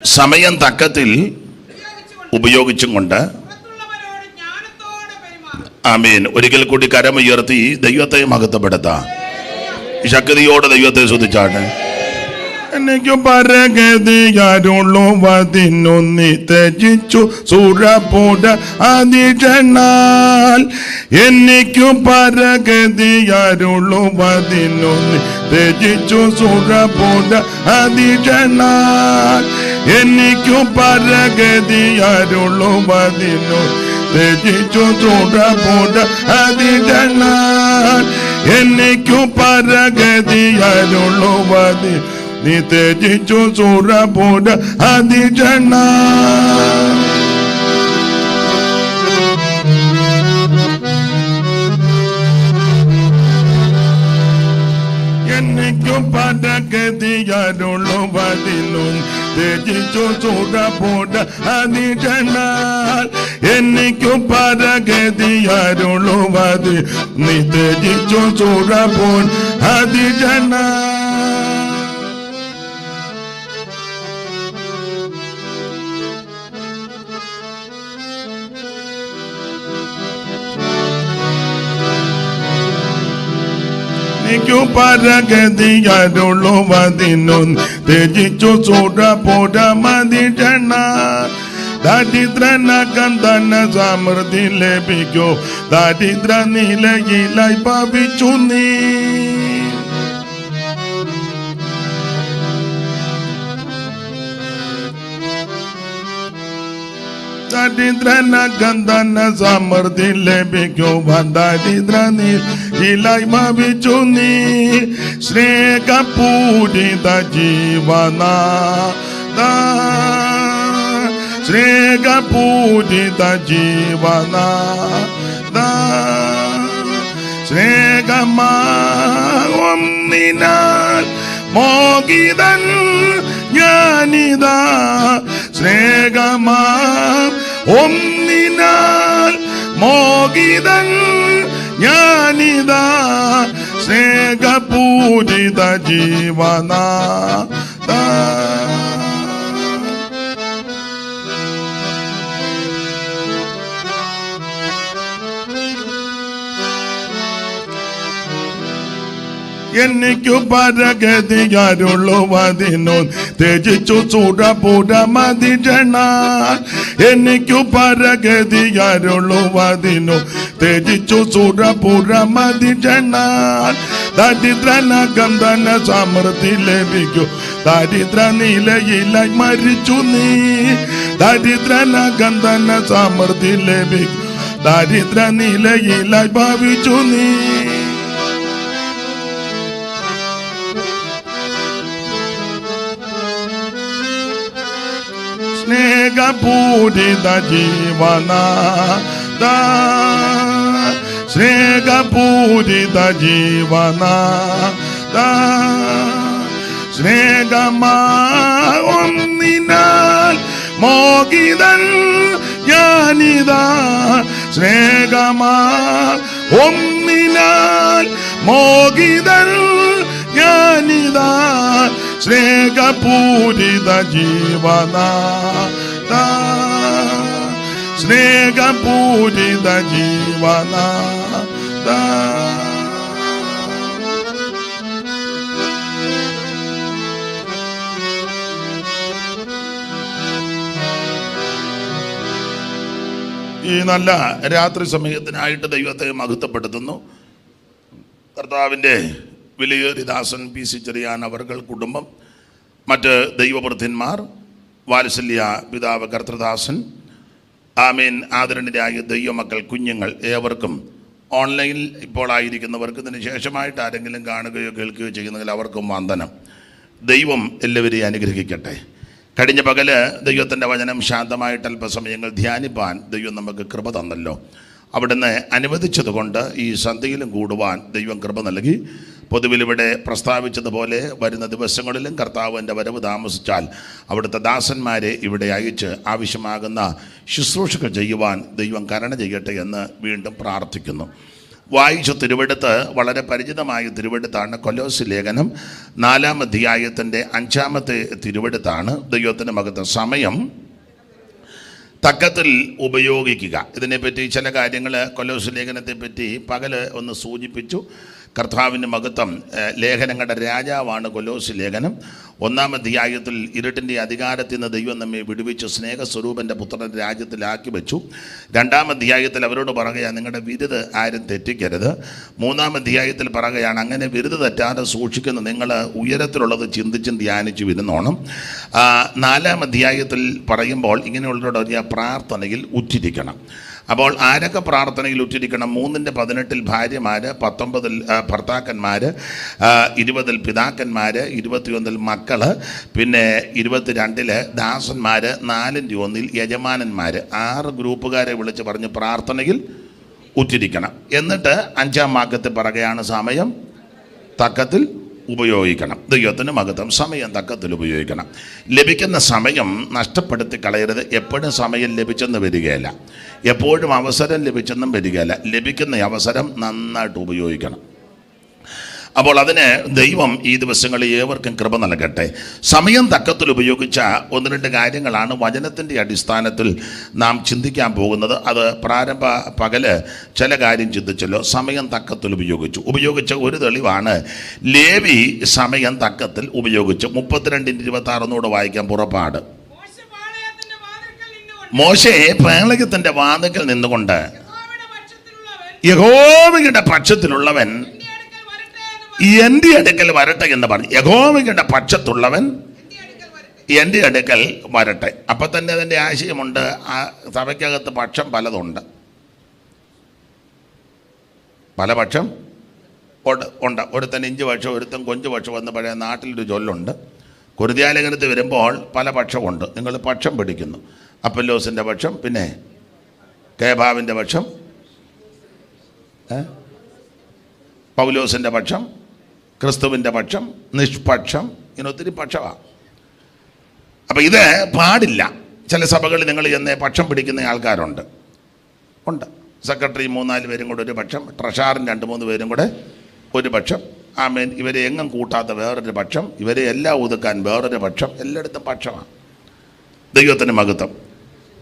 സമയം തക്കത്തിൽ ഉപയോഗിച്ചും കൊണ്ട് ആമേൻ. ഒരിക്കൽ കൂടി കരമുയർത്തി ദൈവത്തെ മഹത്വപ്പെടുത്താം. ശക്തിയോടെ ദൈവത്തെ സ്തുതിച്ചാട്ടെ. എനിക്ക് പരഗതിയാരുള്ളവതിനൊന്നി ത്യജിച്ചു സുരപൂട അതിജനാൽ. എനിക്കു പരഗതിയാരുള്ളവതിനൊന്നി ത്യജിച്ചു സുരപൂട അതിജനാൽ. എനിക്കു പരഗതിയാരുള്ളവതിനൊന്നി ത്യജിച്ചു സുരപൂട അതിജനാൽ. എനിക്കു പരഗതിയാരുള്ളവതി നീ ത്യജിച്ചു സുരപൂട അതിജന. എനിക്കു പരഗതിയാരുള്ളവതിനും ത്യജിച്ചു സുരപൂട അതിജന. എനിക്കു പരഗതിയാരുള്ളവതി നീ ത്യജിച്ചു സുരപൂട അതിജന. എനിക്കു പരഗതിയാരുള്ളവതിനും ത്യജിച്ചു സുരപൂട അതിജന. ദരിദ്രനകം ധന സമൃദ്ധി ലഭിക്കോ, ദരിദ്ര നിലയിലായി ഭവിച്ചു നീ. ദരിദ്രനകം ധന സമൃദ്ധി ലഭിക്കോ, ദരിദ്ര നിലയിലായി ഭവിച്ചു നീ. സ്നേഹപൂരിത ജീവനാദ, സ്നേഹപൂരിത ജീവനാദ. സ്നേഹമായൊന്നിനാൽ മോഹിതൻ ഞാനിതാ. സ്നേഹമായൊന്നിനാൽ മോഹിതൻ ഞാനിതാ. സ്നേഹപൂരിത ജീവനാദ. എനിക്കു പരഗതിയാരുള്ളവതിനും ത്യജിച്ചു സുരപൂട അതിജന. എനിക്കു പരഗതിയാരുള്ളവതിനും ത്യജിച്ചു സുരപൂട അതിജന. ദരിദ്രനകം ധന സമൃദ്ധി ലഭിക്കൂ, ദരിദ്ര നിലയിലായി മരിച്ചു നീ. ദരിദ്രനകം ധന സമൃദ്ധി ലഭിക്കൂ, ദരിദ്ര നിലയിലായി ഭവിച്ചു നീ. സ്നേഹപൂരിത ജീവനാദ, സ്നേഹപൂരിത ജീവനാദ. സ്നേഹമായൊന്നിനാൽ മോഹിതൻ ഞാനിതാ. സ്നേഹമായൊന്നിനാൽ മോഹിതൻ ഞാനിതാ. സ്നേഹപൂരിത ജീവനാദ, സ്നേഹപൂരിത ജീവനാദ. ഈ നല്ല രാത്രി സമയത്തിനായിട്ട് ദൈവത്തെ മഹത്വപ്പെടുത്തുന്നു. കർത്താവിൻ്റെ വിലയേറിയ ദാസൻ പി സി ചെറിയാൻ അവർകൾ കുടുംബം, മറ്റ് ദൈവവൃദ്ധന്മാർ, വാത്സല്യ പിതാവ് കർത്തൃദാസൻ, ആമേൻ, ആദരണീയരായ ദൈവമക്കൾ, കുഞ്ഞുങ്ങൾ ഏവർക്കും, ഓൺലൈനിൽ ഇപ്പോൾ ആയിരിക്കുന്നവർക്ക്, ഇതിന് ശേഷമായിട്ട് ആരെങ്കിലും കാണുകയോ കേൾക്കുകയോ ചെയ്യുന്നെങ്കിൽ അവർക്കും വന്ദനം. ദൈവം എല്ലാവരെയും അനുഗ്രഹിക്കട്ടെ. കഴിഞ്ഞ പകല് ദൈവത്തിൻ്റെ വചനം ശാന്തമായിട്ട് അല്പസമയങ്ങൾ ധ്യാനിപ്പാൻ ദൈവം നമുക്ക് കൃപ തന്നല്ലോ. അവിടുന്ന് അനുവദിച്ചതുകൊണ്ട് ഈ സന്ധ്യയിലും കൂടുവാൻ ദൈവം കൃപ നൽകി. പൊതുവിൽ ഇവിടെ പ്രസ്താവിച്ചതുപോലെ വരുന്ന ദിവസങ്ങളിലും കർത്താവിൻ്റെ വരവ് താമസിച്ചാൽ അവിടുത്തെ ദാസന്മാരെ ഇവിടെ അയച്ച് ആവശ്യമാകുന്ന ശുശ്രൂഷകൾ ചെയ്യുവാൻ ദൈവം കരുണ ചെയ്യട്ടെ എന്ന് വീണ്ടും പ്രാർത്ഥിക്കുന്നു. വായിച്ച തിരുവെടുത്ത് വളരെ പരിചിതമായ തിരുവെടുത്താണ്. കൊലോസ്യ ലേഖനം 4-ാം അധ്യായത്തിൻ്റെ 5-ാമത്തെ തിരുവെടുത്താണ്. ദൈവത്തിൻ്റെ മഹത്വം. സമയം തക്കത്തിൽ ഉപയോഗിക്കുക. ഇതിനെപ്പറ്റി ചില കാര്യങ്ങൾ കൊലോസ്യ ലേഖനത്തെപ്പറ്റി പകല് ഒന്ന് സൂചിപ്പിച്ചു. കർത്താവിൻ്റെ മഹത്വം. ലേഖനങ്ങളുടെ രാജാവാണ് കൊലോസ്യ ലേഖനം. 1-ാം അധ്യായത്തിൽ ഇരുട്ടിൻ്റെ അധികാരത്തിൽ നിന്ന് ദൈവം നമ്മെ വിടുവിച്ച് സ്നേഹസ്വരൂപൻ്റെ പുത്രൻ്റെ രാജ്യത്തിലാക്കി വെച്ചു. 2-ാം അധ്യായത്തിൽ അവരോട് പറയുകയാണ്, നിങ്ങളുടെ വിരുത് ആരും തെറ്റിക്കരുത്. 3-ാം അധ്യായത്തിൽ പറയുകയാണ്, അങ്ങനെ വിരുത് തെറ്റാതെ സൂക്ഷിക്കുന്ന നിങ്ങൾ ഉയരത്തിലുള്ളത് ചിന്തിച്ചും ധ്യാനിച്ചു വരുന്നോണം. 4-ാം അധ്യായത്തിൽ പറയുമ്പോൾ ഇങ്ങനെയുള്ളവരുടെ പ്രാർത്ഥനയിൽ ഉറ്റിരിക്കണം. അപ്പോൾ ആരൊക്കെ പ്രാർത്ഥനയിൽ ഉറ്റിരിക്കണം? 3-18 ഭാര്യമാർ, 19 ഭർത്താക്കന്മാർ, 20 പിതാക്കന്മാർ, 21 മക്കൾ, പിന്നെ 22 ദാസന്മാർ, 4-1 യജമാനന്മാർ. 6 ഗ്രൂപ്പുകാരെ വിളിച്ച് പറഞ്ഞ് പ്രാർത്ഥനയിൽ ഉറ്റിരിക്കണം. എന്നിട്ട് 5-ാം വാക്യത്തിൽ പറയുകയാണ്, സമയം തക്കത്തിൽ ഉപയോഗിക്കണം. ദൈവത്തിന് മഹത്വം. സമയം തക്കത്തിൽ ഉപയോഗിക്കണം. ലഭിക്കുന്ന സമയം നഷ്ടപ്പെടുത്തി കളയരുത്. എപ്പോഴും സമയം ലഭിച്ചെന്ന് വരികയില്ല, എപ്പോഴും അവസരം ലഭിച്ചെന്നും വരികയില്ല. ലഭിക്കുന്ന അവസരം നന്നായിട്ട് ഉപയോഗിക്കണം. അപ്പോൾ അതിന് ദൈവം ഈ ദിവസങ്ങളിൽ ഏവർക്കും കൃപ നൽകട്ടെ. സമയം തക്കത്തിൽ ഉപയോഗിച്ച 1-2 കാര്യങ്ങളാണ് വചനത്തിൻ്റെ അടിസ്ഥാനത്തിൽ നാം ചിന്തിക്കാൻ പോകുന്നത്. അത് പ്രാരംഭ പകല് ചില കാര്യം ചിന്തിച്ചല്ലോ. സമയം തക്കത്തിൽ ഉപയോഗിച്ച ഒരു തെളിവാണ് ലേവി സമയം തക്കത്തിൽ ഉപയോഗിച്ചു. 32:26 വായിക്കാൻ. പുറപ്പാട്. മോശെ പാളയത്തിന്റെ വാതിൽക്കൽ നിന്നുകൊണ്ട് യഹോവയുടെ പക്ഷത്തിലുള്ളവൻ എൻ്റെ അടുക്കൽ വരട്ടെ എന്ന് പറഞ്ഞു. യഹോവയുടെ പക്ഷത്തുള്ളവൻ എൻ്റെ അടുക്കൽ വരട്ടെ. അപ്പം തന്നെ അതിൻ്റെ ആശയമുണ്ട്. ആ സഭയ്ക്കകത്ത് പക്ഷം പലതുണ്ട്, പല പക്ഷം ഉണ്ട്. ഒരുത്തൻ 5 പക്ഷം, ഒരുത്തൻ 5 പക്ഷം വന്ന് പഴയ നാട്ടിലൊരു ചൊല്ലുണ്ട്. കുരുതിയാലേഖനത്തിൽ വരുമ്പോൾ പല പക്ഷമുണ്ട്. നിങ്ങൾ പക്ഷം പിടിക്കുന്നു. അപ്പല്ലോസിൻ്റെ പക്ഷം, പിന്നെ കേബാവിൻ്റെ പക്ഷം, പൗലോസിൻ്റെ പക്ഷം, ക്രിസ്തുവിൻ്റെ പക്ഷം, നിഷ്പക്ഷം, ഇങ്ങനെ ഒത്തിരി പക്ഷമാണ്. അപ്പം ഇത് പാടില്ല. ചില സഭകളിൽ നിങ്ങൾ ചെന്ന് പക്ഷം പിടിക്കുന്ന ആൾക്കാരുണ്ട്. സെക്രട്ടറി 3-4 പേരും കൂടെ ഒരു പക്ഷം, ട്രഷാറും 2-3 പേരും കൂടെ ഒരു പക്ഷം. ആമേൻ. ഇവരെ എങ്ങും കൂട്ടാത്ത വേറൊരു പക്ഷം, ഇവരെ എല്ലാം ഒതുക്കാൻ വേറൊരു പക്ഷം. എല്ലായിടത്തും പക്ഷമാണ്. ദൈവത്തിന് മഹത്വം.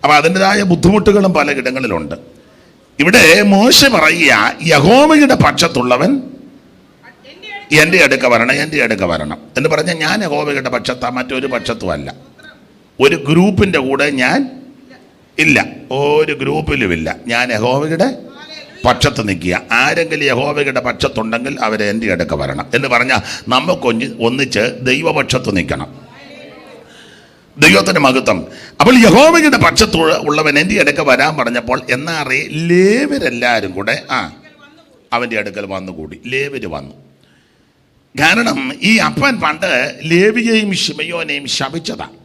അപ്പം അതിൻ്റെതായ ബുദ്ധിമുട്ടുകളും പലയിടങ്ങളിലുണ്ട്. ഇവിടെ മോശെ പറയുക, യഹോവയുടെ പക്ഷത്തുള്ളവൻ എൻ്റെ അടുക്ക വരണം എന്ന് പറഞ്ഞാൽ ഞാൻ യഹോവയുടെ പക്ഷത്താ, മറ്റൊരു പക്ഷത്തും അല്ല. ഒരു ഗ്രൂപ്പിൻ്റെ കൂടെ ഞാൻ ഇല്ല, ഒരു ഗ്രൂപ്പിലുമില്ല. ഞാൻ യഹോവയുടെ പക്ഷത്ത് നിൽക്കുക. ആരെങ്കിലും യഹോവയുടെ പക്ഷത്തുണ്ടെങ്കിൽ അവരെ എൻ്റെ അടുക്ക വരണം എന്ന് പറഞ്ഞാൽ നമുക്ക് ഒന്നിച്ച് ദൈവപക്ഷത്ത് നിൽക്കണം. ദൈവത്തിൻ്റെ മഹത്വം. അപ്പോൾ യഹോവയുടെ പക്ഷത്ത് ഉള്ളവൻ എൻ്റെ അടുക്ക വരാൻ പറഞ്ഞപ്പോൾ എന്നാറേ ലേവരെല്ലാവരും കൂടെ അവൻ്റെ അടുക്കൽ വന്നുകൂടി. ലേവര് വന്നു. കാരണം ഈ അപ്പൻ പണ്ട് ലേവിയെയും ശിമയോനെയും ശപിച്ചതാണ്.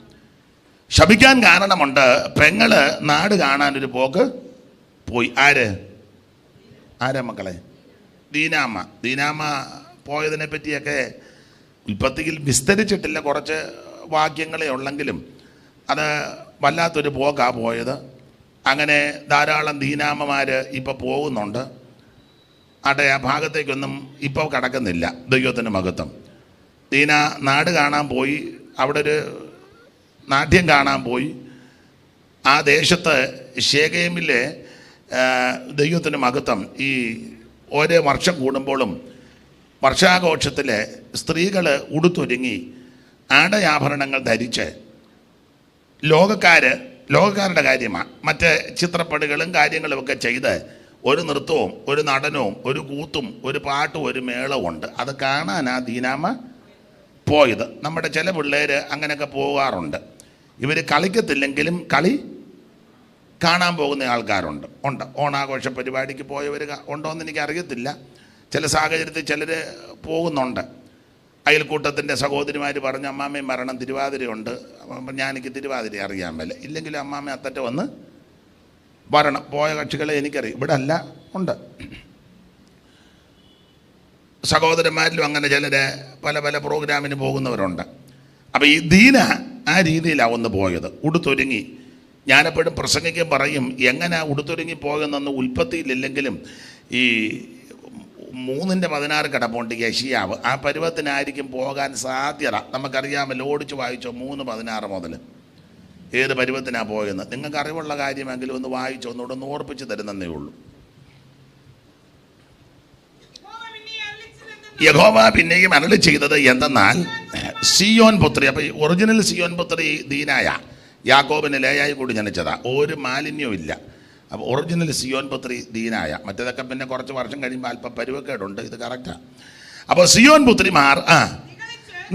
ശപിക്കാൻ കാരണമുണ്ട്. പെങ്ങള് നാട് കാണാനൊരു പോക്ക് പോയി. ആരാ മക്കളെ? ദീനാമ്മ പോയതിനെ പറ്റിയൊക്കെ ഉൽപ്പത്തിയിൽ വിസ്തരിച്ചിട്ടില്ല. കുറച്ച് വാക്യങ്ങളെ ഉള്ളെങ്കിലും അത് വല്ലാത്തൊരു പോക്കാണ് പോയത്. അങ്ങനെ ധാരാളം ദീനാമ്മമാർ ഇപ്പോൾ പോകുന്നുണ്ട്. ആ ഭാഗത്തേക്കൊന്നും ഇപ്പോൾ കടക്കുന്നില്ല. ദൈവത്തിൻ്റെ മഹത്വം. ദീന നാട് കാണാൻ പോയി, അവിടെ ഒരു നാട്യം കാണാൻ പോയി. ആ ദേശത്ത് ശേഖേമിലെ ദൈവത്തിൻ്റെ മഹത്വം. ഈ ഓരോ വർഷം കൂടുമ്പോഴും വർഷാഘോഷത്തിൽ സ്ത്രീകൾ ഉടുത്തൊരുങ്ങി ആടയാഭരണങ്ങൾ ധരിച്ച് ലോകക്കാരുടെ കാര്യമാണ്, മറ്റ് ചിത്രപ്പണികളും കാര്യങ്ങളുമൊക്കെ ചെയ്ത് ഒരു നൃത്തവും ഒരു നടനവും ഒരു കൂത്തും ഒരു പാട്ടും ഒരു മേളവും ഉണ്ട്. അത് കാണാനാ ദീനാമ്മ പോയത്. നമ്മുടെ ചില പിള്ളേർ അങ്ങനെയൊക്കെ പോകാറുണ്ട്. ഇവർ കളിക്കത്തില്ലെങ്കിലും കളി കാണാൻ പോകുന്ന ആൾക്കാരുണ്ട്. ഓണാഘോഷ പരിപാടിക്ക് പോയവർ ഉണ്ടോയെന്ന് എനിക്കറിയത്തില്ല. ചില സാഹചര്യത്തിൽ ചിലർ പോകുന്നുണ്ട്. അയൽക്കൂട്ടത്തിൻ്റെ സഹോദരിമാർ പറഞ്ഞു, അമ്മാമ്മയും മരണം തിരുവാതിരയുണ്ട്. എനിക്ക് തിരുവാതിര അറിയാൻ മേല. ഇല്ലെങ്കിലും അമ്മാമ്മ അത്തറ്റ വന്ന് വരണം. പോയ കക്ഷികളെ എനിക്കറിയാം. ഇവിടെ അല്ല, ഉണ്ട്. സഹോദരന്മാരിലും അങ്ങനെ ചിലർ പല പല പ്രോഗ്രാമിന് പോകുന്നവരുണ്ട്. അപ്പോൾ ഈ ദീന ആ രീതിയിലാണ് ഒന്ന് പോയത്, ഉടുത്തൊരുങ്ങി. ഞാനെപ്പോഴും പ്രസംഗിക്കാൻ പറയും, എങ്ങനെ ഉടുത്തൊരുങ്ങി പോയെന്നൊന്ന് ഉൽപ്പത്തിയിലില്ലെങ്കിലും ഈ 3:16 കിടപ്പുണ്ട് യെശയ്യാവ്. ആ പരുവത്തിനായിരിക്കും പോകാൻ സാധ്യത. നമുക്കറിയാമല്ലോ, ഓടിച്ച് വായിച്ചോ 3:16 മുതൽ ഏത് പരുവത്തിനാണ് പോയെന്ന്. നിങ്ങൾക്ക് അറിവുള്ള കാര്യമെങ്കിലും ഒന്ന് വായിച്ചോ, ഒന്നുകൂടെ ഒന്ന് ഓർപ്പിച്ച് തരുന്നതേ ഉള്ളൂ. യഹോവ പിന്നെയും അരുളി ചെയ്തത് എന്തെന്നാൽ, സിയോൻ പുത്രി, അപ്പോൾ ഒറിജിനൽ സിയോൻ പുത്രി ദീനായ യാക്കോബിന് ലേയായി കൂടി ജനിച്ചതാ, ഒരു മാലിന്യവും ഇല്ല. അപ്പോൾ ഒറിജിനൽ സിയോൻ പുത്രി ദീനായ, മറ്റേതൊക്കെ പിന്നെ കുറച്ച് വർഷം കഴിയുമ്പോൾ അല്പം പരുവക്കേടുണ്ട്, ഇത് കറക്റ്റാണ്. അപ്പോൾ സിയോൻ പുത്രിമാർ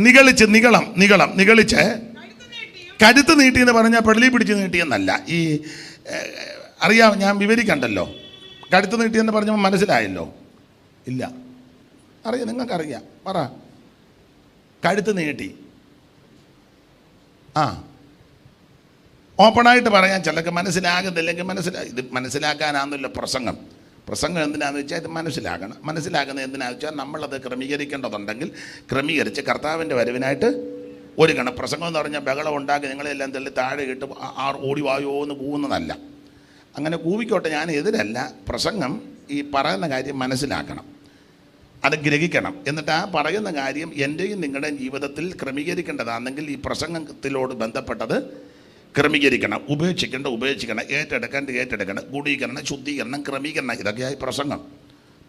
നിഗളിച്ച് കരുത്ത് നീട്ടി എന്ന് പറഞ്ഞാൽ പള്ളി പിടിച്ച് നീട്ടിയെന്നല്ല. ഈ അറിയാം, ഞാൻ വിവരിക്കണ്ടല്ലോ. കരുത്ത് നീട്ടിയെന്ന് പറഞ്ഞപ്പോൾ മനസ്സിലായല്ലോ? ഇല്ല, അറിയാം, നിങ്ങൾക്കറിയാം. പറ, കഴുത്ത് നീട്ടി. ഓപ്പണായിട്ട് പറയാൻ ചിലക്ക് മനസ്സിലാകുന്നില്ലെങ്കിൽ ഇത് മനസ്സിലാക്കാനാണെന്നല്ലോ പ്രസംഗം എന്തിനാണെന്ന് വെച്ചാൽ ഇത് മനസ്സിലാക്കുന്നത് എന്തിനാണെന്ന് വെച്ചാൽ നമ്മളത് ക്രമീകരിക്കേണ്ടതുണ്ടെങ്കിൽ ക്രമീകരിച്ച് കർത്താവിൻ്റെ വരവിനായിട്ട് ഒരുക്കണം. പ്രസംഗം എന്ന് പറഞ്ഞാൽ ബഹളം ഉണ്ടാക്കി നിങ്ങളെല്ലാം തള്ളി താഴെ ഇട്ട് ഓടി വായോ എന്ന് കൂവുന്നതല്ല. അങ്ങനെ കൂവിക്കോട്ടെ, ഞാൻ എതിരല്ല. പ്രസംഗം ഈ പറയുന്ന കാര്യം മനസ്സിലാക്കണം, അത് ഗ്രഹിക്കണം. എന്നിട്ട് ആ പറയുന്ന കാര്യം എൻ്റെയും നിങ്ങളുടെയും ജീവിതത്തിൽ ക്രമീകരിക്കേണ്ടതാണെങ്കിൽ ഈ പ്രസംഗത്തിലോട് ബന്ധപ്പെട്ടത് ക്രമീകരിക്കണം. ഉപേക്ഷിക്കണം, ഏറ്റെടുക്കണം, ഗുണീകരണം, ശുദ്ധീകരണം, ക്രമീകരണം, ഇതൊക്കെയായി പ്രസംഗം.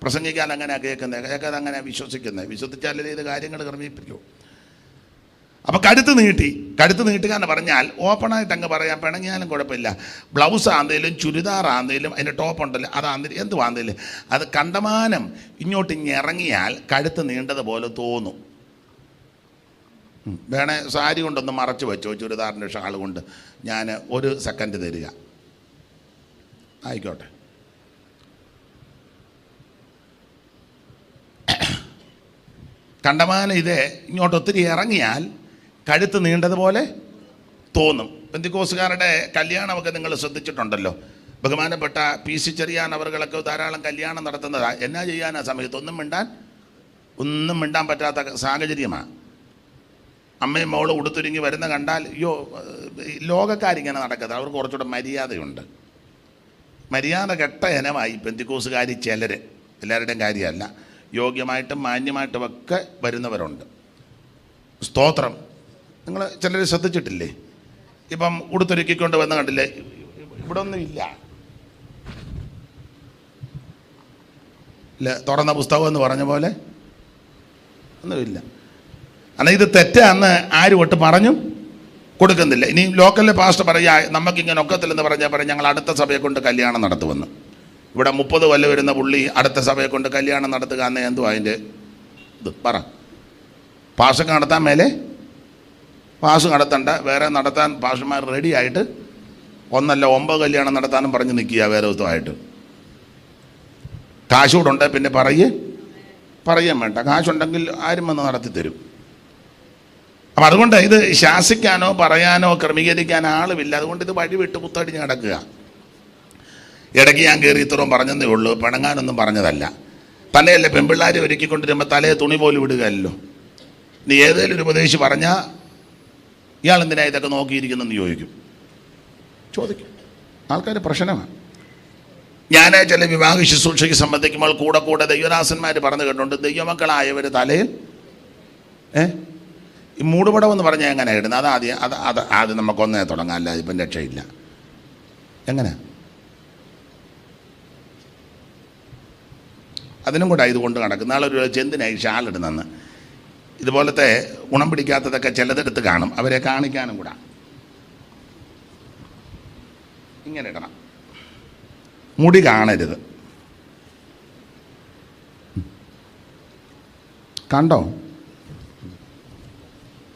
പ്രസംഗിക്കാൻ അങ്ങനെ കേൾക്കുന്നത്, അങ്ങനെ വിശ്വസിച്ചാലേ ഇത് കാര്യങ്ങൾ ക്രമീകരിക്കൂ. അപ്പോൾ കഴുത്ത് നീട്ടുക എന്ന് പറഞ്ഞാൽ ഓപ്പണായിട്ട് അങ്ങ് പറയാൻ പിണങ്ങിയാലും കുഴപ്പമില്ല. ബ്ലൗസ് ആണെങ്കിലും ചുരിദാർ ആണെങ്കിലും അതിൻ്റെ ടോപ്പ് ഉണ്ടല്ലോ, അതാണെങ്കിലും എന്തുവാണെങ്കിലും അത് കണ്ടമാനം ഇങ്ങോട്ട് ഇറങ്ങിയാൽ കഴുത്ത് നീണ്ടതുപോലെ തോന്നും. വേണേ സാരി കൊണ്ടൊന്ന് മറച്ച് വെച്ചോ, ചുരിദാറിൻ്റെ ഷാൾ കൊണ്ട്. ഞാൻ 1 സെക്കൻഡ് തരിക, ആയിക്കോട്ടെ. കണ്ടമാനം ഇത് ഇങ്ങോട്ട് ഒത്തിരി ഇറങ്ങിയാൽ കഴുത്ത് നീണ്ടതുപോലെ തോന്നും. പെന്തിക്കോസുകാരുടെ കല്യാണമൊക്കെ നിങ്ങൾ ശ്രദ്ധിച്ചിട്ടുണ്ടല്ലോ. ബഹുമാനപ്പെട്ട PC ചെറിയാൻ അവർകളൊക്കെ ധാരാളം കല്യാണം നടത്തുന്നതാണ്. എന്നാ ചെയ്യാനാ സമയത്ത് ഒന്നും മിണ്ടാൻ പറ്റാത്ത സാഹചര്യമാണ്. അമ്മയും മോളും ഉടുത്തുരുങ്ങി വരുന്ന കണ്ടാൽ അയ്യോ, ലോകക്കാരിങ്ങനെ നടക്കുന്നത്. അവർക്ക് കുറച്ചുകൂടെ മര്യാദയുണ്ട്. മര്യാദ കെട്ട ഇനമായി പെന്തിക്കോസുകാരി ചിലർ, എല്ലാവരുടെയും കാര്യമല്ല, യോഗ്യമായിട്ടും മാന്യമായിട്ടുമൊക്കെ വരുന്നവരുണ്ട്. സ്തോത്രം. നിങ്ങൾ ചിലർ ശ്രദ്ധിച്ചിട്ടില്ലേ? ഇപ്പം ഉടുത്തൊരുക്കിക്കൊണ്ട് വന്ന് കണ്ടില്ലേ? ഇവിടെ ഒന്നും ഇല്ല, തുറന്ന പുസ്തകം എന്ന് പറഞ്ഞ പോലെ ഒന്നുമില്ല. എന്നാൽ ഇത് തെറ്റാന്ന് ആരും ഒട്ട് പറഞ്ഞു കൊടുക്കുന്നില്ല. ഇനി ലോക്കലിലെ പാസ്റ്റർ പറയാ നമുക്കിങ്ങനെ ഒക്കത്തില്ലെന്ന് പറഞ്ഞാൽ ഞങ്ങൾ അടുത്ത സഭയെ കൊണ്ട് കല്യാണം നടത്തുമെന്ന്. ഇവിടെ 30 കൊല്ലം വരുന്ന പുള്ളി അടുത്ത സഭയെ കൊണ്ട് കല്യാണം നടത്തുക എന്ന് എന്തുവാ അതിൻ്റെ ഇത്? പറ. പാസ് നടത്താൻ മേലെ പാസ് നടത്തണ്ട, വേറെ നടത്താൻ പാസ്റ്റർമാർ റെഡി ആയിട്ട് 1 അല്ല 9 കല്യാണം നടത്താനും പറഞ്ഞ് നിൽക്കുക വേദവത്വമായിട്ട്. കാശൂടെ ഉണ്ട്, പിന്നെ പറയാൻ വേണ്ട. കാശുണ്ടെങ്കിൽ ആരും വന്ന് നടത്തി തരും. അപ്പം അതുകൊണ്ട് ഇത് ശാസിക്കാനോ പറയാനോ ക്രമീകരിക്കാനോ ആളുമില്ല. അതുകൊണ്ട് ഇത് വഴി വിട്ട് കുത്തടിഞ്ഞ് കിടക്കുക. ഇടയ്ക്ക് ഞാൻ കയറി ഇത്രയും പറഞ്ഞതേ ഉള്ളൂ, പിണങ്ങാനൊന്നും പറഞ്ഞതല്ല. തന്നെയല്ലേ പെൺപിള്ളാരെ ഒരുക്കിക്കൊണ്ടിരുമ്പോൾ തലയെ തുണി പോലും വിടുകയല്ലോ. നീ ഏതെങ്കിലും ഒരു ഉപദേശി പറഞ്ഞാൽ ഇയാൾ എന്തിനാ ഇതൊക്കെ നോക്കിയിരിക്കുന്നെന്ന് ചോദിക്കും ആൾക്കാർ. പ്രശ്നമാണ്. ഞാൻ ചില വിവാഹ ശുശ്രൂഷയ്ക്ക് സംബന്ധിക്കുമ്പോൾ കൂടെ ദൈവദാസന്മാർ പറഞ്ഞു കേട്ടിട്ടുണ്ട്, ദൈവമക്കളായവർ തലയിൽ ഈ മൂടുപടമെന്ന് പറഞ്ഞാൽ എങ്ങനെ ഇടുന്നത്? ആദ്യം നമുക്കൊന്നേ തുടങ്ങാം, അല്ല ഇപ്പം രക്ഷയില്ല. എങ്ങനെ? അതിനും കൂടെ ഇതുകൊണ്ട് നടക്കും. നാളെ ഒരു ചെന്തിനായി ഷാളിടുന്നെന്ന്. ഇതുപോലത്തെ ഗുണം പിടിക്കാത്തതൊക്കെ ചിലതെടുത്ത് കാണും, അവരെ കാണിക്കാനും കൂടെ ഇങ്ങനെ ഇടണം. മുടി കാണരുത്. കണ്ടോ?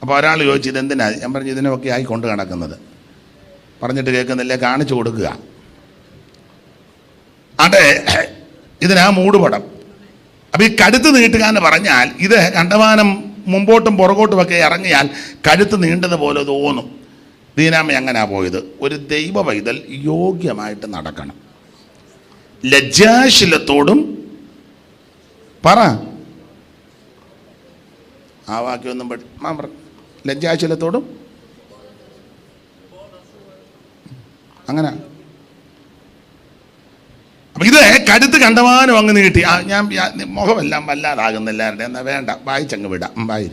അപ്പോൾ ഒരാൾ ചോദിച്ചു ഇതെന്തിനാ? ഞാൻ പറഞ്ഞു ഇതിനൊക്കെ ആയി കൊണ്ട് നടക്കുന്നത്. പറഞ്ഞിട്ട് കേൾക്കുന്നില്ലേ, കാണിച്ചു കൊടുക്കുക. അതെ, ഇതിനാ മൂടുപടം. അപ്പോൾ ഈ കഴുത്ത് നീട്ടുക എന്ന് പറഞ്ഞാൽ ഇത് കണ്ടമാനം മുമ്പോട്ടും പുറകോട്ടുമൊക്കെ ഇറങ്ങിയാൽ കഴുത്ത് നീണ്ടതുപോലെ തോന്നും. ദീനാമ്മ അങ്ങനെയാ പോയത്. ഒരു ദൈവ പൈതൽ യോഗ്യമായിട്ട് നടക്കണം, ലജ്ജാശീലത്തോടും. പറ ആ വാക്യമൊന്നും ലജ്ജാശീലത്തോടും അങ്ങനെ. അപ്പം ഇത് കരുത്ത് കണ്ടമാനം അങ്ങ് നീട്ടി. ഞാൻ മുഖമെല്ലാം വല്ലാതാകുന്നില്ല, എന്നാ വേണ്ട, വായിച്ചങ്ങ് വിടാം. വായി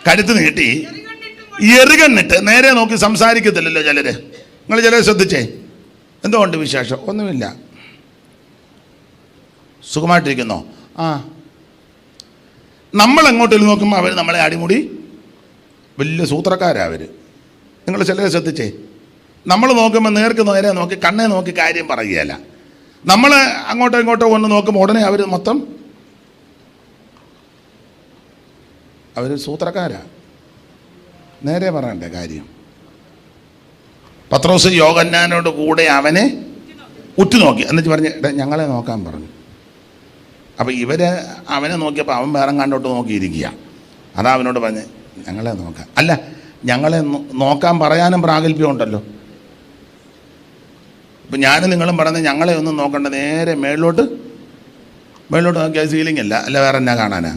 കരുത്ത് നീട്ടി എറുകണ്ണിട്ട് നേരെ നോക്കി സംസാരിക്കത്തില്ലല്ലോ ചിലര്. നിങ്ങൾ ചിലരെ ശ്രദ്ധിച്ചേ. എന്തുകൊണ്ട് വിശേഷം? ഒന്നുമില്ല. സുഖമായിട്ടിരിക്കുന്നോ? നമ്മൾ എങ്ങോട്ട് നോക്കുമ്പോൾ അവർ നമ്മളെ അടിമുടി വലിയ സൂത്രക്കാരാണ് അവർ. നിങ്ങൾ ചിലരെ ശ്രദ്ധിച്ചേ. നമ്മൾ നോക്കുമ്പോൾ നേർക്ക് നേരെ നോക്കി കണ്ണെ നോക്കി കാര്യം പറയുകയല്ല. നമ്മൾ അങ്ങോട്ടോ ഇങ്ങോട്ടോ കൊണ്ട് നോക്കുമ്പോൾ ഉടനെ അവർ മൊത്തം അവർ സൂത്രക്കാരാണ്. നേരെ പറയണ്ടേ കാര്യം. പത്രോസ് യോഹന്നാനോട് കൂടെ അവനെ ഉറ്റുനോക്കി. എന്നിട്ട് പറഞ്ഞ് ഞങ്ങളെ നോക്കാൻ പറഞ്ഞു. അപ്പം ഇവര് അവനെ നോക്കിയപ്പോൾ അവൻ വേറെ കണ്ടോട്ട് നോക്കിയിരിക്കുക. അതാ അവനോട് പറഞ്ഞ് ഞങ്ങളെ നോക്കാം. അല്ല, ഞങ്ങളെ നോക്കാൻ പറയാനും പ്രാഗൽഭ്യമുണ്ടല്ലോ. ഇപ്പം ഞാനും നിങ്ങളും പറഞ്ഞ് ഞങ്ങളെ ഒന്നും നോക്കണ്ട, നേരെ മേളിലോട്ട് നോക്കിയാൽ സീലിംഗ് അല്ല, അല്ല വേറെ എന്നാ കാണാനാ?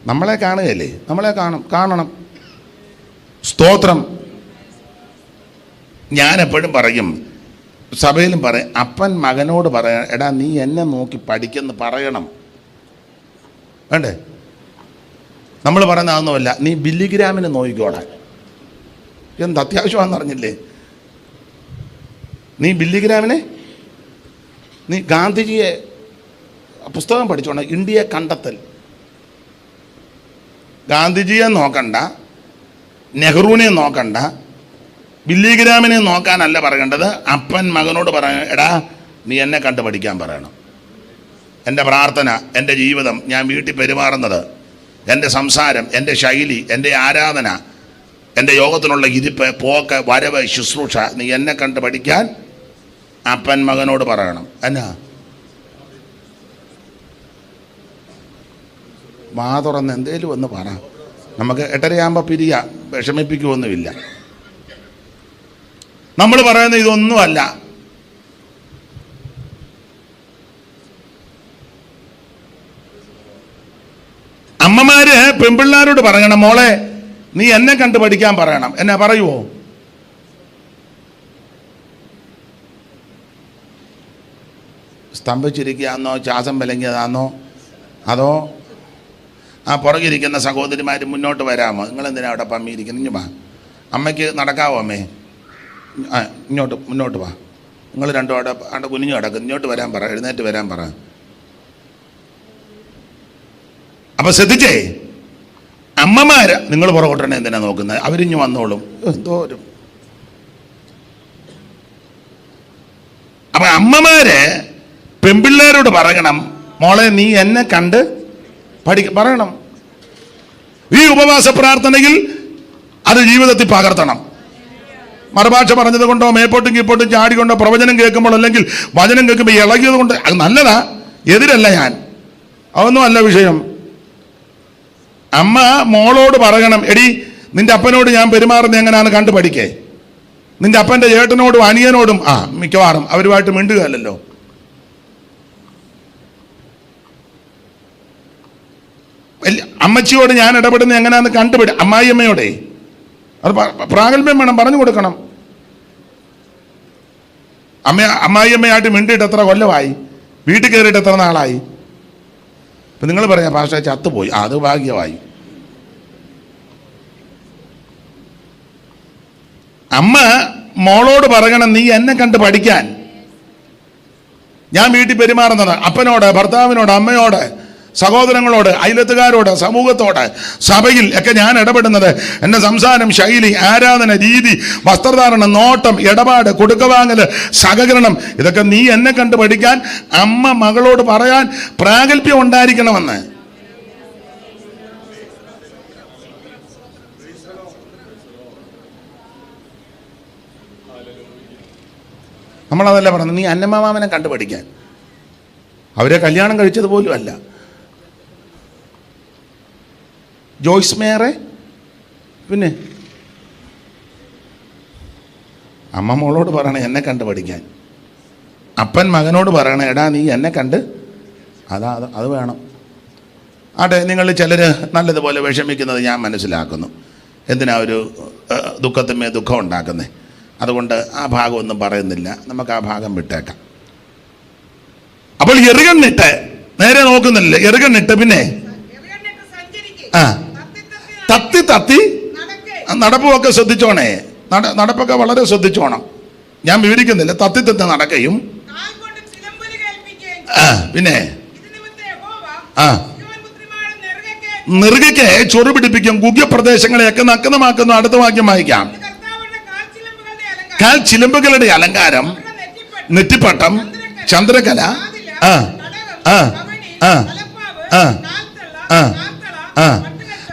നമ്മളെ കാണുകയല്ലേ? നമ്മളെ കാണണം. സ്തോത്രം. ഞാൻ എപ്പോഴും പറയും, സഭയിലും പറയും, അപ്പൻ മകനോട് പറയാം, എടാ നീ എന്നെ നോക്കി പഠിക്കെന്ന് പറയണം. വേണ്ടേ? നമ്മൾ പറയുന്ന അതൊന്നുമല്ല, നീ ബില്ലിഗ്രാമിന് നോക്കിക്കോടാ. എന്ത് അത്യാവശ്യമാണെന്ന് അറിഞ്ഞില്ലേ? നീ ബില്ലിഗ്രാമിനെ, നീ ഗാന്ധിജിയെ പുസ്തകം പഠിച്ചോണം. ഇന്ത്യയെ കണ്ടെത്തൽ. ഗാന്ധിജിയെ നോക്കണ്ട, നെഹ്റുവിനെ നോക്കണ്ട, ബില്ലിഗ്രാമിനെ നോക്കാനല്ല പറയേണ്ടത്. അപ്പൻ മകനോട് പറയാൻ, എടാ നീ എന്നെ കണ്ട് പഠിക്കാൻ പറയണം. എൻ്റെ പ്രാർത്ഥന, എൻ്റെ ജീവിതം, ഞാൻ വീട്ടിൽ പെരുമാറുന്നത്, എൻ്റെ സംസാരം, എൻ്റെ ശൈലി, എൻ്റെ ആരാധന, എൻ്റെ യോഗത്തിനുള്ള ഇരിപ്പ്, പോക്ക്, വരവ്, ശുശ്രൂഷ, നീ എന്നെ കണ്ട് പഠിക്കാൻ അപ്പൻ മകനോട് പറയണം. എന്നാ വാ തുറന്ന് എന്തേലും ഒന്ന് പറ. നമുക്ക് 8:30 പിരിയാ, വിഷമിപ്പിക്കുമൊന്നുമില്ല. നമ്മൾ പറയുന്ന ഇതൊന്നുമല്ല. അമ്മമാര് പെൺപിള്ളാരോട് പറയണം, മോളെ നീ എന്നെ കണ്ട് പഠിക്കാൻ പറയണം. എന്നാ പറയുവോ? സ്തംഭിച്ചിരിക്കുകയാണെന്നോ, ശ്വാസം വിലങ്ങിയതാണെന്നോ, അതോ ആ പുറകിരിക്കുന്ന സഹോദരിമാർ മുന്നോട്ട് വരാമോ? നിങ്ങളെന്തിനാ അവിടെ പമ്മിയിരിക്കുന്നു? ഇഞ്ഞു വാ, അമ്മയ്ക്ക് നടക്കാവോ? അമ്മേ മുന്നോട്ട് വാ. നിങ്ങൾ രണ്ടും അവിടെ കുനിഞ്ഞു കിടക്കും, ഇങ്ങോട്ട് വരാൻ പറ, എഴുന്നേറ്റ് വരാൻ പറ. അപ്പം ശ്രദ്ധിച്ചേ, അമ്മമാര് നിങ്ങൾ പുറകോട്ടനെ എന്തിനാ നോക്കുന്നത്? അവരിഞ്ഞു വന്നോളും. എന്തോരും. അപ്പം അമ്മമാര് പെൺപിള്ളേരോട് പറയണം, മോളെ നീ എന്നെ കണ്ട് പറയണം. ഈ ഉപവാസ പ്രാർത്ഥനയിൽ അത് ജീവിതത്തിൽ പകർത്തണം. മറുഭാഷ പറഞ്ഞത് കൊണ്ടോ മേപ്പോട്ടും കീപ്പോട്ടും ചാടിക്കൊണ്ടോ പ്രവചനം കേൾക്കുമ്പോൾ അല്ലെങ്കിൽ വചനം കേൾക്കുമ്പോൾ ഇളകിയത് കൊണ്ട് അത് നല്ലതാ, എതിരല്ല ഞാൻ, അതൊന്നും അല്ല വിഷയം. അമ്മ മോളോട് പറയണം, എടി നിന്റെ അപ്പനോട് ഞാൻ പെരുമാറുന്നത് എങ്ങനെയാണ് കണ്ടു പഠിക്കേ. നിന്റെ അപ്പൻ്റെ ചേട്ടനോടും അനിയനോടും മിക്കവാറും അവരുമായിട്ട് മിണ്ടുകയല്ലോ. അമ്മച്ചിയോട് ഞാൻ ഇടപെടുന്നത് എങ്ങനെയാണെന്ന് കണ്ടുപിടി. അമ്മായിയമ്മയോടെ അത് പ്രാഗൽഭ്യം വേണം, പറഞ്ഞു കൊടുക്കണം. അമ്മായിയമ്മയായിട്ട് മിണ്ടിയിട്ട് എത്ര കൊല്ലമായി, വീട്ടിൽ കയറിയിട്ട് എത്ര നാളായി. ഇപ്പം നിങ്ങൾ പറയാം ഭാഷ ചത്തുപോയി, അത് ഭാഗ്യമായി. അമ്മ മോളോട് പറയണം, നീ എന്നെ കണ്ട് പഠിക്കാൻ. ഞാൻ വീട്ടിൽ പെരുമാറുന്നത് അപ്പനോട്, ഭർത്താവിനോട്, അമ്മയോട്, സഹോദരങ്ങളോട്, അയലത്തുകാരോട്, സമൂഹത്തോട്, സഭയിൽ ഒക്കെ ഞാൻ ഇടപെടുന്നത്, എൻ്റെ സംസാരം, ശൈലി, ആരാധന രീതി, വസ്ത്രധാരണം, നോട്ടം, ഇടപാട്, കൊടുക്കവാങ്ങൽ, സഹകരണം, ഇതൊക്കെ നീ എന്നെ കണ്ട് പഠിക്കാൻ അമ്മ മകളോട് പറയാൻ പ്രാഗൽഭ്യം ഉണ്ടായിരിക്കണമെന്ന്. നമ്മളതല്ല പറഞ്ഞത്, നീ അന്നമാമനെ കണ്ടു പഠിക്കാൻ. അവരെ കല്യാണം കഴിച്ചതുപോലും അല്ല. ജോയ്സ് മേയറെ പിന്നെ അമ്മ മോളോട് പറയണേ എന്നെ കണ്ട് പഠിക്കാൻ. അപ്പൻ മകനോട് പറയണേ, എടാ നീ എന്നെ കണ്ട് അത് വേണം. ആട്ടെ, നിങ്ങൾ ചിലർ നല്ലതുപോലെ വിഷമിക്കുന്നത് ഞാൻ മനസ്സിലാക്കുന്നു. എന്തിനാ ഒരു ദുഃഖത്തിന്മേൽ ദുഃഖം ഉണ്ടാക്കുന്നത്? അതുകൊണ്ട് ആ ഭാഗമൊന്നും പറയുന്നില്ല, നമുക്ക് ആ ഭാഗം വിട്ടേക്കാം. അപ്പോൾ എറുകണ്ണിട്ട് നേരെ നോക്കുന്നില്ല, എറുകണ്ണിട്ട് പിന്നെ തത്തി തത്തി നടപ്പുമൊക്കെ ശ്രദ്ധിച്ചോണേ, നടപ്പൊക്കെ വളരെ ശ്രദ്ധിച്ചോണം. ഞാൻ വിവരിക്കുന്നില്ല. തത്തി തത്തി നടക്കയും പിന്നെ നെറുകയ്ക്ക് ചൊറു പിടിപ്പിക്കും, ഗുഹ്യപ്രദേശങ്ങളെയൊക്കെ നഗ്നമാക്കുന്നു. അടുത്ത വാക്യം വായിക്കാം. കാൽ ചിലമ്പുകളുടെ അലങ്കാരം, നെറ്റിപ്പട്ടം, ചന്ദ്രകല,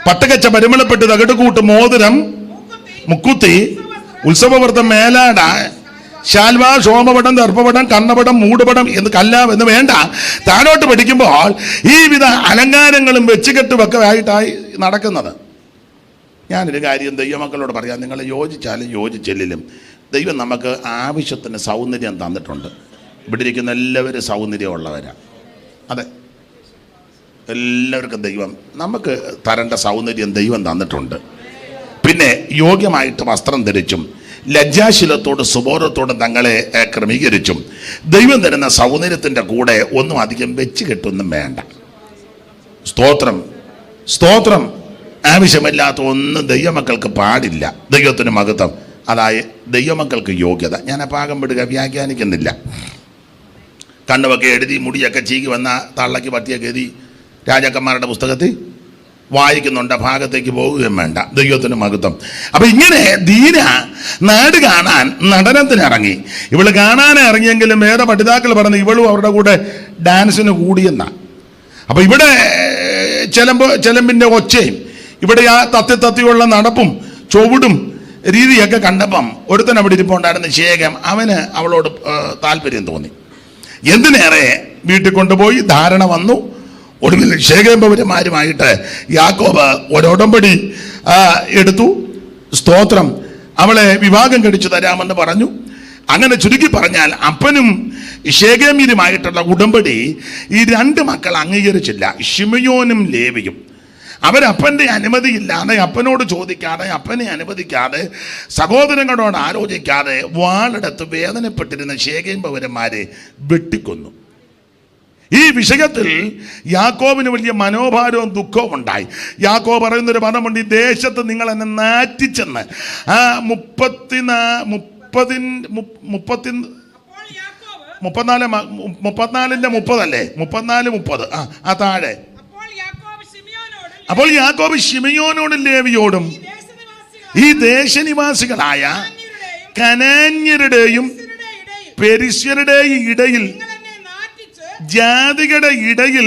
പട്ടകച്ച, പരിമളപ്പെട്ട്, തകിടുകൂട്ട്, മോതിരം, മുക്കുത്തി, ഉത്സവവ്രതം, മേലാട, ശാൽവ, ശോമപടം, ദർഭപടം, കണ്ണപടം, മൂടുപടം എന്ന് കല്ലാം എന്ന് വേണ്ട. താഴോട്ട് പഠിക്കുമ്പോൾ ഈ വിധ അലങ്കാരങ്ങളും വെച്ചുകെട്ടുമൊക്കെ ആയിട്ടായി നടക്കുന്നത്. ഞാനൊരു കാര്യം ദൈവമക്കളോട് പറയാം, നിങ്ങൾ യോജിച്ചാലും യോജിച്ചില്ലിലും ദൈവം നമുക്ക് ആവശ്യത്തിന് സൗന്ദര്യം തന്നിട്ടുണ്ട്. ഇവിടെ ഇരിക്കുന്ന എല്ലാവരും സൗന്ദര്യമുള്ളവരാണ്. അതെ, എല്ലാവർക്കും ദൈവം നമുക്ക് തരേണ്ട സൗന്ദര്യം ദൈവം തന്നിട്ടുണ്ട്. പിന്നെ യോഗ്യമായിട്ട് വസ്ത്രം ധരിച്ചും ലജ്ജാശീലത്തോട് സുബോധത്തോടും തങ്ങളെ ക്രമീകരിച്ചും ദൈവം തരുന്ന സൗന്ദര്യത്തിൻ്റെ കൂടെ ഒന്നും അധികം വെച്ച് കെട്ടൊന്നും വേണ്ട. സ്തോത്രം, സ്തോത്രം. ആവശ്യമില്ലാത്ത ഒന്നും ദൈവമക്കൾക്ക് പാടില്ല. ദൈവത്തിന് മഹത്വം. അതായത് ദൈവമക്കൾക്ക് യോഗ്യത. ഞാൻ ആ ഭാഗം വിടുക, വ്യാഖ്യാനിക്കുന്നില്ല. കണ്ണുമൊക്കെ എഴുതി മുടിയൊക്കെ ചീകി വന്ന തള്ളക്ക് പറ്റിയൊക്കെ എഴുതി രാജാക്കന്മാരുടെ പുസ്തകത്തിൽ വായിക്കുന്നുണ്ട്. ഭാഗത്തേക്ക് പോവുകയും വേണ്ട. ദൈവത്തിന് മഹത്വം. അപ്പൊ ഇങ്ങനെ ദീന നാട് കാണാൻ നടനത്തിന് ഇറങ്ങി. ഇവള് കാണാൻ ഇറങ്ങിയെങ്കിലും വേറെ പഠിതാക്കൾ പറഞ്ഞു ഇവളും അവരുടെ കൂടെ ഡാൻസിന് കൂടിയെന്ന. അപ്പൊ ഇവിടെ ചെലമ്പിന്റെ ഒച്ചയും ഇവിടെ ആ തത്തിയുള്ള നടപ്പും ചുവടും രീതിയൊക്കെ കണ്ടപ്പം ഒരുത്തൻ അവിടെ ഇരിപ്പുണ്ടായിരുന്ന ശേഖം, അവന് അവളോട് താല്പര്യം തോന്നി. എന്തിനേറെ വീട്ടിൽ കൊണ്ടുപോയി ധാരണ വന്നു. ഒടുവിൽ ശേഖരപൗരന്മാരുമായിട്ട് യാക്കോബ് ഒരുടമ്പടി എടുത്തു. സ്തോത്രം. അവളെ വിവാഹം കഴിച്ചു തരാമെന്ന് പറഞ്ഞു. അങ്ങനെ ചുരുക്കി പറഞ്ഞാൽ അപ്പനും ശേഖേമ്യരുമായിട്ടുള്ള ഉടമ്പടി ഈ രണ്ട് മക്കൾ അംഗീകരിച്ചില്ല, ശിമയോനും ലേവിയും. അവരപ്പൻ്റെ അനുമതിയില്ലാതെ, അപ്പനോട് ചോദിക്കാതെ, അപ്പനെ അനുവദിക്കാതെ, സഹോദരങ്ങളോട് ആലോചിക്കാതെ വാളെടുത്ത് വേദനപ്പെട്ടിരുന്ന ശേഖേമ്പൗരന്മാരെ വെട്ടിക്കൊന്നു. ഈ വിഷയത്തിൽ യാക്കോബിന് വലിയ മനോഭാരവും ദുഃഖവും ഉണ്ടായി. യാക്കോബ് പറയുന്നൊരു പദമുണ്ട്, ഈ ദേശത്ത് നിങ്ങൾ എന്നെ നാറ്റിച്ചെന്ന്. ആ 34-30 ആ താഴെ. അപ്പോൾ യാക്കോബ് ശിമയോനോടും ലേവിയോടും ഈ ദേശനിവാസികളായ കനാന്യരുടെയും പെരിസ്യരുടെയും ഇടയിൽ, ജാതികളുടെ ഇടയിൽ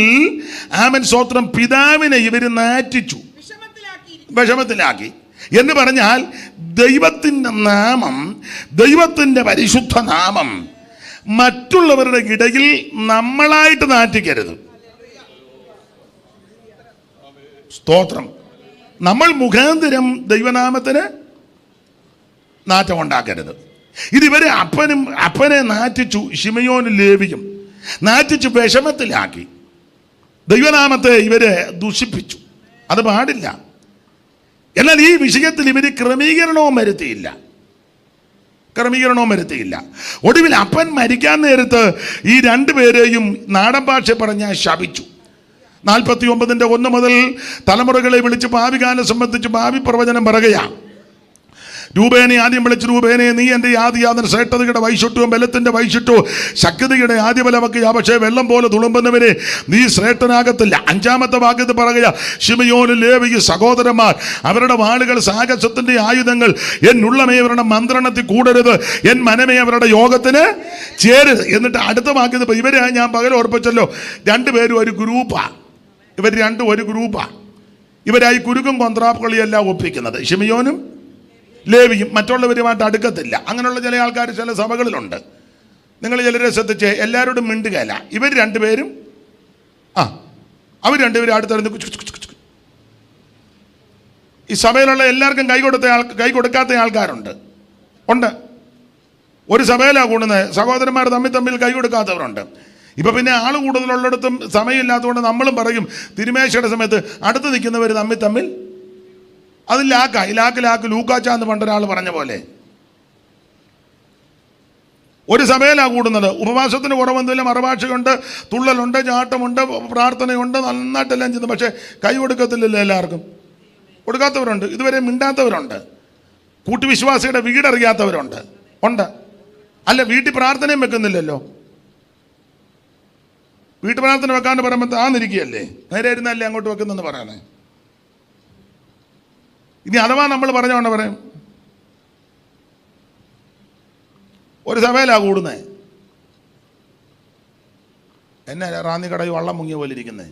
ആമൻ സ്തോത്രം, പിതാവിനെ ഇവര് നാറ്റിച്ചു, വിഷമത്തിലാക്കി. എന്ന് പറഞ്ഞാൽ ദൈവത്തിൻ്റെ നാമം, ദൈവത്തിൻ്റെ പരിശുദ്ധ നാമം മറ്റുള്ളവരുടെ ഇടയിൽ നമ്മളായിട്ട് നാറ്റിക്കരുത്. സ്തോത്രം. നമ്മൾ മുഖാന്തരം ദൈവനാമത്തിന് നാറ്റം ഉണ്ടാക്കരുത്. ഇതിവരെ അപ്പനെ നാറ്റിച്ചു, ശിമയോനും ലേവിയും നാറ്റിച്ചു വിഷമത്തിലാക്കി. ദൈവനാമത്തെ ഇവരെ ദുഷിപ്പിച്ചു. അത് പാടില്ല. എന്നാൽ ഈ വിഷയത്തിൽ ഇവര് ക്രമീകരണവും വരുത്തിയില്ല. ഒടുവിൽ അപ്പൻ മരിക്കാൻ നേരത്ത് ഈ രണ്ടുപേരെയും നാടൻ ഭാഷ പറഞ്ഞ ശപിച്ചു. 49:1 മുതൽ തലമുറകളെ വിളിച്ച് ഭാവികാലം സംബന്ധിച്ച് ഭാവി പ്രവചനം പറയുകയാണ്. രൂപേനെ ആദ്യം വിളിച്ച്, രൂപേനെ നീ എൻ്റെ ആദിയാതന ശ്രേഷ്ഠതയുടെ വൈശിഷ്ട്യവും ബലത്തിൻ്റെ വൈശിഷ്ട്യവും ശക്തിയുടെ ആദ്യബലമൊക്കെ, പക്ഷേ വെള്ളം പോലെ തുളുമ്പുന്നവരെ നീ ശ്രേഷ്ഠനാകത്തില്ല. 5-ാമത്തെ വാക്യത്തിൽ പറയുക, ശിമയോനും ലേവിയും സഹോദരന്മാർ, അവരുടെ വാളുകൾ സാഹസത്തിൻ്റെ ആയുധങ്ങൾ, എന്നുള്ളമേ അവരുടെ മന്ത്രണത്തിൽ കൂടരുത്, എൻ മനമേ അവരുടെ യോഗത്തിന് ചേരരുത്. എന്നിട്ട് അടുത്ത വാക്യത്തിൽ ഇവരെ ഞാൻ പകരം ഓർപ്പിച്ചല്ലോ, രണ്ടുപേരും ഒരു ഗ്രൂപ്പാണ്. ഇവർ രണ്ടും ഒരു ഗ്രൂപ്പാണ്. ഇവരായി കുരുക്കും കൊന്ത്രാപ്പുകളിയെല്ലാം ഒപ്പിക്കുന്നത്. ശിമയോനും ലേവിയും മറ്റുള്ളവരുമായിട്ട് അടുക്കത്തില്ല. അങ്ങനെയുള്ള ചില ആൾക്കാർ ചില സഭകളിലുണ്ട്. നിങ്ങൾ ചിലരെ ശ്രദ്ധിച്ച് എല്ലാവരോടും മിണ്ടുകയില്ല. ഇവർ രണ്ടുപേരും അവർ രണ്ടുപേരും അടുത്തറിഞ്ഞ് ഈ സഭയിലുള്ള എല്ലാവർക്കും കൈ കൊടുക്കാത്ത ആൾക്കാരുണ്ട്. ഒരു സഭയിലാണ് കൂടുന്നത്, സഹോദരന്മാർ തമ്മിൽ കൈ കൊടുക്കാത്തവരുണ്ട്. ഇപ്പം പിന്നെ ആൾ കൂടുതലുള്ളിടത്തും സമയമില്ലാത്തതുകൊണ്ട് നമ്മളും പറയും, തിരുമേശയുടെ സമയത്ത് അടുത്ത് നിൽക്കുന്നവർ തമ്മിൽ അത് ലാക്ക് ലൂക്കാച്ച എന്ന് പണ്ടൊരാൾ പറഞ്ഞ പോലെ ഒരു സഭയിലാണ് കൂടുന്നത്. ഉപവാസത്തിന് കുറവൊന്നുമില്ല, മറുഭാഷയുണ്ട്, തുള്ളലുണ്ട്, ചാട്ടമുണ്ട്, പ്രാർത്ഥനയുണ്ട്, നന്നായിട്ടെല്ലാം ചെയ്യുന്നു. പക്ഷേ കൈ കൊടുക്കത്തില്ലല്ലോ. എല്ലാവർക്കും കൊടുക്കാത്തവരുണ്ട്, ഇതുവരെ മിണ്ടാത്തവരുണ്ട്, കൂട്ടുവിശ്വാസിയുടെ വീടറിയാത്തവരുണ്ട്, ഉണ്ട്. അല്ല, വീട്ടിൽ പ്രാർത്ഥനയും വെക്കുന്നില്ലല്ലോ. വീട്ടു പ്രാർത്ഥന വെക്കാണ്ട് പറയുമ്പോൾ താന്നിരിക്കുകയല്ലേ, നേരെ ഇരുന്നല്ലേ അങ്ങോട്ട് വെക്കുന്നെന്ന് പറയണേ. ഇനി അഥവാ നമ്മൾ പറഞ്ഞോണ്ട് പറയും ഒരു സഭയിലാണ് കൂടുന്നത്, എന്നെ റാന്നി കടയിൽ വള്ളം മുങ്ങിയ പോലെ ഇരിക്കുന്നത്.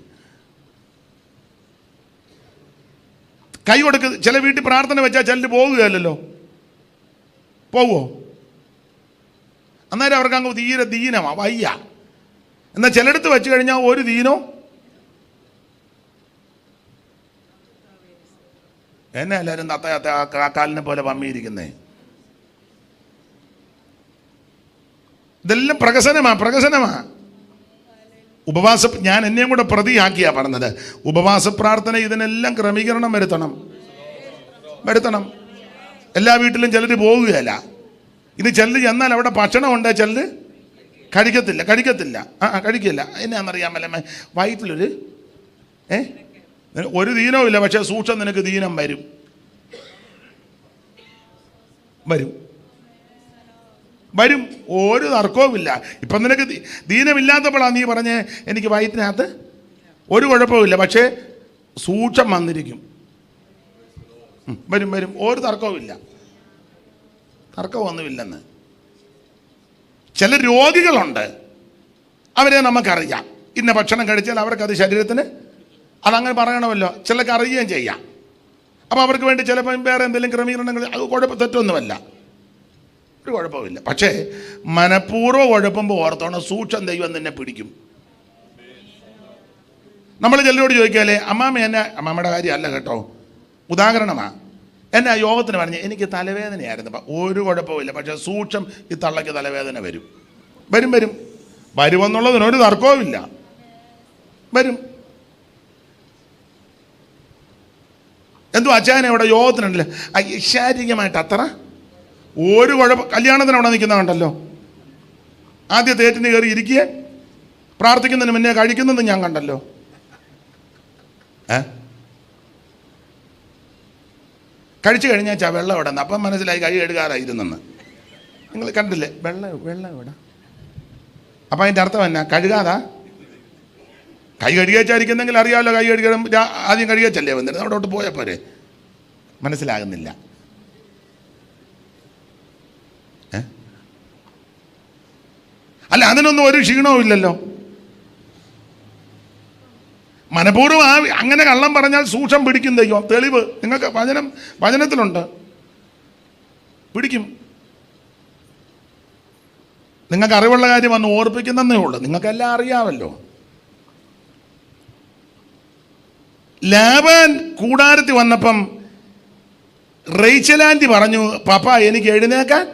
കൈ കൊടുക്ക്. ചില വീട്ടിൽ പ്രാർത്ഥന വെച്ചാൽ ചിലർ പോകുകയല്ലോ. പോവോ? അന്നേരം അവർക്ക് അങ്ങ് തീരെ ദീനമാ, വയ്യ. എന്നാൽ ചിലയിടത്ത് വെച്ച് കഴിഞ്ഞാൽ ഒരു ദീനോ. എന്നെ എല്ലാവരും കാക്കാലിനെ പോലെ പമ്മിയിരിക്കുന്നേ. ഇതെല്ലാം പ്രകസനമാ. ഞാൻ എന്നെയും കൂടെ പ്രതിയാക്കിയാ പറഞ്ഞത്. ഉപവാസ പ്രാർത്ഥന ഇതിനെല്ലാം ക്രമീകരണം വരുത്തണം. എല്ലാ വീട്ടിലും ചിലർ പോകുകയല്ല. ഇനി ചിലർ ചെന്നാൽ അവിടെ ഭക്ഷണമുണ്ട്, ചിലർ കഴിക്കത്തില്ല. കഴിക്കില്ല. എന്നാന്നറിയാമല്ലേ, വയറ്റിലൊരു ഒരു ദീനവും ഇല്ല, പക്ഷേ സൂക്ഷം നിനക്ക് ദീനം വരും. ഒരു തർക്കവുമില്ല. ഇപ്പം നിനക്ക് ദീനമില്ലാത്തപ്പോഴാണ് നീ പറഞ്ഞ് എനിക്ക് വയറ്റിനകത്ത് ഒരു കുഴപ്പമില്ല, പക്ഷേ സൂക്ഷം വന്നിരിക്കും. വരും. ഒരു തർക്കമൊന്നുമില്ലെന്ന്. ചില രോഗികളുണ്ട്, അവരെ നമുക്കറിയാം. ഇന്ന ഭക്ഷണം കഴിച്ചാൽ അവർക്കത് ശരീരത്തിന് അതങ്ങനെ പറയണമല്ലോ. ചിലർക്ക് അറിയുകയും ചെയ്യാം. അപ്പോൾ അവർക്ക് വേണ്ടി ചിലപ്പോൾ വേറെ എന്തെങ്കിലും ക്രമീകരണങ്ങൾ, അത് തെറ്റൊന്നുമല്ല, ഒരു കുഴപ്പമില്ല. പക്ഷേ മനഃപൂർവ്വം കുഴപ്പമ്പോൾ ഓർത്തോണം, സൂക്ഷം ദൈവം നിന്നെ പിടിക്കും. നമ്മൾ ചിലരോട് ചോദിക്കാല്ലേ, അമ്മാമ്മയുടെ കാര്യമല്ല കേട്ടോ, ഉദാഹരണമാണ്. എന്നെ യോഗത്തിന് പറഞ്ഞ് എനിക്ക് തലവേദനയായിരുന്നു. ഒരു കുഴപ്പമില്ല, പക്ഷേ സൂക്ഷം ഈ തള്ളയ്ക്ക് തലവേദന വരും. വരുമെന്നുള്ളതിനൊരു തർക്കവുമില്ല. എന്തോ അച്ചായനെ അവിടെ യോഗത്തിനുണ്ടല്ലോ, ശാരീരികമായിട്ട് അത്ര ഒരു കുഴപ്പം. കല്യാണത്തിന് അവിടെ നിൽക്കുന്ന കണ്ടല്ലോ, ആദ്യത്തെ തേറ്റിന് കയറി ഇരിക്കുക, പ്രാർത്ഥിക്കുന്നതിന് മുന്നേ കഴിക്കുന്നത് ഞാൻ കണ്ടല്ലോ. കഴിച്ചു കഴിഞ്ഞാൽ വെള്ളം ഇവിടെ നിന്ന്. അപ്പം മനസ്സിലായി കൈ കഴുകാറായിരുന്നെന്ന്. നിങ്ങൾ കണ്ടില്ലേ, വെള്ളം ഇവിടെ. അപ്പം അതിൻ്റെ അർത്ഥം എന്നാ? കഴുകാതാ. കൈ കഴുകിച്ചായിരിക്കുന്നെങ്കിൽ അറിയാമല്ലോ, കൈ കഴുകണം ആദ്യം കഴുകിച്ചല്ലേ വന്നിരുന്നത്, അവിടോട്ട് പോയാൽ പോരെ. മനസ്സിലാകുന്നില്ല. അല്ല, അതിനൊന്നും ഒരു ക്ഷീണവും ഇല്ലല്ലോ. മനഃപൂർവ്വം അങ്ങനെ കള്ളം പറഞ്ഞാൽ സൂക്ഷം പിടിക്കും ദൈവം. തെളിവ് നിങ്ങൾക്ക് വചനത്തിലുണ്ട്, പിടിക്കും. നിങ്ങൾക്ക് അറിവുള്ള കാര്യം വന്ന് ഓർപ്പിക്കുന്നതേ ഉള്ളൂ, നിങ്ങൾക്കെല്ലാം അറിയാമല്ലോ. ലാബാൻ കൂടാരത്തിൽ വന്നപ്പം റേച്ചലാൻറ്റി പറഞ്ഞു, പപ്പ എനിക്ക് എഴുന്നേക്കാൻ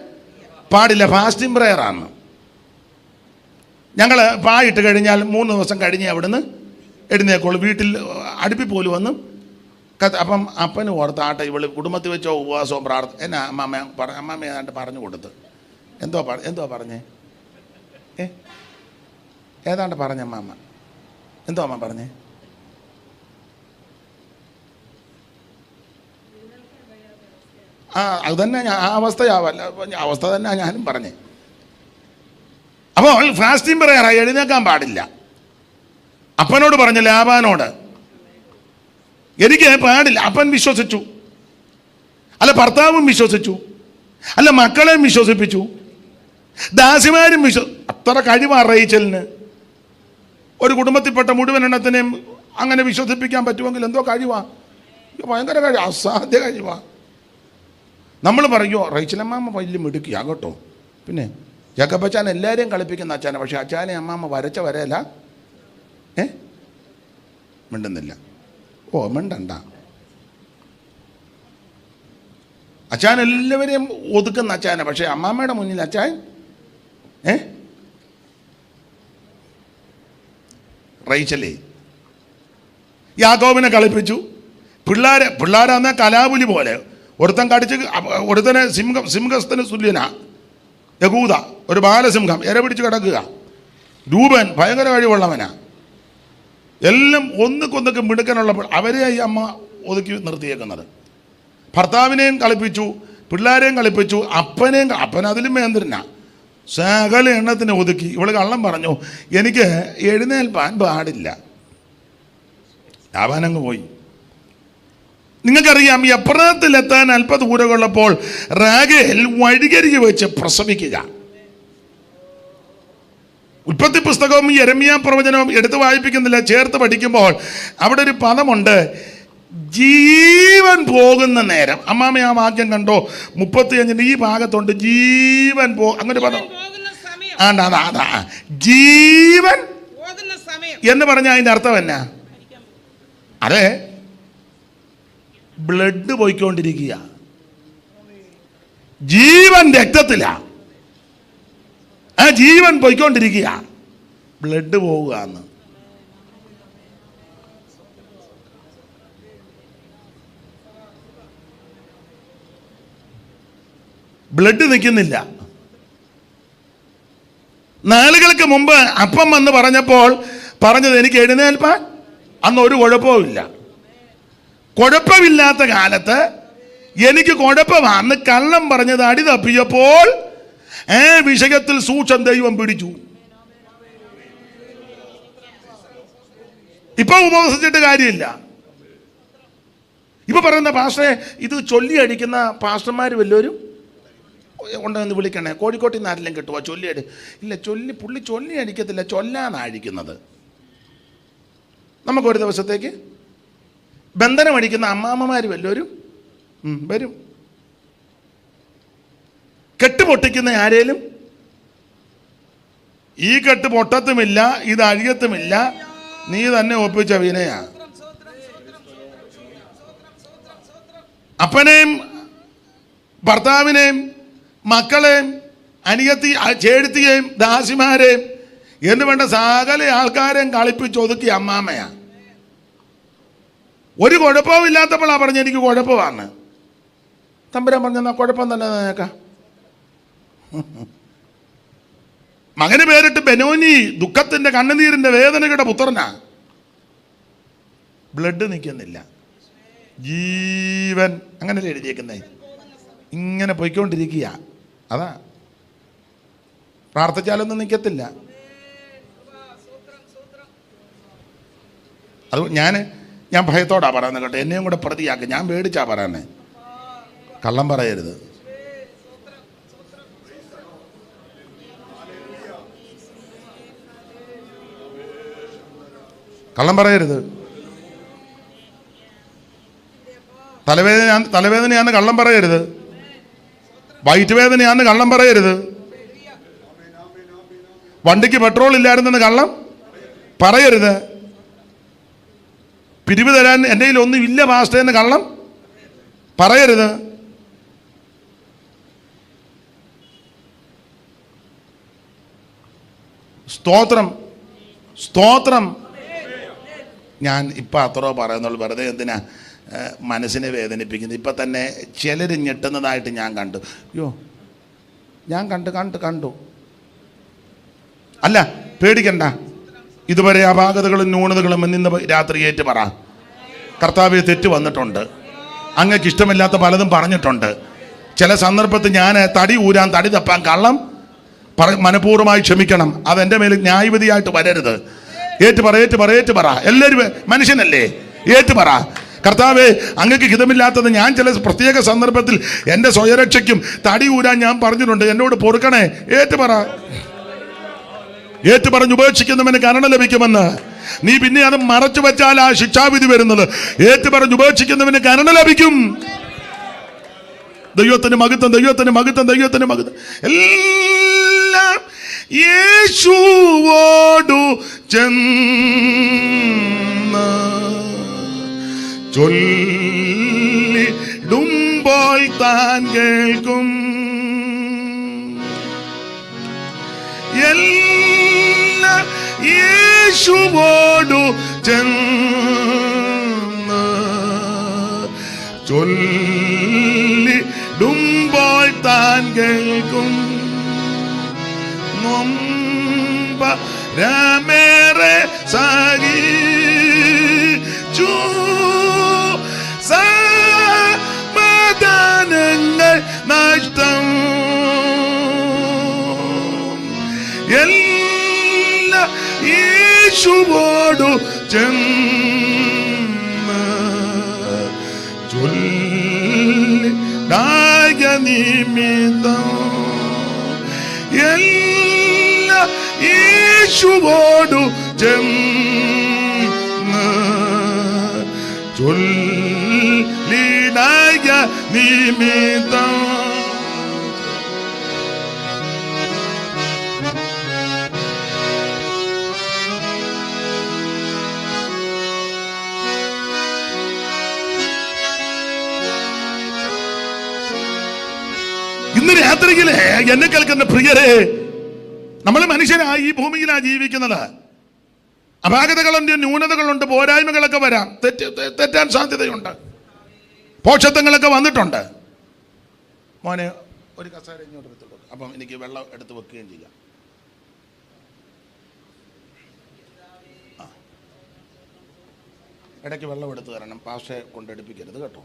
പാടില്ല, ഫാസ്റ്റിംഗ് പ്രയറാണ്. ഞങ്ങൾ പായിട്ട് കഴിഞ്ഞാൽ 3 ദിവസം കഴിഞ്ഞ് അവിടുന്ന് എഴുന്നേക്കുള്ളൂ. വീട്ടിൽ അടുപ്പിൽ പോലും വന്ന് അപ്പം അപ്പന് ഓർത്താട്ടെ, ഇവള് കുടുംബത്തിൽ വെച്ചോ ഉപവാസവും എന്നാ അമ്മമ്മ ഏതാണ്ട് പറഞ്ഞു കൊടുത്ത്. എന്തോ പറഞ്ഞേ? ഏതാണ്ട് പറഞ്ഞമ്മ. എന്തോ അമ്മ പറഞ്ഞേ? അത് തന്നെ ആ അവസ്ഥ തന്നെ ഞാനും പറഞ്ഞേ. അപ്പോൾ ഫാസ്റ്റിംഗ് പ്രയറായി, എഴുന്നേക്കാൻ പാടില്ല. അപ്പനോട് പറഞ്ഞു, ലാബാനോട് എനിക്ക് പാടില്ല. അപ്പൻ വിശ്വസിച്ചു, അല്ല ഭർത്താവും വിശ്വസിച്ചു, അല്ല മക്കളെയും വിശ്വസിപ്പിച്ചു, ദാസിമാരും അത്ര കഴിവാ റേച്ചലിന്. ഒരു കുടുംബത്തിൽപ്പെട്ട മുഴുവൻ എണ്ണത്തിനെയും അങ്ങനെ വിശ്വസിപ്പിക്കാൻ പറ്റുമെങ്കിൽ എന്തോ കഴിവാ, ഭയങ്കര കഴിവ്, അസാധ്യ കഴിവാ. നമ്മൾ പറയുമോ റേച്ചലമ്മാമ്മ വലിയ മിടുക്കിയാ കേട്ടോ. പിന്നെ ജക്കപ്പച്ചാൻ എല്ലാവരെയും കളിപ്പിക്കുന്ന അച്ചാനെ, പക്ഷെ അച്ചാനെ അമ്മാമ്മ വരച്ച വരയല്ല. മിണ്ടുന്നില്ല. മിണ്ടണ്ട. അച്ചാൻ എല്ലാവരെയും ഒതുക്കുന്ന അച്ചാനെ, പക്ഷെ അമ്മാമ്മയുടെ മുന്നിൽ അച്ചാൻ റേച്ചലേ യാക്കോബിനെ കളിപ്പിച്ചു. പിള്ളേരാന്ന കലാപുലി പോലെ ഒരുത്തൻ കടിച്ച് ഒരുത്തനെ സിംഹസ്ഥന് തുല്യനാ. യഹൂദ ഒരു ബാലസിംഹം ഇര പിടിച്ച് കിടക്കുക. രൂപൻ ഭയങ്കര കഴിവുള്ളവനാ. എല്ലാം ഒന്നുകൊന്നൊക്കെ മിടുക്കനുള്ളപ്പോൾ അവരെ ഈ അമ്മ ഒതുക്കി നിർത്തിയേക്കുന്നത്. ഭർത്താവിനെയും കളിപ്പിച്ചു, പിള്ളേരെയും കളിപ്പിച്ചു, അപ്പൻ അതിലും വേന്ദ്രനാ. സകല എണ്ണത്തിനെ ഒതുക്കി. ഇവള് കള്ളം പറഞ്ഞു, എനിക്ക് എഴുന്നേൽപ്പാൻ പാടില്ല. അവനങ്ങ് പോയി. നിങ്ങൾക്കറിയാം, ഈ അപ്രത്തിലെത്താൻ അല്പ ദൂരമുള്ളപ്പോൾ റാഗേൽ വഴികരികെ വെച്ച് പ്രസവിക്കുക. ഉൽപ്പത്തി പുസ്തകവും യെരമ്യാ പ്രവചനവും എടുത്ത് വായിപ്പിക്കുന്നില്ല, ചേർത്ത് പഠിക്കുമ്പോൾ അവിടെ ഒരു പദമുണ്ട്, ജീവൻ പോകുന്ന നേരം. അമ്മാമ ആ വാക്യം കണ്ടോ? 35 ഈ ഭാഗത്തുണ്ട്, ജീവൻ അങ്ങനെ പദം. അതാ ജീവൻ എന്ന് പറഞ്ഞ അതിൻ്റെ അർത്ഥം എന്നാ? അതെ, ബ്ലഡ് പോയിക്കൊണ്ടിരിക്കുക. ജീവൻ രക്തത്തിലാ. ആ ജീവൻ പോയിക്കൊണ്ടിരിക്കുക, ബ്ലഡ് പോവുക എന്ന്. ബ്ലഡ് നിൽക്കുന്നില്ല. നാളുകൾക്ക് മുമ്പ് അപ്പം വന്ന് പറഞ്ഞപ്പോൾ പറഞ്ഞത് എനിക്ക് എഴുന്നേൽപ്പാൻ അന്ന് ഒരു കുഴപ്പവുമില്ല. കുഴപ്പമില്ലാത്ത കാലത്ത് എനിക്ക് കുഴപ്പമാണെന്ന് കള്ളം പറഞ്ഞത് അടി തപ്പിയപ്പോൾ വിഷയത്തിൽ സൂക്ഷം ദൈവം പിടിച്ചു. ഇപ്പൊ ഉപവസിച്ചിട്ട് കാര്യമില്ല. ഇപ്പൊ പറയുന്ന പാസ്റ്ററെ, ഇത് ചൊല്ലി അടിക്കുന്ന പാസ്റ്റർമാർ വല്ലവരും ഉണ്ടെന്ന് വിളിക്കണേ. കോഴിക്കോട്ടിൽ നിന്ന് ആരെങ്കിലും കിട്ടുമോ? ചൊല്ലിയടി ഇല്ല, പുള്ളി ചൊല്ലി അടിക്കത്തില്ല, ചൊല്ലാനാണ് അടിക്കുന്നത്. നമുക്കൊരു ദിവസത്തേക്ക് ബന്ധനം അടിക്കുന്ന അമ്മാമ്മമാർ വല്ലവരും വരും. കെട്ട് പൊട്ടിക്കുന്ന ആരേലും ഈ കെട്ട് പൊട്ടത്തുമില്ല, ഇത് അഴിയത്തുമില്ല, നീ തന്നെ ഒപ്പിച്ച വിനയാ. അപ്പനെയും ഭർത്താവിനെയും മക്കളെയും ചേടുത്തിയെയും ദാസിമാരെയും എന്ന് വേണ്ട സകല ആൾക്കാരെയും കളിപ്പിച്ചൊതുക്കി അമ്മാമ്മയാ. ഒരു കുഴപ്പവും ഇല്ലാത്തപ്പോഴാണ് പറഞ്ഞ എനിക്ക് കുഴപ്പമാണ്. തമ്പുരാൻ പറഞ്ഞാ കുഴപ്പം തന്നെ നേക്കാം. മകന് പേരിട്ട് ബെനോനി, ദുഃഖത്തിന്റെ കണ്ണുനീരിന്റെ വേദനയുടെ പുത്രനാ. ബ്ലഡ് നിൽക്കുന്നില്ല, ജീവൻ അങ്ങനല്ലേ എഴുതിയേക്കുന്നേ, ഇങ്ങനെ പോയിക്കൊണ്ടിരിക്കുക. അതാ, പ്രാർത്ഥിച്ചാലൊന്നും നിൽക്കത്തില്ല. അത് ഞാൻ ഭയത്തോടാ പറയുന്നത് കേട്ടോ. എന്നെയും കൂടെ പ്രതിയാക്കി, ഞാൻ പേടിച്ചാ പറയുന്നേ. കള്ളം പറയരുത്. കള്ളം പറയരുത്. തലവേദനയാന്ന് കള്ളം പറയരുത്. വയറ്റ് വേദനയാന്ന് കള്ളം പറയരുത്. വണ്ടിക്ക് പെട്രോൾ ഇല്ലായിരുന്നെന്ന് കള്ളം പറയരുത്. പിരിവ് തരാൻ എൻ്റെ കയ്യിൽ ഒന്നും ഇല്ല പാസ്റ്റേന്ന് കള്ളം പറയരുത്. സ്തോത്രം, സ്തോത്രം. ഞാൻ ഇപ്പം അത്രോ പറയുന്നുള്ളൂ, വെറുതെ എന്തിനാ മനസ്സിനെ വേദനിപ്പിക്കുന്നത്. ഇപ്പം തന്നെ ചിലർ ഞെട്ടുന്നതായിട്ട് ഞാൻ കണ്ടു. അയ്യോ, ഞാൻ കണ്ടു. അല്ല, പേടിക്കണ്ട. ഇതുവരെ അപാകതകളും ന്യൂനതകളും ഇന്ന് രാത്രി ഏറ്റു പറ. കർത്താവെ, തെറ്റ് വന്നിട്ടുണ്ട്, അങ്ങക്ക് ഇഷ്ടമില്ലാത്ത പലതും പറഞ്ഞിട്ടുണ്ട്. ചില സന്ദർഭത്തിൽ ഞാൻ തടി തപ്പാൻ കള്ളം മനഃപൂർവ്വമായി ക്ഷമിക്കണം. അതെൻ്റെ മേൽ ന്യായവിധിയായിട്ട് വരരുത്. ഏറ്റു പറ. എല്ലാവരും മനുഷ്യനല്ലേ, ഏറ്റു പറ. കർത്താവേ, അങ്ങക്ക് ഹിതമില്ലാത്തത് ഞാൻ ചില പ്രത്യേക സന്ദർഭത്തിൽ എൻ്റെ സ്വയരക്ഷയ്ക്കും തടി ഊരാൻ ഞാൻ പറഞ്ഞിട്ടുണ്ട്, എന്നോട് പൊറുക്കണേ. ഏറ്റു പറഞ്ഞ് ഉപേക്ഷിക്കുന്നവന് കരുണ ലഭിക്കുമെന്ന്. നീ പിന്നെ അത് മറച്ചു വെച്ചാൽ ആ ശിക്ഷാവിധി വരുന്നത്. ഏറ്റു പറഞ്ഞ് ഉപേക്ഷിക്കുന്നവന് കരുണ ലഭിക്കും. ദൈവത്തിന് മഹത്വം. എല്ലാം യേശുവോടു ചെന്ന് ചൊല്ലിടുമ്പോൾ താൻ കേൾക്കും. എല്ലാം യേശുവോടു ചെന്ന് ചൊല്ലിടുമ്പോൾ താൻ കേൾക്കും. നൊമ്പരമേറെ സഹിച്ചു സമാധാനങ്ങൾ നഷ്ടം എല്ലാ യേശുവോടു ചെന്ന് ചൊല്ലിടായ നിമിത്തം എല്ലാ യേശുവോടു ചെന്ന് ചൊല്ലിടായ നിമിത്തം. ഇന്ന് രാത്രിയിലെ എന്നെ കേൾക്കുന്ന പ്രിയരെ, നമ്മൾ മനുഷ്യരായി ഈ ഭൂമിയിലാ ജീവിക്കുന്നത്. അപാകതകളുണ്ട്, ന്യൂനതകളുണ്ട്, പോരായ്മകളൊക്കെ വരാം, തെറ്റാൻ സാധ്യതയുണ്ട്, പോഷത്വങ്ങളൊക്കെ വന്നിട്ടുണ്ട്. മോനെ ഒരു കസേര ഇങ്ങോട്ട് എടുത്തിട്ട്, അപ്പം എനിക്ക് വെള്ളം എടുത്ത് വെക്കുകയും ചെയ്യാം. ഇടയ്ക്ക് വെള്ളം എടുത്ത് തരണം, പാഷയെ കൊണ്ടെടുപ്പിക്കരുത് കേട്ടോ.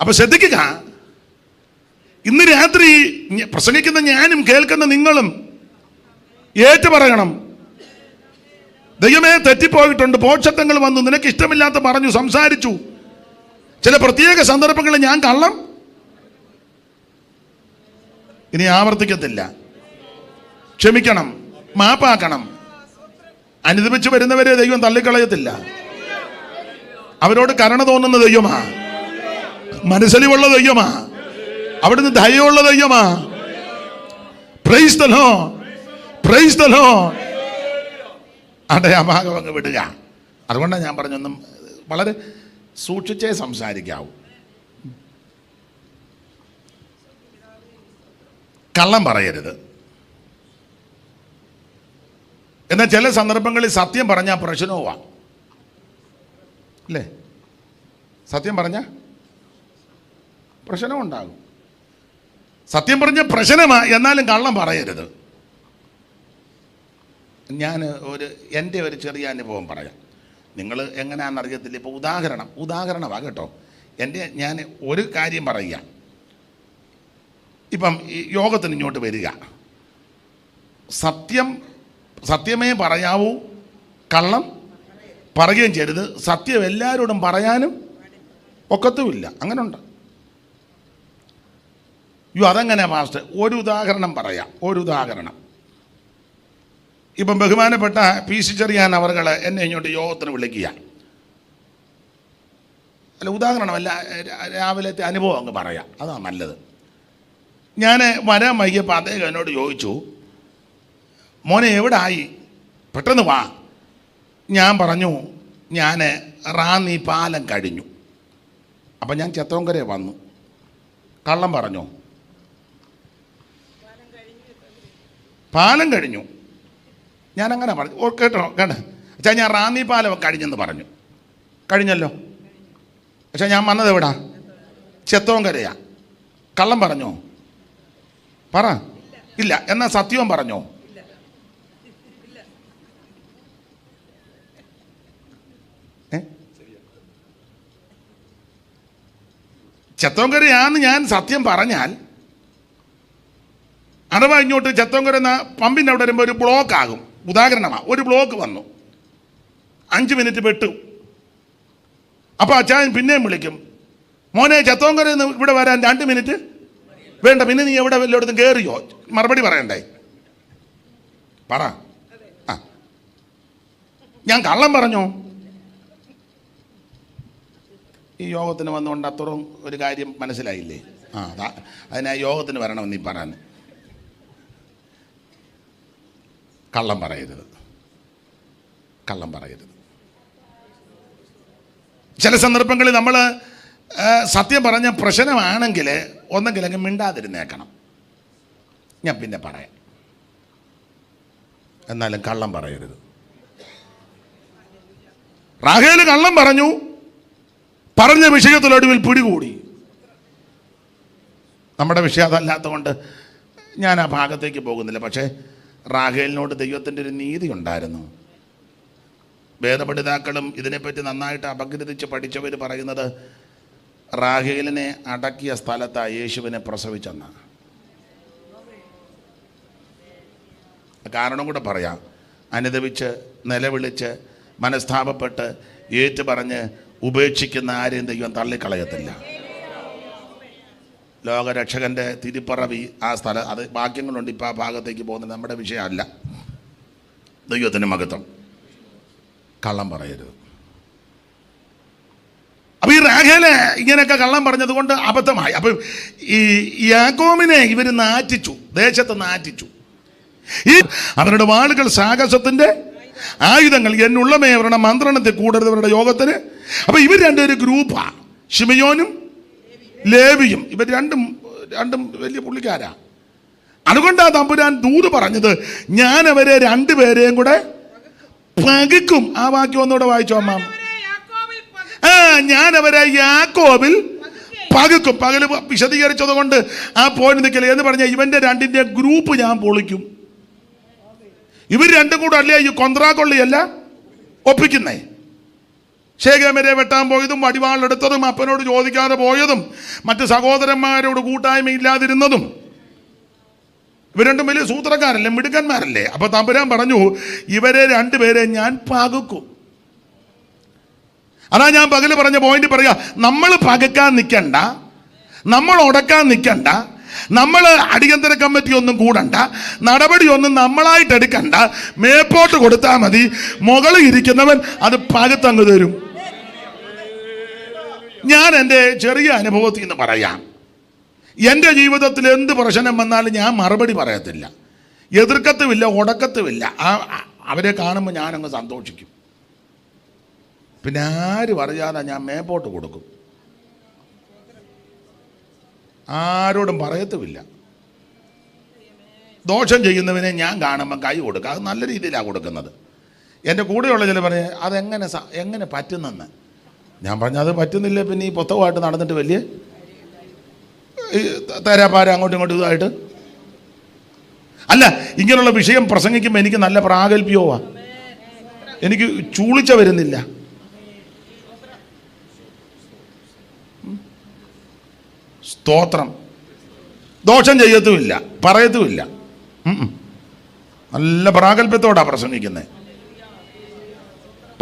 അപ്പൊ ശ്രദ്ധിക്കുക, ഇന്ന് രാത്രി പ്രസംഗിക്കുന്ന ഞാനും കേൾക്കുന്ന നിങ്ങളും ഏറ്റു പറയണം, ദൈവമേ തെറ്റിപ്പോയിട്ടുണ്ട്, പോഷത്വങ്ങൾ വന്നു, നിനക്ക് ഇഷ്ടമില്ലാത്ത പറഞ്ഞു, സംസാരിച്ചു, ചില പ്രത്യേക സന്ദർഭങ്ങളിൽ ഞാൻ കള്ളം ഇനി ആവർത്തിക്കത്തില്ല, ക്ഷമിക്കണം, മാപ്പാക്കണം. അനുദപിച്ച് വരുന്നവരെ ദൈവം തള്ളിക്കളയത്തില്ല. അവരോട് കരുണ തോന്നുന്ന ദൈവമാ, മനസ്സലിവുള്ള ദൈവമാ, അവിടുന്ന് ദയയുള്ള ദൈവമാ. Praise the Lord, praise the Lord. അതെ, ആ ഭാഗം അങ്ങ് വിടുക. അതുകൊണ്ടാണ് ഞാൻ പറഞ്ഞൊന്നും വളരെ സൂക്ഷിച്ചേ സംസാരിക്കാവൂ. കള്ളം പറയരുത്. എന്നാൽ ചില സന്ദർഭങ്ങളിൽ സത്യം പറഞ്ഞാൽ പ്രശ്നവുമാ, അല്ലേ? സത്യം പറഞ്ഞാൽ പ്രശ്നമുണ്ടാകും. സത്യം പറഞ്ഞ പ്രശ്നമാ, എന്നാലും കള്ളം പറയരുത്. ഞാൻ എൻ്റെ ഒരു ചെറിയ അനുഭവം പറയാം. നിങ്ങൾ എങ്ങനെയാണെന്നറിയത്തില്ല. ഇപ്പോൾ ഉദാഹരണമാണ് കേട്ടോ. ഞാൻ ഒരു കാര്യം പറയുക. ഇപ്പം ഈ യോഗത്തിന് ഇങ്ങോട്ട് വരിക, സത്യമേ പറയാവൂ, കള്ളം പറയുകയും ചെയ്യരുത്. സത്യം എല്ലാവരോടും പറയാനും ഒക്കത്തുമില്ല. അങ്ങനെ ഉണ്ട്. അതെങ്ങനെ മാസ്റ്റർ? ഒരു ഉദാഹരണം പറയാം. ഒരു ഉദാഹരണം. ഇപ്പം ബഹുമാനപ്പെട്ട PC ചെറിയാൻ അവർ എന്നെ ഇങ്ങോട്ട് യോഗത്തിന് വിളിക്കുക. അല്ല, ഉദാഹരണമല്ല, രാവിലത്തെ അനുഭവം അങ്ങ് പറയാം, അതാണ് നല്ലത്. ഞാൻ വരാൻ വൈകിയപ്പോൾ അദ്ദേഹം എന്നോട് ചോദിച്ചു, മോനെ എവിടെ ആയി, പെട്ടെന്ന് വാ. ഞാൻ പറഞ്ഞു, ഞാൻ റാന്നി പാലം കഴിഞ്ഞു. അപ്പം ഞാൻ ചെത്തോങ്കര വന്നു. കള്ളം പറഞ്ഞോ? പാലം കഴിഞ്ഞു. ഞാനങ്ങനെ പറഞ്ഞു. കേട്ടോ അച്ഛാ, ഞാൻ റാന്നി പാലം കഴിഞ്ഞെന്ന് പറഞ്ഞു. കഴിഞ്ഞല്ലോ. പക്ഷേ ഞാൻ വന്നത് എവിടാ? ചെത്തോങ്കരയാ. കള്ളം പറഞ്ഞോ? പറ. ഇല്ല. എന്നാ സത്യവും പറഞ്ഞോ? ചെത്തോങ്കരയാന്ന് ഞാൻ സത്യം പറഞ്ഞാൽ, അഥവാ ഇങ്ങോട്ട് ചെത്തോങ്കര പമ്പിൻ്റെ അവിടെ വരുമ്പോൾ ഒരു ബ്ലോക്ക് ആകും. ഉദാഹരണമാണ്, ഒരു ബ്ലോക്ക് വന്നു, 5 മിനിറ്റ് പെട്ടു. അപ്പോൾ അച്ചായൻ പിന്നെയും വിളിക്കും, മോനെ ചെത്തോങ്കര ഇവിടെ വരാൻ 2 മിനിറ്റ് വേണ്ട, പിന്നെ നീ എവിടെ വല്ലയിടത്തും കയറിയോ? മറുപടി പറയണ്ടേ? പറ. ഞാൻ കള്ളം പറഞ്ഞോ? ഈ യോഗത്തിന് വന്നുകൊണ്ട് അത്രയും ഒരു കാര്യം മനസ്സിലായില്ലേ? അതിനാ യോഗത്തിന് വരണമെന്ന് നീ പറയാൻ. കള്ളം പറയരുത്, കള്ളം പറയരുത്. ചില സന്ദർഭങ്ങളിൽ നമ്മൾ സത്യം പറഞ്ഞ പ്രശ്നമാണെങ്കിൽ ഒന്നെങ്കിൽ അങ്ങ് മിണ്ടാതിരുന്നേക്കണം. ഞാൻ പിന്നെ പറയാം, എന്നാലും കള്ളം പറയരുത്. റാഹേല് കള്ളം പറഞ്ഞു, പറഞ്ഞ വിഷയത്തിലൊടുവിൽ പിടികൂടി. നമ്മുടെ വിഷയം അതല്ലാത്തതുകൊണ്ട് ഞാൻ ആ ഭാഗത്തേക്ക് പോകുന്നില്ല. പക്ഷേ റാഹേലിനോട് ദൈവത്തിൻ്റെ ഒരു നീതി ഉണ്ടായിരുന്നു. വേദപഠിതാക്കളും ഇതിനെപ്പറ്റി നന്നായിട്ട് അപഗ്രഥിച്ച് പഠിച്ചവർ പറയുന്നത് റാഹേലിനെ അടക്കിയ സ്ഥലത്താണ് യേശുവിനെ പ്രസവിച്ചെന്നാണ്. കാരണം കൂടെ പറയാം. അനുദപിച്ച് നിലവിളിച്ച് മനസ്താപപ്പെട്ട് ഏറ്റു പറഞ്ഞ് ഉപേക്ഷിക്കുന്ന ആരെയും ദൈവം തള്ളിക്കളയത്തില്ല. ലോകരക്ഷകൻ്റെ തിരുപ്പറവി ആ സ്ഥലം, അത് വാക്യങ്ങളുണ്ട്. ഇപ്പോൾ ആ ഭാഗത്തേക്ക് പോകുന്നത് നമ്മുടെ വിഷയമല്ല. ദൈവത്തിന് മഹത്വം. കള്ളം പറയരുത്. അപ്പോൾ ഈ റാഹേല് ഇങ്ങനെയൊക്കെ കള്ളം പറഞ്ഞത് കൊണ്ട് അബദ്ധമായി. അപ്പം ഈ യാക്കോബിനെ ഇവർ നാറ്റിച്ചു, ദേശത്ത് നാറ്റിച്ചു. ഈ അവരുടെ വാളുകൾ സാഹസത്തിൻ്റെ ആയുധങ്ങൾ, എന്നുള്ളമേ അവരുടെ മന്ത്രണത്തിൽ കൂടരുത് അവരുടെ യോഗത്തിന്. അപ്പം ഇവർ രണ്ടൊരു ഗ്രൂപ്പാണ്, ശിമയോനും ലേവിയും. ഇവർ രണ്ടും വലിയ പുള്ളിക്കാരാ. അതുകൊണ്ടാ തമ്പുരാൻ ദൂത് പറഞ്ഞത്, ഞാൻ അവരെ രണ്ടുപേരെയും കൂടെ പകുക്കും. ആ വാക്യം ഒന്നുകൂടെ വായിച്ചോ അമ്മ. ഞാൻ അവരെ യാക്കോബിൽ പകുക്കും. പകല് വിശദീകരിച്ചത് കൊണ്ട് ആ പോയിന്റ് നിൽക്കല് എന്ന് പറഞ്ഞാൽ ഇവന്റെ രണ്ടിന്റെ ഗ്രൂപ്പ് ഞാൻ പൊളിക്കും. ഇവർ രണ്ടും കൂടെ അല്ലേ ഈ കൊന്ത്രാക്കൊള്ളിയല്ല ഒപ്പിക്കുന്നേ. ശേഖേമരെ വെട്ടാൻ പോയതും വടിവാളെടുത്തതും അപ്പനോട് ചോദിക്കാതെ പോയതും മറ്റ് സഹോദരന്മാരോട് കൂട്ടായ്മയില്ലാതിരുന്നതും. ഇവർ രണ്ടും വലിയ സൂത്രക്കാരല്ലേ, മിടുക്കന്മാരല്ലേ. അപ്പൊ തമ്പുരാൻ പറഞ്ഞു, ഇവരെ രണ്ടുപേരെ ഞാൻ പകുക്കും. അതാ ഞാൻ പകല് പറഞ്ഞ പോയിന്റ് പറയാ. നമ്മൾ പകുക്കാൻ നിൽക്കണ്ട, നമ്മൾ ഉടക്കാൻ നിൽക്കണ്ട, നമ്മൾ അടിയന്തര കമ്മിറ്റി ഒന്നും കൂടണ്ട, നടപടിയൊന്നും നമ്മളായിട്ട് എടുക്കണ്ട. മേപ്പോട്ട് കൊടുത്താൽ മതി. മുകളിൽ ഇരിക്കുന്നവൻ അത് പകുത്തങ്ങ് തരും. ഞാൻ എൻ്റെ ചെറിയ അനുഭവത്തിൽ നിന്ന് പറയാം. എൻ്റെ ജീവിതത്തിൽ എന്ത് പ്രശ്നം വന്നാലും ഞാൻ മറുപടി പറയത്തില്ല, എതിർക്കത്തുമില്ല, ഉടക്കത്തുമില്ല. അവരെ കാണുമ്പോൾ ഞാനങ്ങ് സന്തോഷിക്കും. പിന്നെ ആരും അറിയാതെ ഞാൻ മേപ്പോട്ട് കൊടുക്കും, ആരോടും പറയത്തുമില്ല. ദോഷം ചെയ്യുന്നവനെ ഞാൻ കാണുമ്പോൾ കൈ കൊടുക്കുക, അത് നല്ല രീതിയിലാണ് കൊടുക്കുന്നത്. എൻ്റെ കൂടെയുള്ള ചില പറഞ്ഞ് എങ്ങനെ പറ്റുന്നെന്ന്. ഞാൻ പറഞ്ഞത് പറ്റുന്നില്ല. പിന്നെ ഈ പുസ്തകമായിട്ട് നടന്നിട്ട് വലിയ തരാപ്പാര അങ്ങോട്ടും ഇങ്ങോട്ടും ഇതായിട്ട് അല്ല. ഇങ്ങനെയുള്ള വിഷയം പ്രസംഗിക്കുമ്പോൾ എനിക്ക് നല്ല പ്രാഗൽഭ്യവുമാ, എനിക്ക് ചൂളിച്ച വരുന്നില്ല. സ്തോത്രം. ദോഷം ചെയ്യത്തുമില്ല, പറയത്തുമില്ല. നല്ല പ്രാഗൽഭ്യത്തോടാണ് പ്രസംഗിക്കുന്നത്,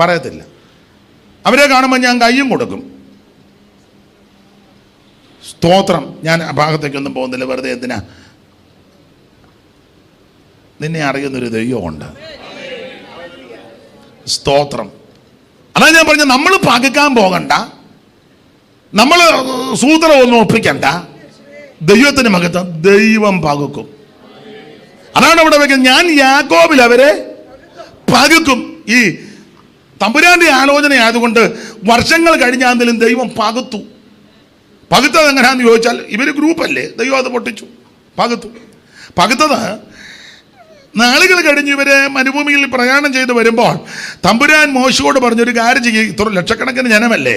പറയത്തില്ല. അവരെ കാണുമ്പോൾ ഞാൻ കയ്യും കൊടുക്കും. സ്തോത്രം. ഞാൻ ആ ഭാഗത്തേക്കൊന്നും പോകുന്നില്ല, വെറുതെ എന്തിനാ. നിന്നെ അറിയുന്നൊരു ദൈവമുണ്ട്. സ്തോത്രം. അതാ ഞാൻ പറഞ്ഞ, നമ്മൾ പകുക്കാൻ പോകണ്ട, നമ്മൾ സൂത്രമൊന്നും ഒപ്പിക്കണ്ട. ദൈവത്തിന് മഹത്വം. ദൈവം പകുക്കും. അതാണ് അവിടെ വെക്കുന്നത്. ഞാൻ യാക്കോബിൽ അവരെ പകുക്കും. ഈ തമ്പുരാന്റെ ആലോചന ആയതുകൊണ്ട് വർഷങ്ങൾ കഴിഞ്ഞാലും ദൈവം പകുത്തു. പകുത്തത് എങ്ങനെയാണെന്ന് ചോദിച്ചാൽ, ഇവർ ഗ്രൂപ്പല്ലേ, ദൈവം അത് പൊട്ടിച്ചു, പകുത്തത് നാളുകൾ കഴിഞ്ഞ് ഇവരെ മരുഭൂമിയിൽ പ്രയാണം ചെയ്ത് വരുമ്പോൾ തമ്പുരാൻ മോശയോട് പറഞ്ഞൊരു കാര്യം ചെയ്യും. ഇത്ര ലക്ഷക്കണക്കിന് ജനമല്ലേ,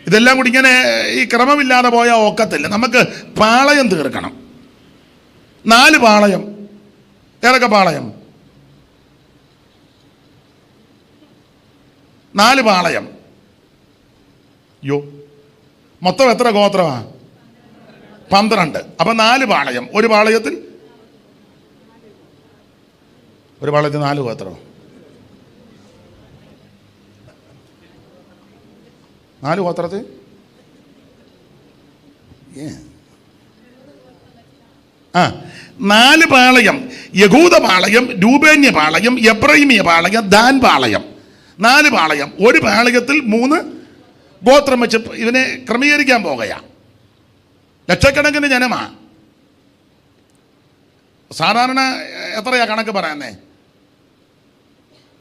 ഇതെല്ലാം കൂടി ഇങ്ങനെ ഈ ക്രമമില്ലാതെ പോയാൽ ഒക്കത്തില്ല. നമുക്ക് പാളയം തീർക്കണം. 4 പാളയം. ഏതൊക്കെ പാളയം? 4 പാളയം. യോ, മൊത്തം എത്ര ഗോത്രമാ? 12. അപ്പം 4 പാളയം. ഒരു പാളയത്തിൽ 4 ഗോത്രം. 4 ഗോത്രത്തിൽ 4 പാളയം. യഹൂദ പാളയം, രൂബേന്യ പാളയം, എബ്രഹീമിയ പാളയം, ദാൻ പാളയം. 4 പാളയം. ഒരു പാളയത്തിൽ 3 ഗോത്രം വെച്ച് ഇവനെ ക്രമീകരിക്കാൻ പോകുകയാ. ലക്ഷക്കണക്കിന് ജനമാ. സാധാരണ എത്രയാ കണക്ക് പറയുന്നേ?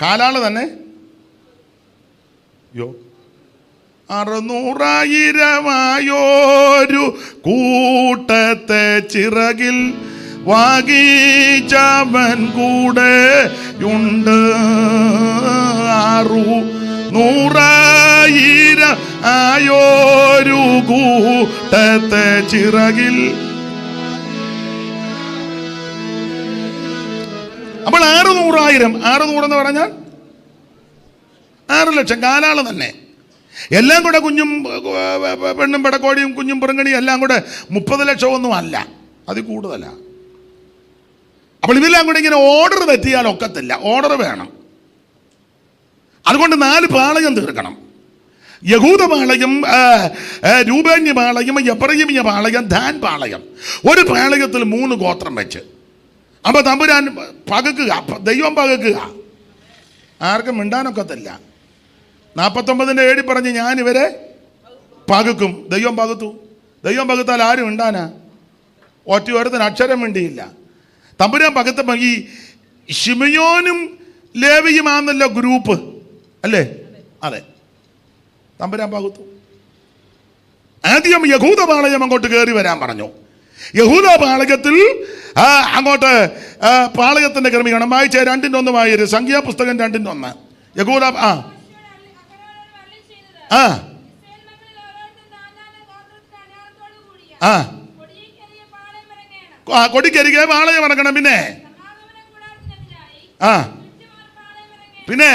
കാലാള് തന്നെ 600,000 കൂട്ടത്തെ ചിറകിൽ വാഗിച്ചവൻ കൂടെയുണ്ട്. 600,000 കൂട്ടത്തെ ചിറകിൽ അപ്പോൾ 600,000, 600 എന്ന് പറഞ്ഞാൽ 6 ലക്ഷം കാലാള് തന്നെ. എല്ലാം കൂടെ കുഞ്ഞും പെണ്ണും പെടക്കോടിയും കുഞ്ഞും പെറുങ്ങണിയും എല്ലാം കൂടെ 30 ലക്ഷമൊന്നും അല്ല, അതിൽ കൂടുതലാണ്. അപ്പോൾ ഇതെല്ലാം കൂടെ ഇങ്ങനെ ഓർഡർ തെറ്റിയാൽ ഒക്കത്തില്ല, ഓർഡർ വേണം. അതുകൊണ്ട് 4 പാളയം തീർക്കണം. യഹൂദ പാളയം, രൂബേന്യ പാളയം, എഫ്രയീമ്യ പാളയം, ദാൻ പാളയം. ഒരു പാളയത്തിൽ 3 ഗോത്രം വെച്ച്. അപ്പോൾ തമ്പുരാൻ പകുക്കുക, ദൈവം പകുക്കുക. ആർക്കും മിണ്ടാനൊക്കത്തില്ല. 49:7 പറഞ്ഞ് ഞാൻ ഇവരെ പകുക്കും. ദൈവം പകുത്തു. ദൈവം പകുത്താൽ ആരും മിണ്ടാനാ? ഒറ്റ അക്ഷരം മിണ്ടിയില്ല. തമ്പുരാൻ പകുത്തപ്പോൾ ഈ ശിമയോനും ലേവിയുമാണല്ലോ ഗ്രൂപ്പ് അല്ലേ? അതെ, തമ്പുരാൻ പകുത്തു. ആദ്യം യഹൂദ പാളയം അങ്ങോട്ട് കയറി വരാൻ പറഞ്ഞു. യഹൂദ പാളയത്തിൽ അങ്ങോട്ട് പാളയത്തിന്റെ ക്രമീകരണം വായിച്ച 2:1 വായിരു. സംഖ്യാപുസ്തകം 2:1. യഹൂദ കൊടിക്കരികെ പാളയം ഇറങ്ങണം. പിന്നെ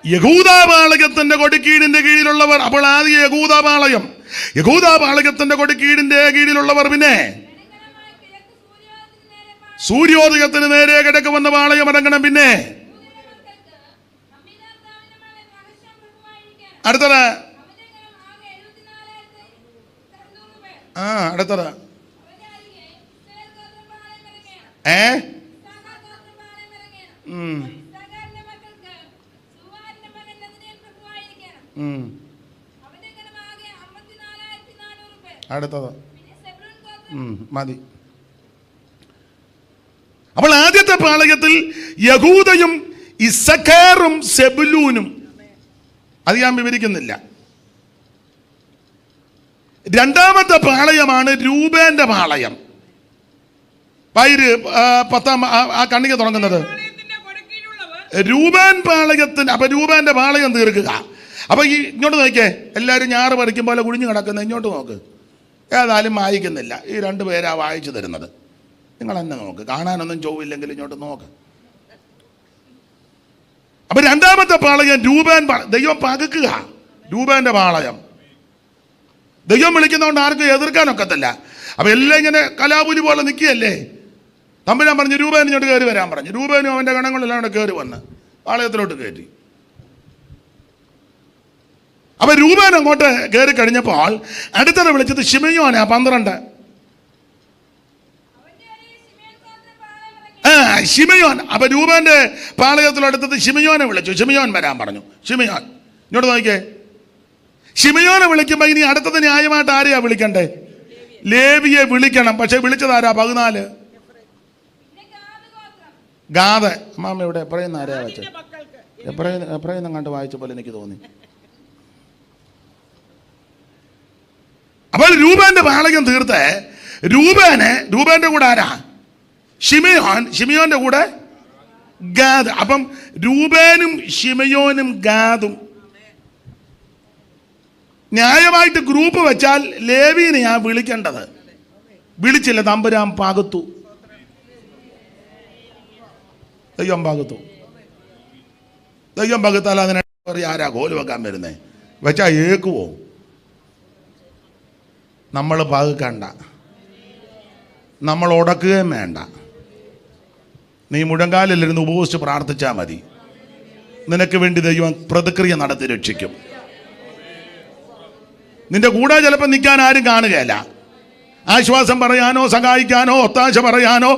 യഹൂദാപാളയത്തിന്റെ കൊടിക്കീടിന്റെ കീഴിലുള്ളവർ. അപ്പോൾ ആദ്യം യഹൂദാപാളയം, യഹൂദാപാളയത്തിന്റെ കൊടിക്കീടിന്റെ കീഴിലുള്ളവർ. പിന്നെ സൂര്യോദയത്തിന് നേരെ കിഴക്ക് വന്ന പാളയം ഇറങ്ങണം. പിന്നെ അടുത്തത് അടുത്തത് അടുത്തത് മതി. അപ്പോൾ ആദ്യത്തെ പാളയത്തിൽ യഹൂദയും ഇസ്സഖാറും സെബുലൂനും, അത് ഞാൻ വിവരിക്കുന്നില്ല. രണ്ടാമത്തെ പാളയമാണ് രൂബേന്റെ പാളയം. 10 ആ കണ്ണിക തുടങ്ങുന്നത് രൂബേൻ പാളയത്തിന്. അപ്പൊ രൂബേന്റെ പാളയം തീർക്കുക. അപ്പൊ ഈ ഇങ്ങോട്ട് നോക്കിയേ, എല്ലാവരും ഞാറ് പറിക്കും പോലെ കുഴിഞ്ഞു കിടക്കുന്നത്. ഇങ്ങോട്ട് നോക്ക്, ഏതായാലും വായിക്കുന്നില്ല. ഈ 2 പേരാ വായിച്ചു തരുന്നത്. നിങ്ങൾ എന്നെ നോക്ക്, കാണാനൊന്നും ചോവില്ലെങ്കിൽ ഇങ്ങോട്ട് നോക്ക്. അപ്പൊ രണ്ടാമത്തെ പാളയം രൂബേൻ. ദൈവം പകുക്കുക രൂബേന്റെ പാളയം. ദൈവം വിളിക്കുന്നതുകൊണ്ട് ആർക്കും എതിർക്കാനൊക്കത്തില്ല. അപ്പൊ എല്ലാം ഇങ്ങനെ കലാപുലി പോലെ നിൽക്കുകയല്ലേ. തമ്പുരാൻ പറഞ്ഞു രൂബേൻ ഇങ്ങോട്ട് കയറി വരാൻ പറഞ്ഞു. രൂബേനും അവന്റെ ഗണങ്ങളെല്ലാം കൂടെ കയറി വന്ന് പാളയത്തിലോട്ട് കയറ്റി. അപ്പൊ രൂബേൻ അങ്ങോട്ട് കയറി കഴിഞ്ഞപ്പോൾ അടുത്തത് വിളിച്ചത് ശിമയോനാ, 12. ശിമയോൻ. അപ്പൊ രൂബേന്റെ പാളയത്തിലടുത്തത് ശിമയോനെ വിളിച്ചു. ശിമയോൻ വരാൻ പറഞ്ഞു. ശിമയോൻ ഇങ്ങോട്ട് നോക്കിയേ. ശിമയോനെ വിളിക്കുമ്പോ ഇനി അടുത്തത് ന്യായമായിട്ട് ആരെയാ വിളിക്കണ്ടേ? ലേവിയെ വിളിക്കണം. പക്ഷെ വിളിച്ചതാരാ? 14. ഗാദ്. അമ്മാമ്മ ഇവിടെ എപ്പോഴും ആരെയാ വെച്ചത്? എപ്പോഴും കണ്ട് വായിച്ച പോലെ എനിക്ക് തോന്നി. അപ്പോൾ രൂബേന്റെ പാളയം തീർത്ത് രൂബേന്റെ കൂടെ ആരാ? ശിമയോൻ. ശിമയോന്റെ കൂടെ ഗാദ്. അപ്പം രൂബേനും ശിമയോനും ഗാദും ന്യായമായിട്ട് ഗ്രൂപ്പ് വെച്ചാൽ ലേവീനെയാ വിളിക്കേണ്ടത്. വിളിച്ചില്ല, തമ്പുരാൻ പകുത്തു. ദൈവം പകുത്തു. ദൈവം പകുത്താൽ അതിനെ ആരാ കോല് വെക്കാൻ വരുന്നേ? വെച്ചാ ഏക്കുവോ? നമ്മൾ പകുക്കണ്ട, നമ്മൾ ഉടക്കുകയും വേണ്ട. നീ മുഴങ്കാലിലിരുന്ന് ഉപവസിച്ച് പ്രാർത്ഥിച്ചാൽ മതി. നിനക്ക് വേണ്ടി ദൈവം പ്രതിക്രിയ നടത്തി രക്ഷിക്കും. നിന്റെ കൂടെ ചിലപ്പോൾ നിൽക്കാൻ ആരും കാണുകയല്ല. ആശ്വാസം പറയാനോ സഹായിക്കാനോ ഒത്താശ പറയാനോ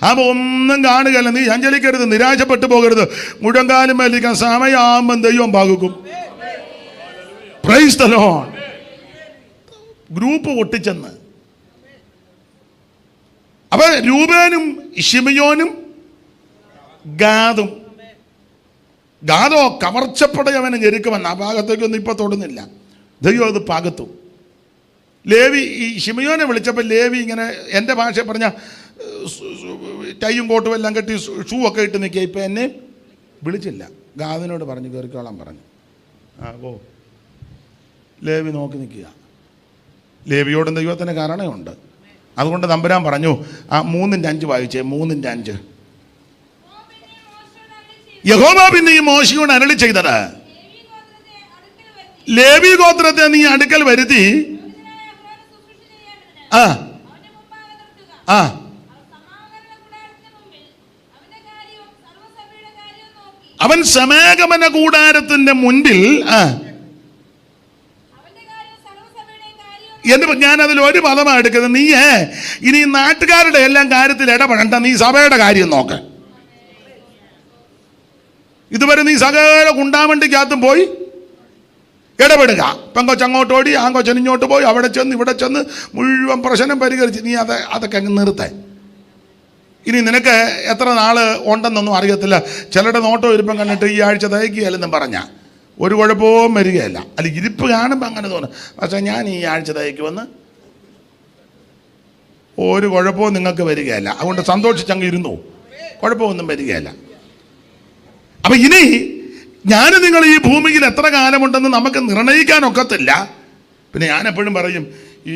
അവ ഒന്നും കാണുകയല്ല. നീ ചഞ്ചലിക്കരുത്, നിരാശപ്പെട്ടു പോകരുത്. മുഴങ്കാലും മേലിക്കാൻ സമയമാകുമ്പം ദൈവം പകുക്കും. Praise the Lord. ഗ്രൂപ്പ് ഒട്ടിച്ചെന്ന്. അപ്പൊ രൂബേനും ശിമയോനും ഗാദും. ഗാദോ കവർച്ചപ്പടയവനെ ഞെരുക്കുമെന്ന്. ആ ഭാഗത്തേക്കൊന്നും ഇപ്പൊ തൊടുന്നില്ല. ദൈവം അത് പകത്തു. ലേവി ഈ ശിമയോനെ വിളിച്ചപ്പോൾ ലേവി ഇങ്ങനെ എൻ്റെ ഭാഷ പറഞ്ഞ ടൈയും കോട്ടും എല്ലാം കെട്ടി ഷൂ ഒക്കെ ഇട്ട് നിൽക്കുക. ഇപ്പം എന്നെ വിളിച്ചില്ല. ഗാദിനോട് പറഞ്ഞു കയറിക്കോളാൻ പറഞ്ഞു. ഓ ലേവി നോക്കി നിൽക്കുക. ലേവിയോടും ദൈവത്തിന് കാരണമുണ്ട്. അതുകൊണ്ട് തമ്പുരാൻ പറഞ്ഞു, ആ 3:5 വായിച്ചേ. 3:5. യഹോവ പിന്നെ ഈ മോശയോട് അരുളി ചെയ്തത്, ലേവി ഗോത്രത്തെ നീ അടുക്കൽ വരുത്തി ആ ആ അവൻ സമാഗമന കൂടാരത്തിന്റെ മുൻപിൽ ഞാനതിൽ ഒരു പദമാണ് എടുക്കുന്നത്. നീ ഇനി നാട്ടുകാരുടെ എല്ലാം കാര്യത്തിൽ ഇടപെടണ്ട, നീ സഭയുടെ കാര്യം നോക്ക. ഇതുവരെ നീ സകല കുണ്ടാമണ്ടിക്കകത്തും പോയി ഇടപെടുക. പെങ്കൊച്ച് അങ്ങോട്ട് ഓടി, ആങ്കൊച്ചൻ ഇങ്ങോട്ട് പോയി, അവിടെ ചെന്ന് ഇവിടെ ചെന്ന് മുഴുവൻ പ്രശ്നം പരിഹരിച്ച് നീ അതൊക്കെ അങ്ങ് നിർത്തേ. ഇനി നിനക്ക് എത്ര നാൾ ഉണ്ടെന്നൊന്നും അറിയത്തില്ല. ചിലരുടെ നോട്ടം ഇരിപ്പം കണ്ടിട്ട് ഈ ആഴ്ച തയ്ക്കുകയല്ലെന്നും പറഞ്ഞാൽ ഒരു കുഴപ്പവും വരികയല്ല. അല്ല, ഇരിപ്പ് കാണുമ്പോൾ അങ്ങനെ തോന്നും. പക്ഷേ ഞാൻ ഈ ആഴ്ച തയ്ക്കുമെന്ന് ഒരു കുഴപ്പവും നിങ്ങൾക്ക് വരികയല്ല. അതുകൊണ്ട് സന്തോഷിച്ചങ്ങ് ഇരുന്നു, കുഴപ്പമൊന്നും വരികയല്ല. അപ്പം ഇനി ഞാൻ നിങ്ങൾ ഈ ഭൂമിയിൽ എത്ര കാലമുണ്ടെന്ന് നമുക്ക് നിർണ്ണയിക്കാനൊക്കത്തില്ല. പിന്നെ ഞാൻ എപ്പോഴും പറയും, ഈ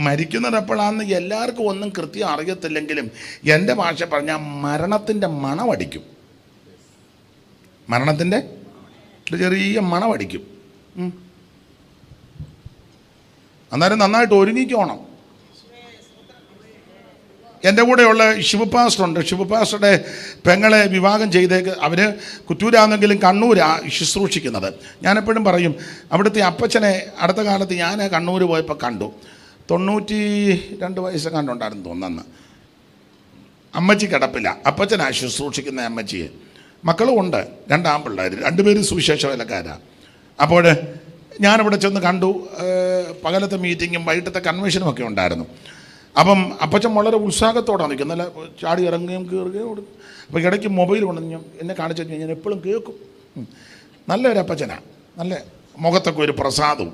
മരിക്കുന്നത് എപ്പോഴാണെന്ന് എല്ലാവർക്കും ഒന്നും കൃത്യം അറിയത്തില്ലെങ്കിലും എൻ്റെ ഭാഷ പറഞ്ഞാൽ മരണത്തിൻ്റെ മണമടിക്കും. മരണത്തിൻ്റെ ചെറിയ മണമടിക്കും. അന്നേരം നന്നായിട്ട് ഒരുങ്ങിക്കോണം. എൻ്റെ കൂടെയുള്ള ശിവപാസ്റ്ററുണ്ട്. ശിവപാസ്റ്ററുടെ പെങ്ങളെ വിവാഹം ചെയ്തേക്ക്. അവർ കുറ്റൂരാണെങ്കിലും കണ്ണൂരാ ശുശ്രൂഷിക്കുന്നത്. ഞാനെപ്പോഴും പറയും, അവിടുത്തെ അപ്പച്ചനെ അടുത്ത കാലത്ത് ഞാൻ കണ്ണൂർ പോയപ്പോൾ കണ്ടു. 92 വയസ്സ് കണ്ടുണ്ടായിരുന്നു തോന്നുന്നു. അമ്മച്ചി കിടപ്പില്ല, അപ്പച്ചനാ ശുശ്രൂഷിക്കുന്ന അമ്മച്ചിയെ. മക്കളും ഉണ്ട്, 2 ആൺപിള്ളേർ, 2 പേരും സുവിശേഷ വേലക്കാരാണ്. അപ്പോൾ ഞാനിവിടെ ചെന്ന് കണ്ടു. പകലത്തെ മീറ്റിങ്ങും വൈകിട്ടത്തെ കൺവെൻഷനും ഒക്കെ ഉണ്ടായിരുന്നു. അപ്പം അപ്പച്ചൻ വളരെ ഉത്സാഹത്തോടാണ് നിൽക്കുന്നത്. നല്ല ചാടി ഇറങ്ങുകയും കയറുകയും കൊടുക്കും. അപ്പോൾ ഇടയ്ക്ക് മൊബൈൽ കൊണ്ടു എന്നെ കാണിച്ചു കഴിഞ്ഞാൽ ഞാൻ എപ്പോഴും കേൾക്കും. നല്ലൊരു അപ്പച്ചനാണ്. നല്ല മുഖത്തൊക്കെ ഒരു പ്രസാദവും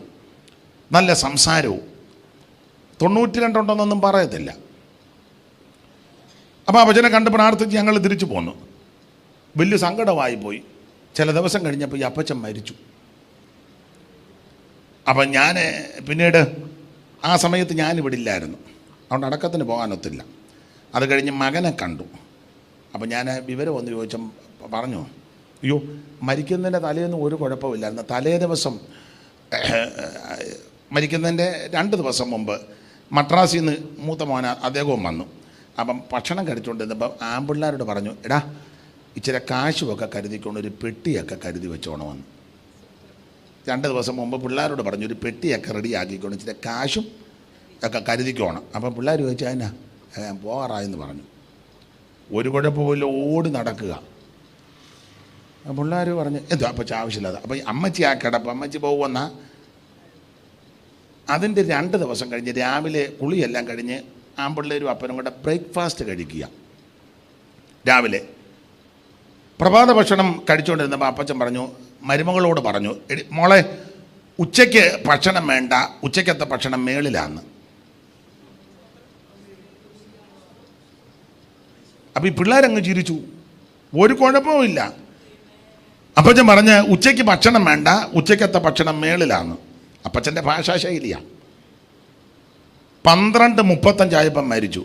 നല്ല സംസാരവും. 92 ഉണ്ടെന്നൊന്നും പറയത്തില്ല. അപ്പോൾ അപ്പച്ചനെ കണ്ട് പ്രാർത്ഥിച്ച് ഞങ്ങൾ തിരിച്ചു പോന്നു. വലിയ സങ്കടമായി പോയി. ചില ദിവസം കഴിഞ്ഞപ്പോൾ ഈ അപ്പച്ചൻ മരിച്ചു. അപ്പം ഞാൻ പിന്നീട് ആ സമയത്ത് ഞാനിവിടെ ഇല്ലായിരുന്നു, അതുകൊണ്ട് അടക്കത്തിന് പോകാനൊത്തില്ല. അത് കഴിഞ്ഞ് മകനെ കണ്ടു. അപ്പം ഞാൻ വിവരം ഒന്ന് ചോദിച്ച പറഞ്ഞു, അയ്യോ മരിക്കുന്നതിൻ്റെ തലേന്ന് ഒരു കുഴപ്പമില്ലായിരുന്നു. തലേ ദിവസം മരിക്കുന്നതിൻ്റെ 2 ദിവസം മുമ്പ് മദ്രാസിൽ നിന്ന് മൂത്ത മോന അദ്ദേഹവും വന്നു. അപ്പം ഭക്ഷണം കഴിച്ചുകൊണ്ടിരുന്നപ്പം ആൺപിള്ളേരോട് പറഞ്ഞു, എടാ ഇച്ചിരി കാശുമൊക്കെ കരുതിക്കൊണ്ട് ഒരു പെട്ടിയൊക്കെ കരുതി വെച്ചോണമെന്ന്. 2 ദിവസം മുമ്പ് പിള്ളേരോട് പറഞ്ഞു, ഒരു പെട്ടിയൊക്കെ റെഡിയാക്കിക്കൊണ്ട് ഇച്ചിരി കാശും ഒക്കെ കരുതിക്കോണം. അപ്പം പിള്ളേർ ചോദിച്ചാൽ അതിനാ പോകാറായെന്ന് പറഞ്ഞു. ഒരു കുഴപ്പമില്ല, ഓടി നടക്കുക. പിള്ളേർ പറഞ്ഞ് എന്തോ അപ്പം ആവശ്യമില്ലാതെ. അപ്പം അമ്മച്ചി ആ കിടപ്പ്, അമ്മച്ചി പോകുമെന്നാ. അതിൻ്റെ 2 ദിവസം കഴിഞ്ഞ് രാവിലെ കുളിയെല്ലാം കഴിഞ്ഞ് ആൺപിള്ളേരും അപ്പനും കൂടെ ബ്രേക്ക്ഫാസ്റ്റ് കഴിക്കുക. രാവിലെ പ്രഭാത ഭക്ഷണം കഴിച്ചുകൊണ്ടിരുന്നപ്പോൾ അപ്പച്ചൻ പറഞ്ഞു, മരുമകളോട് പറഞ്ഞു, മോളെ ഉച്ചയ്ക്ക് ഭക്ഷണം വേണ്ട, ഉച്ചയ്ക്കത്തെ ഭക്ഷണം മേളിലാന്ന്. അപ്പം ഈ പിള്ളേരങ്ങ് ചിരിച്ചു. ഒരു കുഴപ്പവുമില്ല. അപ്പച്ചൻ പറഞ്ഞ് ഉച്ചയ്ക്ക് ഭക്ഷണം വേണ്ട, ഉച്ചയ്ക്കത്തെ ഭക്ഷണം മേളിലാന്ന്. അപ്പച്ചൻ്റെ ഭാഷാശൈലിയാണ്. 12:35 മരിച്ചു.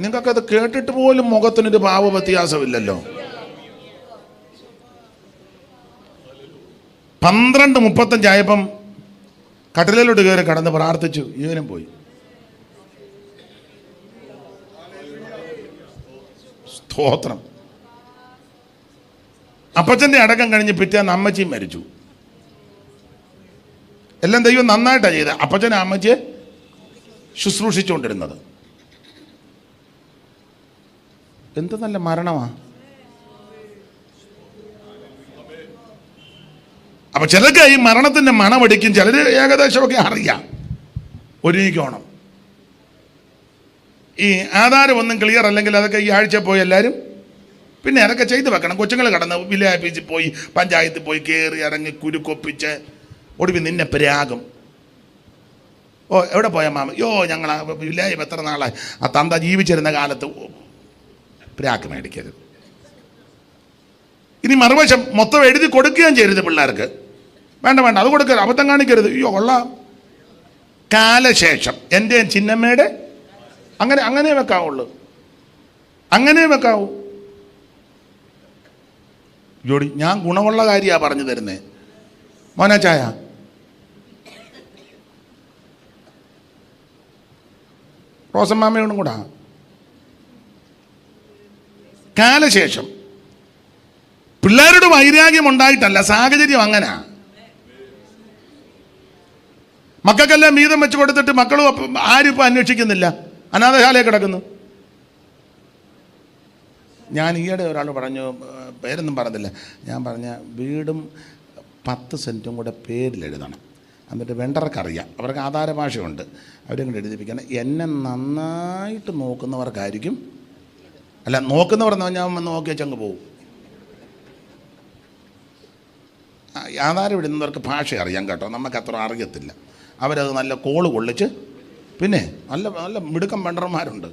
നിങ്ങൾക്കത് കേട്ടിട്ട് പോലും മുഖത്തിനൊരു ഭാവ വ്യത്യാസമില്ലല്ലോ. 12:35 കട്ടിലോട്ട് കയറി കടന്ന് പ്രാർത്ഥിച്ചു, ഇവനും പോയി. സ്തോത്രം. അപ്പച്ചൻ്റെ അടക്കം കഴിഞ്ഞ് പിറ്റേന്ന് അമ്മച്ചിയും മരിച്ചു. എല്ലാം ദൈവം നന്നായിട്ടാണ് ചെയ്തത്. അപ്പച്ചനെ അമ്മച്ചിയെ ശുശ്രൂഷിച്ചുകൊണ്ടിരുന്നത്. എന്ത് നല്ല മരണമാ. അപ്പം ചിലർക്ക് ഈ മരണത്തിൻ്റെ മണമടിക്കും, ചിലർ ഏകദേശമൊക്കെ അറിയാം. ഒരുങ്ങിക്കോണം. ഈ ആധാരം ഒന്നും ക്ലിയർ അല്ലെങ്കിൽ അതൊക്കെ ഈ ആഴ്ച പോയി എല്ലാവരും പിന്നെ അതൊക്കെ ചെയ്ത് വെക്കണം. കൊച്ചുങ്ങൾ കടന്ന് വില്ലേജ് ഓഫീസിൽ പോയി പഞ്ചായത്തിൽ പോയി കയറി ഇറങ്ങി കുരുക്കൊപ്പിച്ച് ഒടുവിൽ നിന്നെ പ്രാകും. ഓ എവിടെ പോയ മാമ? യോ ഞങ്ങൾ വില്ലേജ് എത്ര നാളായി, ആ തന്ത ജീവിച്ചിരുന്ന കാലത്ത്. പ്രാക്ക് മേടിക്കരുത്. ഇനി മറുവശം മൊത്തം എഴുതി കൊടുക്കുകയും ചെയ്യരുത് പിള്ളേർക്ക്. വേണ്ട വേണ്ട, അത് കൊടുക്കരുത്, അബദ്ധം കാണിക്കരുത്. അയ്യോ കൊള്ളാം. കാലശേഷം എൻ്റെ ചിന്നമ്മയുടെ അങ്ങനെ വെക്കാവുള്ളൂ, അങ്ങനെ വെക്കാവൂ. ജോഡി ഞാൻ ഗുണമുള്ള കാര്യമാണ് പറഞ്ഞു തരുന്നേ. മോനാ ചായ. റോസമ്മാമയോടും കൂടാ. കാലശേഷം പിള്ളേരോട് വൈരാഗ്യം ഉണ്ടായിട്ടല്ല, സാഹചര്യം അങ്ങനെ. മക്കൾക്കെല്ലാം വീതം വെച്ച് കൊടുത്തിട്ട് മക്കളും ആരും ഇപ്പം അന്വേഷിക്കുന്നില്ല, അനാഥശാലയിൽ കിടക്കുന്നു. ഞാൻ ഈയിടെ ഒരാൾ പറഞ്ഞു, പേരൊന്നും പറഞ്ഞില്ല, ഞാൻ പറഞ്ഞ വീടും 10 സെൻറ്റും കൂടെ പേരിലെഴുതണം, എന്നിട്ട് വെണ്ടർക്കറിയാം, അവർക്ക് ആധാര ഭാഷയുണ്ട്, അവരെ കൊണ്ട് എഴുതിപ്പിക്കണം. എന്നെ നന്നായിട്ട് നോക്കുന്നവർക്കായിരിക്കും, അല്ല നോക്കുന്നവർ ഞാൻ നോക്കി വെച്ചങ്ങ് പോകും. ആധാരം ഇടുന്നവർക്ക് ഭാഷ അറിയാം കേട്ടോ, നമുക്ക് അത്ര അറിയത്തില്ല. അവരത് നല്ല കോള് കൊള്ളിച്ച്, പിന്നെ നല്ല നല്ല മിടുക്കം വെണ്ടർമാരുണ്ട്.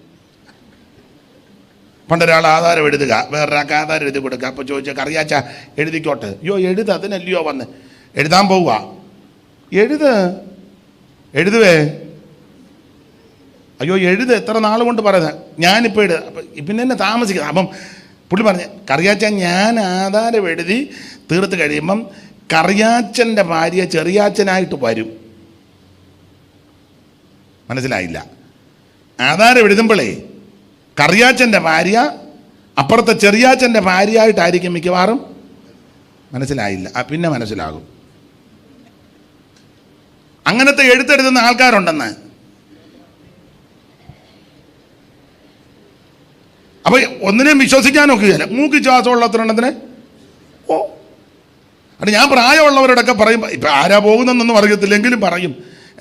പണ്ടൊരാൾ ആധാരം എഴുതുക, വേറൊരാൾക്ക് ആധാരം എഴുതി കൊടുക്കുക. അപ്പോൾ ചോദിച്ചാൽ കറിയാച്ച എഴുതിക്കോട്ടെ. അയ്യോ എഴുത്, അതിനല്ലയോ വന്ന് എഴുതാൻ പോവുക. എഴുതുവേ, അയ്യോ എഴുത്, എത്ര നാൾ കൊണ്ട് പറയുന്നത്, ഞാനിപ്പോൾ എഴുതുക. അപ്പം പിന്നെ എന്നെ താമസിക്കുക. അപ്പം പുള്ളി പറഞ്ഞ്, കറിയാച്ച ഞാൻ ആധാരം എഴുതി തീർത്ത് കഴിയുമ്പം കറിയാച്ചൻ്റെ ഭാര്യ ചെറിയാച്ചനായിട്ട് വരും. മനസ്സിലായില്ല? ആധാരം എഴുതുമ്പോഴേ കറിയാച്ചൻ്റെ ഭാര്യ അപ്പുറത്തെ ചെറിയാച്ചൻ്റെ ഭാര്യയായിട്ടായിരിക്കും മിക്കവാറും. മനസ്സിലായില്ല? പിന്നെ മനസ്സിലാകും. അങ്ങനത്തെ എഴുത്തെഴുതുന്ന ആൾക്കാരുണ്ടെന്ന്. അപ്പൊ ഒന്നിനെയും വിശ്വസിക്കാനൊക്കെയില്ല. മൂക്ക് ശ്വാസമുള്ളത്രണ്ണത്തിന് അത് ഞാൻ പ്രായമുള്ളവരോടൊക്കെ പറയും, ഇപ്പം ആരാ പോകുന്നതെന്നൊന്നും അറിയത്തില്ലെങ്കിലും പറയും,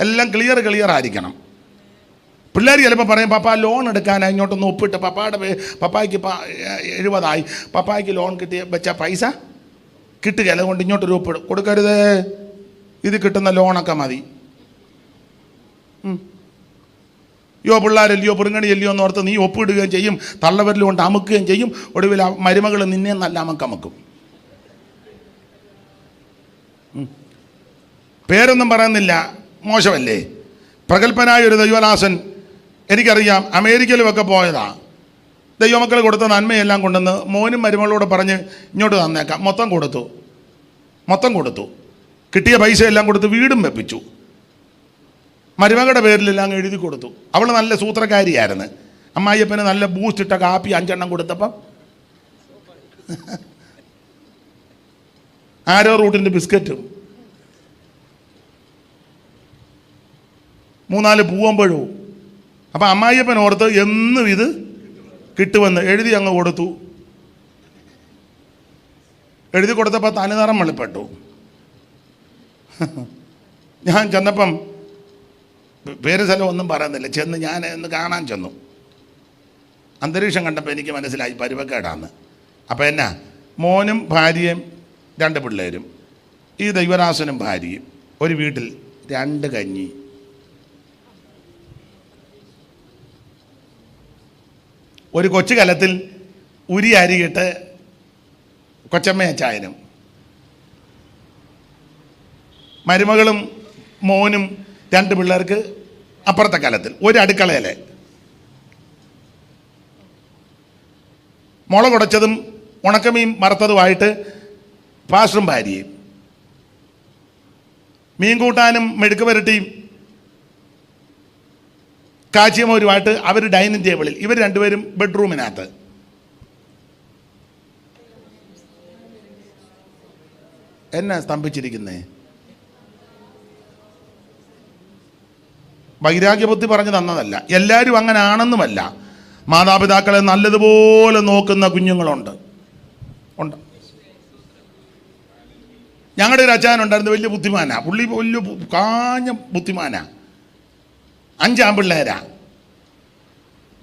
എല്ലാം ക്ലിയർ ആയിരിക്കണം. പിള്ളേർ ചിലപ്പോൾ പറയും, പപ്പ ലോൺ എടുക്കാനായി ഇങ്ങോട്ടൊന്ന് ഒപ്പിട്ട്, പപ്പായ്ക്ക് 70 പപ്പായ്ക്ക് ലോൺ വെച്ച പൈസ കിട്ടുകയില്ല, അതുകൊണ്ട് ഇങ്ങോട്ടൊരു ഒപ്പിട് കൊടുക്കരുത്, ഇത് കിട്ടുന്ന ലോണൊക്കെ മതി. യോ പിള്ളേരല്ലയോ പെറുങ്ങണിയല്ലയോ എന്ന് ഓർത്ത് നീ ഒപ്പിടുകയും ചെയ്യും, തള്ളവരിൽ കൊണ്ട് അമുക്കുകയും ചെയ്യും. ഒടുവിൽ മരുമകൾ നിന്നെ നല്ല അമക്കും. പേരൊന്നും പറയുന്നില്ല, മോശമല്ലേ? പ്രഗത്ഭനായ ഒരു ദൈവദാസൻ, എനിക്കറിയാം, അമേരിക്കയിലുമൊക്കെ പോയതാ. ദൈവമക്കൾ കൊടുത്ത നന്മയെല്ലാം കൊണ്ടുവന്ന് മോനും മരുമകളോട് പറഞ്ഞ് ഇങ്ങോട്ട് തന്നേക്കാം. മൊത്തം കൊടുത്തു. കിട്ടിയ പൈസ എല്ലാം കൊടുത്ത് വീടും വെപ്പിച്ചു. മരുമകളുടെ പേരിലെല്ലാം എഴുതി കൊടുത്തു. അവൾ നല്ല സൂത്രക്കാരിയായിരുന്നു. അമ്മായിയപ്പന് നല്ല ബൂസ്റ്റ് ഇട്ട കാപ്പി 5 എണ്ണം കൊടുത്തപ്പം ആരോ റൂട്ടിൻ്റെ ബിസ്ക്കറ്റും 3-4 പൂവമ്പഴവും. അപ്പം അമ്മായിയപ്പൻ ഓർത്ത് എന്നും ഇത് കിട്ടുമെന്ന് എഴുതി അങ്ങ് കൊടുത്തു. എഴുതി കൊടുത്തപ്പോൾ തനിനിറം വെളിപ്പെട്ടു. ഞാൻ ചെന്നപ്പം, പേര് സ്ഥലം ഒന്നും പറയുന്നില്ല, ചെന്ന് ഞാൻ ഒന്ന് കാണാൻ ചെന്നു. അന്തരീക്ഷം കണ്ടപ്പോൾ എനിക്ക് മനസ്സിലായി പരുവക്കേടാന്ന്. അപ്പം എന്നാ, മോനും ഭാര്യയും 2 പിള്ളേരും, ഈ ദൈവദാസനും ഭാര്യയും, ഒരു വീട്ടിൽ 2 കഞ്ഞി. ഒരു കൊച്ചു കലത്തിൽ ഉരി അരിയിട്ട് കൊച്ചമ്മയച്ചായനും, മരുമകളും മോനും 2 പിള്ളേർക്ക് അപ്പുറത്തെ കലത്തിൽ ഒരു അടുക്കളയിൽ മുളകുടച്ചതും ഉണക്കമീൻ വറുത്തതുമായിട്ട് പാസ്റ്ററും ഭാര്യയും, മീൻ കൂട്ടാനും മെഴുക്ക് പുരട്ടിയും കാച്ചിയമോരുമായിട്ട് അവർ ഡൈനിങ് ടേബിളിൽ, ഇവർ 2 പേരും ബെഡ്റൂമിനകത്ത്. എന്നെ സ്തംഭിച്ചിരിക്കുന്നേ. വൈരാഗ്യബുദ്ധി പറഞ്ഞു തന്നതല്ല, എല്ലാവരും അങ്ങനെ ആണെന്നുമല്ല. മാതാപിതാക്കളെ നല്ലതുപോലെ നോക്കുന്ന കുഞ്ഞുങ്ങളുണ്ട്. ഞങ്ങളുടെ ഒരു അച്ഛനുണ്ടായിരുന്നു, വലിയ ബുദ്ധിമാനാ പുള്ളി, വലിയ കാഞ്ഞ ബുദ്ധിമാനാ. 5 ആൺപിള്ളേരാ.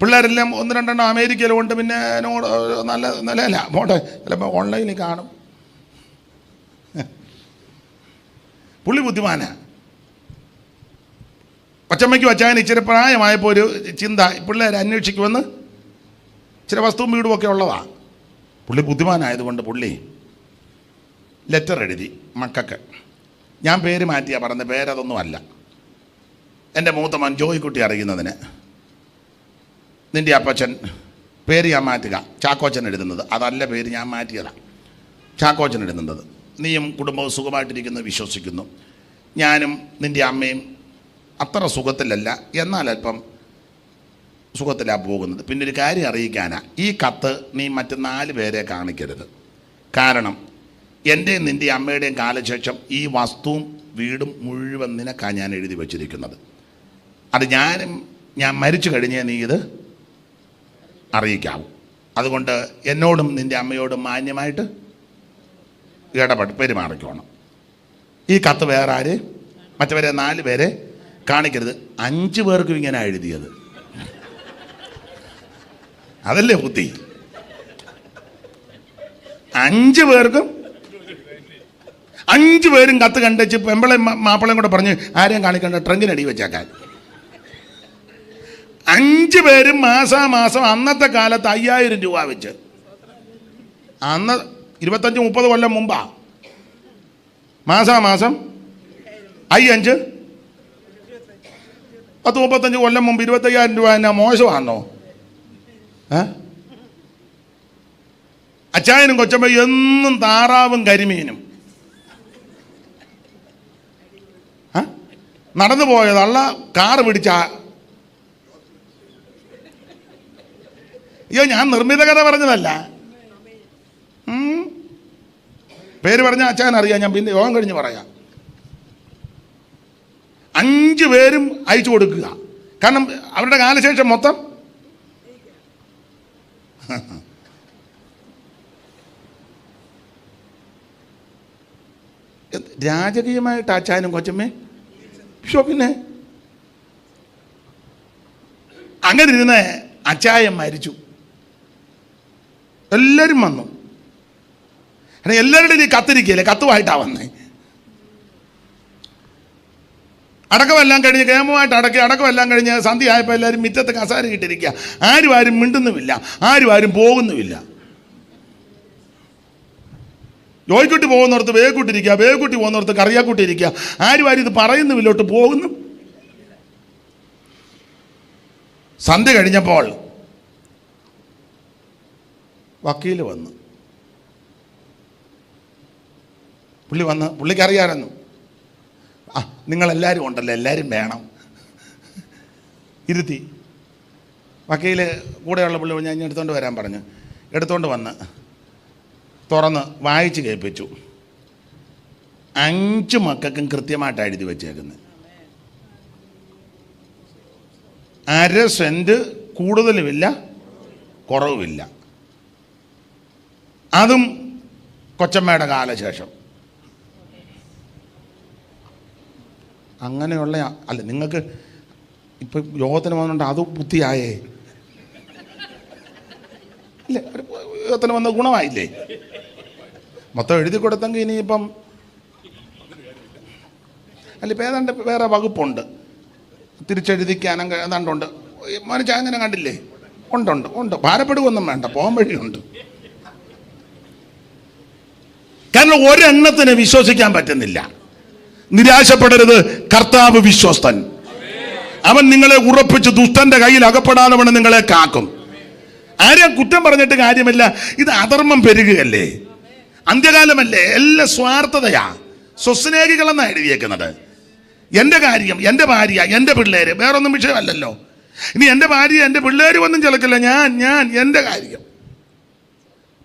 പിള്ളേരെല്ലാം 1-2 എണ്ണം അമേരിക്കയിലുണ്ട്. പിന്നെ നല്ല നിലയില്ല, പോട്ടെ, ചിലപ്പോൾ ഓൺലൈനിൽ കാണും. പുള്ളി ബുദ്ധിമാനാ. കൊച്ചമ്മയ്ക്ക് വച്ചാൻ ഇച്ചിരി പ്രായമായപ്പോൾ ഒരു ചിന്ത, പിള്ളേരെ അന്വേഷിക്കുമെന്ന്. ഇച്ചിരി വസ്തുവും വീടും ഒക്കെ ഉള്ളതാ. പുള്ളി ബുദ്ധിമാനായതുകൊണ്ട് പുള്ളി ലെറ്റർ എഴുതി മക്കൾക്ക്. ഞാൻ പേര് മാറ്റിയാ പറഞ്ഞത്, പേരതൊന്നും അല്ല. എൻ്റെ മൂത്ത മോൻ ജോയിക്കുട്ടി അറിയുന്നതിന് നിൻ്റെ അപ്പച്ചൻ പേര് ഞാൻ മാറ്റുക, ചാക്കോച്ചൻ എഴുതുന്നത്. അതല്ല, പേര് ഞാൻ മാറ്റിയതാണ്, ചാക്കോച്ചൻ എഴുതുന്നത്. നീയും കുടുംബവും സുഖമായിട്ടിരിക്കുന്നു വിശ്വസിക്കുന്നു. ഞാനും നിൻ്റെ അമ്മയും അത്ര സുഖത്തിലല്ല, എന്നാൽ അല്പം സുഖത്തിലാണ് പോകുന്നത്. പിന്നെ ഒരു കാര്യം അറിയിക്കാനാ, ഈ കത്ത് നീ മറ്റ് 4 പേരെ കാണിക്കരുത്. കാരണം എൻ്റെയും നിൻ്റെ അമ്മയുടെയും കാലശേഷം ഈ വസ്തുവും വീടും മുഴുവൻ നിനക്കാണ് ഞാൻ എഴുതി വച്ചിരിക്കുന്നത്. അത് ഞാൻ മരിച്ചു കഴിഞ്ഞേ നീ ഇത് അറിയിക്കാവൂ. അതുകൊണ്ട് എന്നോടും നിൻ്റെ അമ്മയോടും മാന്യമായിട്ട് പെരുമാറിക്കോണം. ഈ കത്ത് വേറെ ആര് മറ്റവരെ 4 പേരെ കാണിക്കരുത്. 5 പേർക്കും ഇങ്ങനെ എഴുതിയത്, അതല്ലേ ബുദ്ധി. 5 പേർക്കും 5 പേരും കത്ത് കണ്ടുവച്ച് പെമ്പളയും മാപ്പിളയും കൂടെ പറഞ്ഞ് ആരെയും കാണിക്കേണ്ട, ട്രങ്കിനടി വെച്ചേക്കാൻ. 5 പേരും മാസാമാസം അന്നത്തെ കാലത്ത് 5000 രൂപ വെച്ച്, അന്ന് 25-30 കൊല്ലം മുമ്പാ, മാസാമാസം 5 10-35 കൊല്ലം മുമ്പ് 25,000 രൂപ എന്നാ മോശമാണോ? അച്ചായനും കൊച്ചമ്മ എന്നും താറാവും കരിമീനും നടന്നു പോയതല്ല, കാറ് പിടിച്ച. അയ്യോ, ഞാൻ നിർമ്മിത കഥ പറഞ്ഞതല്ല. പേര് പറഞ്ഞ അച്ചായൻ അറിയാം, ഞാൻ പിന്നെ യോഗം കഴിഞ്ഞ് പറയാം. 5 പേരും അയച്ചു കൊടുക്കുക. കാരണം അവരുടെ കാലശേഷം മൊത്തം രാജകീയമായിട്ട് അച്ചായനും കൊച്ചമ്മേ പിന്നെ അങ്ങനെ ഇരുന്ന് അച്ചായൻ മരിച്ചു. എല്ലാവരും വന്നു. എല്ലാവരുടെയും ഈ കത്തിരിക്കല്ലേ, കത്തുമായിട്ടാണ് വന്നേ. അടക്കമെല്ലാം കഴിഞ്ഞ് കേമമായിട്ട് അടക്കമെല്ലാം കഴിഞ്ഞ് സന്ധ്യ ആയപ്പോൾ എല്ലാവരും മുറ്റത്ത് കസാര ഇട്ടിരിക്കുക. ആരും മിണ്ടുന്നുമില്ല, ആരും പോകുന്നുമില്ല. ജോയിക്കുട്ടി പോകുന്നിടത്ത് വേഗക്കുട്ടിരിക്കുക, വേഗക്കുട്ടി പോകുന്നിടത്ത് കറിയാക്കുട്ടി ഇരിക്കുക. ആരും ഇത് പറയുന്നുമില്ലോട്ട് പോകുന്നു. സന്ധ്യ കഴിഞ്ഞപ്പോൾ വക്കീൽ വന്നു. പുള്ളിക്കറിയാമായിരുന്നു, നിങ്ങളെല്ലാവരും ഉണ്ടല്ലോ, എല്ലാവരും വേണം. ഇരുത്തി വക്കീൽ കൂടെയുള്ള പുള്ളി ഞാൻ എടുത്തുകൊണ്ട് വരാൻ പറഞ്ഞു. എടുത്തുകൊണ്ട് വന്ന് തുറന്ന് വായിച്ച് കേൾപ്പിച്ചു. 5 മക്കൾക്കും കൃത്യമായിട്ടാണ് എഴുതി വെച്ചേക്കുന്നത്. 1/2 സെൻറ്റ് കൂടുതലുമില്ല, കുറവുമില്ല. അതും കൊച്ചമ്മയുടെ കാലശേഷം. അങ്ങനെയുള്ള അല്ല, നിങ്ങൾക്ക് ഇപ്പം യോഗത്തിന് വന്നുകൊണ്ട് അത് ബുദ്ധിയായേ ഇല്ലേ? യോഗത്തിന് വന്ന ഗുണമായില്ലേ? മൊത്തം എഴുതി കൊടുത്തെങ്കിൽ ഇനിയിപ്പം അല്ല, ഇപ്പം ഏതാണ്ട് വേറെ വകുപ്പുണ്ട്, തിരിച്ചെഴുതിക്കാനും ഏതാണ്ടുണ്ട്. മനുഷ്യ അങ്ങനെ കണ്ടില്ലേ? ഉണ്ട്. ഭാരപ്പെടുകയൊന്നും വേണ്ട, പോകാൻ വഴിയുണ്ട്. കാരണം ഒരെണ്ണത്തിന് വിശ്വസിക്കാൻ പറ്റുന്നില്ല. നിരാശപ്പെടരുത്, കർത്താവ് വിശ്വസ്തൻ. അവൻ നിങ്ങളെ ഉറപ്പിച്ച് ദുഷ്ടന്റെ കയ്യിൽ അകപ്പെടാതെ വേണം നിങ്ങളെ കാക്കും. ആരെയും കുറ്റം പറഞ്ഞിട്ട് കാര്യമില്ല. ഇത് അധർമ്മം പെരുകുകയല്ലേ, അന്ത്യകാലമല്ലേ, എല്ലാം സ്വാർത്ഥതയാ. സ്വസ്നേഹികളെന്നാണ് എഴുതിയേക്കുന്നത്. എൻ്റെ കാര്യം, എൻ്റെ ഭാര്യ, എൻ്റെ പിള്ളേര്, വേറൊന്നും വിഷയമല്ലല്ലോ. ഇനി എൻ്റെ ഭാര്യ എൻ്റെ പിള്ളേര് ഒന്നും ചിലക്കില്ല, ഞാൻ എൻ്റെ കാര്യം.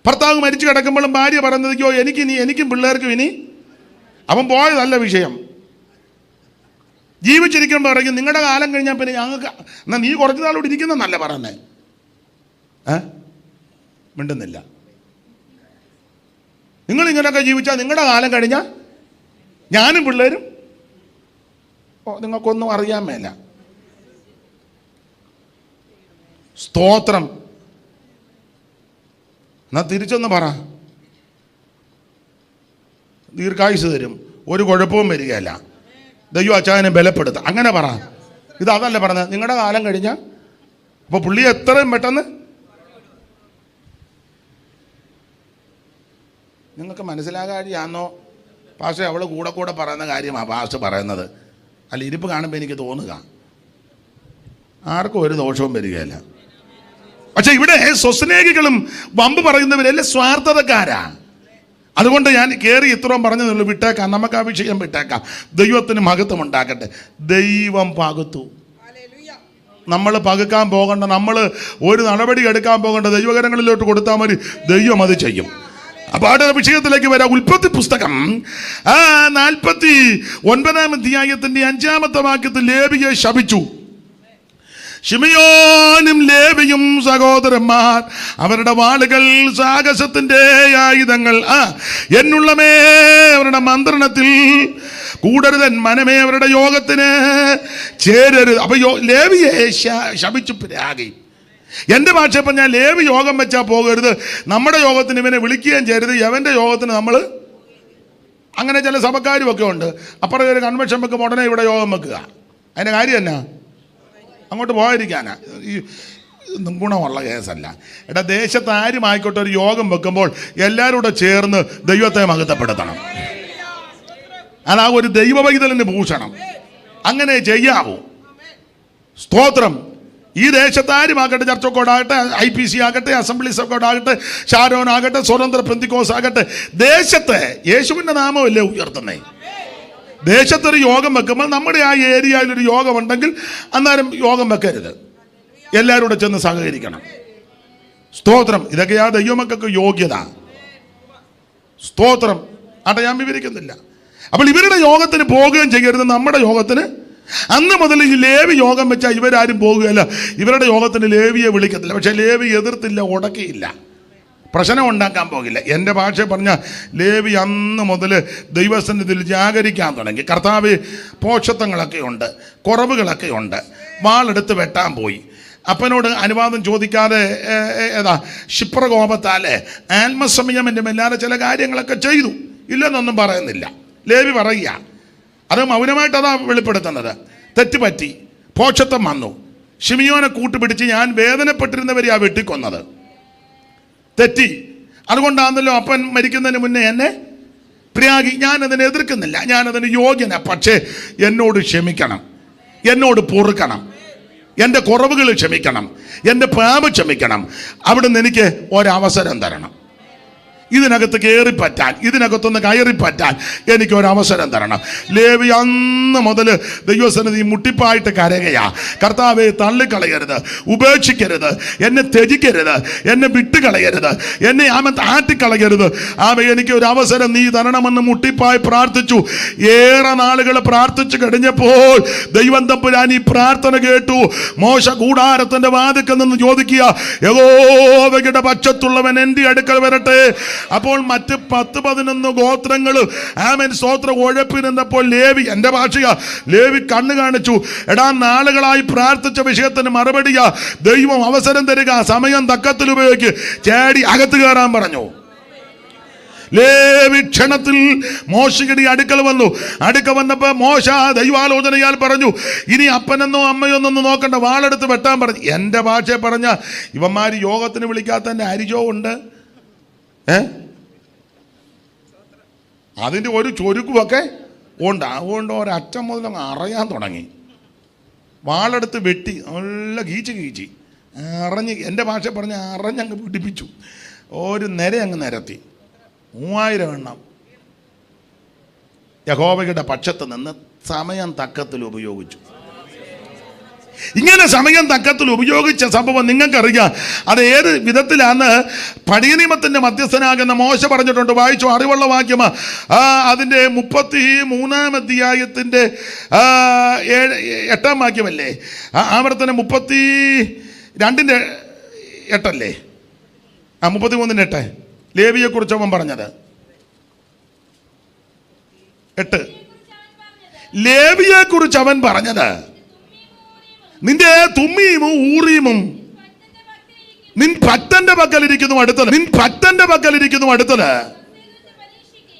ഭർത്താവ് മരിച്ചു കിടക്കുമ്പോഴും ഭാര്യ പറയുന്നതിക്കോ എനിക്കും പിള്ളേർക്കും ഇനി അവൻ പോയതല്ല വിഷയം. ജീവിച്ചിരിക്കുമ്പോൾ പറയും നിങ്ങളുടെ കാലം കഴിഞ്ഞാൽ പിന്നെ ഞങ്ങൾക്ക് എന്നാൽ നീ കുറച്ച് നാളോട് ഇരിക്കുന്നല്ല പറയുന്നേ. മിണ്ടുന്നില്ല. നിങ്ങളിങ്ങനെയൊക്കെ ജീവിച്ചാൽ നിങ്ങളുടെ കാലം കഴിഞ്ഞാൽ ഞാനും പിള്ളേരും നിങ്ങൾക്കൊന്നും അറിയാൻ മേല. സ്തോത്രം. എന്നാൽ തിരിച്ചൊന്ന് പറ, ദീർഘായുസ് തരും, ഒരു കുഴപ്പവും വരികയല്ല, ദൈവം അച്ചായനെ ബലപ്പെടുത്തുക, അങ്ങനെ പറ. ഇത് അതല്ല പറഞ്ഞത്, നിങ്ങളുടെ കാലം കഴിഞ്ഞാൽ. അപ്പോൾ പുള്ളി എത്രയും പെട്ടെന്ന് നിങ്ങൾക്ക് മനസ്സിലാകാതെയാണോ പക്ഷേ അവൾ കൂടെ കൂടെ പറയുന്ന കാര്യമാണ് പാസ്റ്റർ പറയുന്നത്. അല്ല, ഇരിപ്പ് കാണുമ്പോൾ എനിക്ക് തോന്നുക ആർക്കും ഒരു ദോഷവും വരികയില്ല. പക്ഷെ ഇവിടെ സ്വസ്നേഹികളും വമ്പ് പറയുന്നവരെല്ലാം സ്വാർത്ഥതക്കാരാ. അതുകൊണ്ട് ഞാൻ കയറി ഇത്രയും പറഞ്ഞതുള്ളൂ. വിട്ടേക്കാം, നമുക്ക് ആ വിഷയം വിട്ടേക്കാം. ദൈവത്തിന് മഹത്വം ഉണ്ടാക്കട്ടെ. ദൈവം പകുത്തു. നമ്മൾ പകുക്കാൻ പോകണ്ട, നമ്മൾ ഒരു നടപടി എടുക്കാൻ പോകണ്ട. ദൈവകരങ്ങളിലോട്ട് കൊടുത്താൽ മതി, ദൈവം അത് ചെയ്യും. അപ്പൊ ആ വിഷയത്തിലേക്ക് വരാം. ഉൽപ്പത്തി പുസ്തകം 49-ാം അധ്യായത്തിന്റെ 5-ാമത്തെ വാക്യത്തിൽ ലേവിയെ ശപിച്ചു. ശിമയോനും ലേവിയും സഹോദരന്മാർ അവരുടെ വാളുകൾ സാഹസത്തിന്റെ ആയുധങ്ങൾ എന്നുള്ളമേ അവരുടെ മന്ത്രണത്തിൽ കൂടരുതൻ, മനമേ അവരുടെ യോഗത്തിന് ചേരരുത്. അപ്പൊ ലേവിയെ ശപിച്ചു പിരാഗി. എൻ്റെ ഭാഷയപ്പം ഞാൻ ലേവി യോഗം വെച്ചാൽ പോകരുത്, നമ്മുടെ യോഗത്തിന് ഇവനെ വിളിക്കുകയും ചെയ്യരുത്, യവൻ്റെ യോഗത്തിന് നമ്മൾ. അങ്ങനെ ചില സഭക്കാരും ഒക്കെ ഉണ്ട്. അപ്പുറം ഒരു കൺവെൻഷൻ വെക്കുമ്പോൾ ഉടനെ ഇവിടെ യോഗം വെക്കുക. അതിൻ്റെ കാര്യം എന്നാ? അങ്ങോട്ട് പോകാതിരിക്കാനാ. ഈ ഗുണമുള്ള കേസല്ല. എടാ, ദേശത്ത് ആരും ആയിക്കോട്ടെ ഒരു യോഗം വെക്കുമ്പോൾ എല്ലാവരും കൂടെ ചേർന്ന് ദൈവത്തെ മഹത്വപ്പെടുത്തണം. അതാ ഒരു ദൈവവൈതലിന് ഭൂഷണം. അങ്ങനെ ചെയ്യാവൂ. സ്തോത്രം. ഈ ദേശത്താരും ആകട്ടെ, ചർച്ചക്കോടാകട്ടെ, IPC ആകട്ടെ, അസംബ്ലീസ് ഒക്കെ ആകട്ടെ, ഷാരോൻ ആകട്ടെ, സ്വതന്ത്ര പെന്തിക്കോസ് ആകട്ടെ, ദേശത്തെ യേശുവിൻ്റെ നാമമല്ലേ ഉയർത്തുന്നേ. ദേശത്തൊരു യോഗം വെക്കുമ്പോൾ നമ്മുടെ ആ ഏരിയയിലൊരു യോഗം ഉണ്ടെങ്കിൽ അന്നേരം യോഗം വെക്കരുത്, എല്ലാവരും കൂടെ ചെന്ന് സഹകരിക്കണം. സ്തോത്രം. ഇതൊക്കെയാ ദൈവമക്കൾക്ക് യോഗ്യത. സ്തോത്രം. ആട്ടെ, ഞാൻ വിവരിക്കുന്നില്ല. അപ്പോൾ ഇവരുടെ യോഗത്തിന് പോവുകയും ചെയ്യരുത്, നമ്മുടെ യോഗത്തിന്. അന്ന് മുതൽ ഈ ലേവി യോഗം വെച്ചാൽ ഇവരാരും പോകുകയല്ല. ഇവരുടെ യോഗത്തിന് ലേവിയെ വിളിക്കത്തില്ല. പക്ഷെ ലേവി എതിർത്തില്ല, ഉടക്കിയില്ല, പ്രശ്നം ഉണ്ടാക്കാൻ പോകില്ല. എൻ്റെ ഭാഷ പറഞ്ഞ ലേവി അന്ന് മുതൽ ദൈവസന്നിധിയിൽ ജാഗരിക്കാൻ തുടങ്ങി. കർത്താവ് പോഷത്വങ്ങളൊക്കെ ഉണ്ട്, കുറവുകളൊക്കെ ഉണ്ട്. വാളെടുത്ത് വെട്ടാൻ പോയി. അപ്പനോട് അനുവാദം ചോദിക്കാതെ ക്ഷിപ്രകോപത്താലെ ആത്മസംയമൻ്റെ മേലാതെ ചില കാര്യങ്ങളൊക്കെ ചെയ്തു. ഇല്ലെന്നൊന്നും പറയുന്നില്ല. ലേവി പറയുക, അത് മൗനമായിട്ട് അതാ വെളിപ്പെടുത്തുന്നത്. തെറ്റുപറ്റി, പോഷത്വം വന്നു. ശിമിയോനെ കൂട്ടുപിടിച്ച് ഞാൻ വേദനപ്പെട്ടിരുന്നവരെയാ വെട്ടിക്കൊന്നത്. തെറ്റി. അതുകൊണ്ടാണല്ലോ അപ്പൻ മരിക്കുന്നതിന് മുന്നേ എന്നെ പ്രിയാഗി. ഞാനതിനെ എതിർക്കുന്നില്ല, ഞാനതിന് യോഗ്യന. പക്ഷേ എന്നോട് ക്ഷമിക്കണം, എന്നോട് പൊറുക്കണം, എൻ്റെ കുറവുകൾ ക്ഷമിക്കണം, എൻ്റെ പാപം ക്ഷമിക്കണം. അവിടുന്ന് എനിക്ക് ഒരവസരം തരണം. ഇതിനകത്ത് കയറിപ്പറ്റാൻ, ഇതിനകത്തൊന്ന് കയറിപ്പറ്റാൻ എനിക്കൊരവസരം തരണം. ലേവി അന്ന് മുതൽ ദൈവസന്നിധി മുട്ടിപ്പായിട്ട് കരകയാ. കർത്താവെ, തള്ളിക്കളയരുത്, ഉപേക്ഷിക്കരുത്, എന്നെ ത്യജിക്കരുത്, എന്നെ വിട്ടുകളയരുത്, എന്നെ ആട്ടിക്കളയരുത്. എനിക്ക് ഒരു അവസരം നീ തരണമെന്ന് മുട്ടിപ്പായി പ്രാർത്ഥിച്ചു. ഏറെ നാളുകൾ പ്രാർത്ഥിച്ചു കഴിഞ്ഞപ്പോൾ ദൈവം തമ്പുരാൻ ഈ പ്രാർത്ഥന കേട്ടു. മോശ കൂടാരത്തിന്റെ വാതിൽക്കൽ നിന്ന് ചോദിക്കുക, യഹോവയുടെ പക്ഷത്തുള്ളവൻ എൻ്റെ അടുക്കൽ വരട്ടെ. അപ്പോൾ മറ്റ് 10-11 ഗോത്രങ്ങൾ സ്തോത്രം ഉഴപ്പി നിന്നപ്പോൾ ലേവി, എൻ്റെ ഭാഷയാ, ലേവി കണ്ണു കാണിച്ചു. എടാ, നാളുകളായി പ്രാർത്ഥിച്ച വിഷയത്തിന് മറുപടിയാ. ദൈവം അവസരം തരിക, സമയം തക്കത്തിൽ ഉപയോഗിക്ക്. ചേടി അകത്ത് കയറാൻ പറഞ്ഞു. ലേവി ക്ഷണത്തിൽ മോശയുടെ അടുക്കൽ വന്നു. അടുക്ക വന്നപ്പോൾ മോശ ദൈവാലോചനയാൽ പറഞ്ഞു, ഇനി അപ്പനെന്നോ അമ്മയൊന്നൊന്നും നോക്കണ്ട, വാളെടുത്ത് വെട്ടാൻ പറഞ്ഞു. എൻ്റെ ഭാഷയെ പറഞ്ഞ ഇവന്മാർ യോഗത്തിന് വിളിക്കാത്തതിൻ്റെ അരിജോ ഉണ്ട്. അതിൻ്റെ ഒരു ചൊരുക്കുമൊക്കെ ഉണ്ട്. അതുകൊണ്ട് ഒരറ്റം മുതൽ അങ്ങ് അറിയാൻ തുടങ്ങി. വാളെടുത്ത് വെട്ടി നല്ല കീച്ച് അറിഞ്ഞ്, എൻ്റെ ഭാഷ പറഞ്ഞ് അറിഞ്ഞങ്ങ് പിടിപ്പിച്ചു. ഒരു നിര അങ്ങ് നിരത്തി. 3000 എണ്ണം യഹോവയുടെ പക്ഷത്ത് നിന്ന് സമയം തക്കത്തിൽ ഉപയോഗിച്ചു. ഇങ്ങനെ സമയം തക്കത്തിൽ ഉപയോഗിച്ച സംഭവം നിങ്ങൾക്കറിയാം. അത് ഏത് വിധത്തിലാന്ന് പഴയ നിയമത്തിൻ്റെ മധ്യസ്ഥനാകുന്ന മോശ പറഞ്ഞിട്ടുണ്ട്. വായിച്ചു, അറിവുള്ള വാക്യമാ. അതിൻ്റെ 33-ാം അധ്യായത്തിൻ്റെ 8-ാം വാക്യമല്ലേ? ആവർത്തനം 32-ന്റെ 8 33-ന്റെ 8 ലേവിയെക്കുറിച്ച് അവൻ പറഞ്ഞത് 8. ലേവിയെക്കുറിച്ച് അവൻ പറഞ്ഞത്, നിന്റെ തുമ്മീമും ഊറീമും നിൻ ഭക്തന്റെ പക്കലിരിക്കുന്നു അടുത്തത്, നിൻ ഭക്തന്റെ പക്കലിരിക്കുന്നു അടുത്തത്.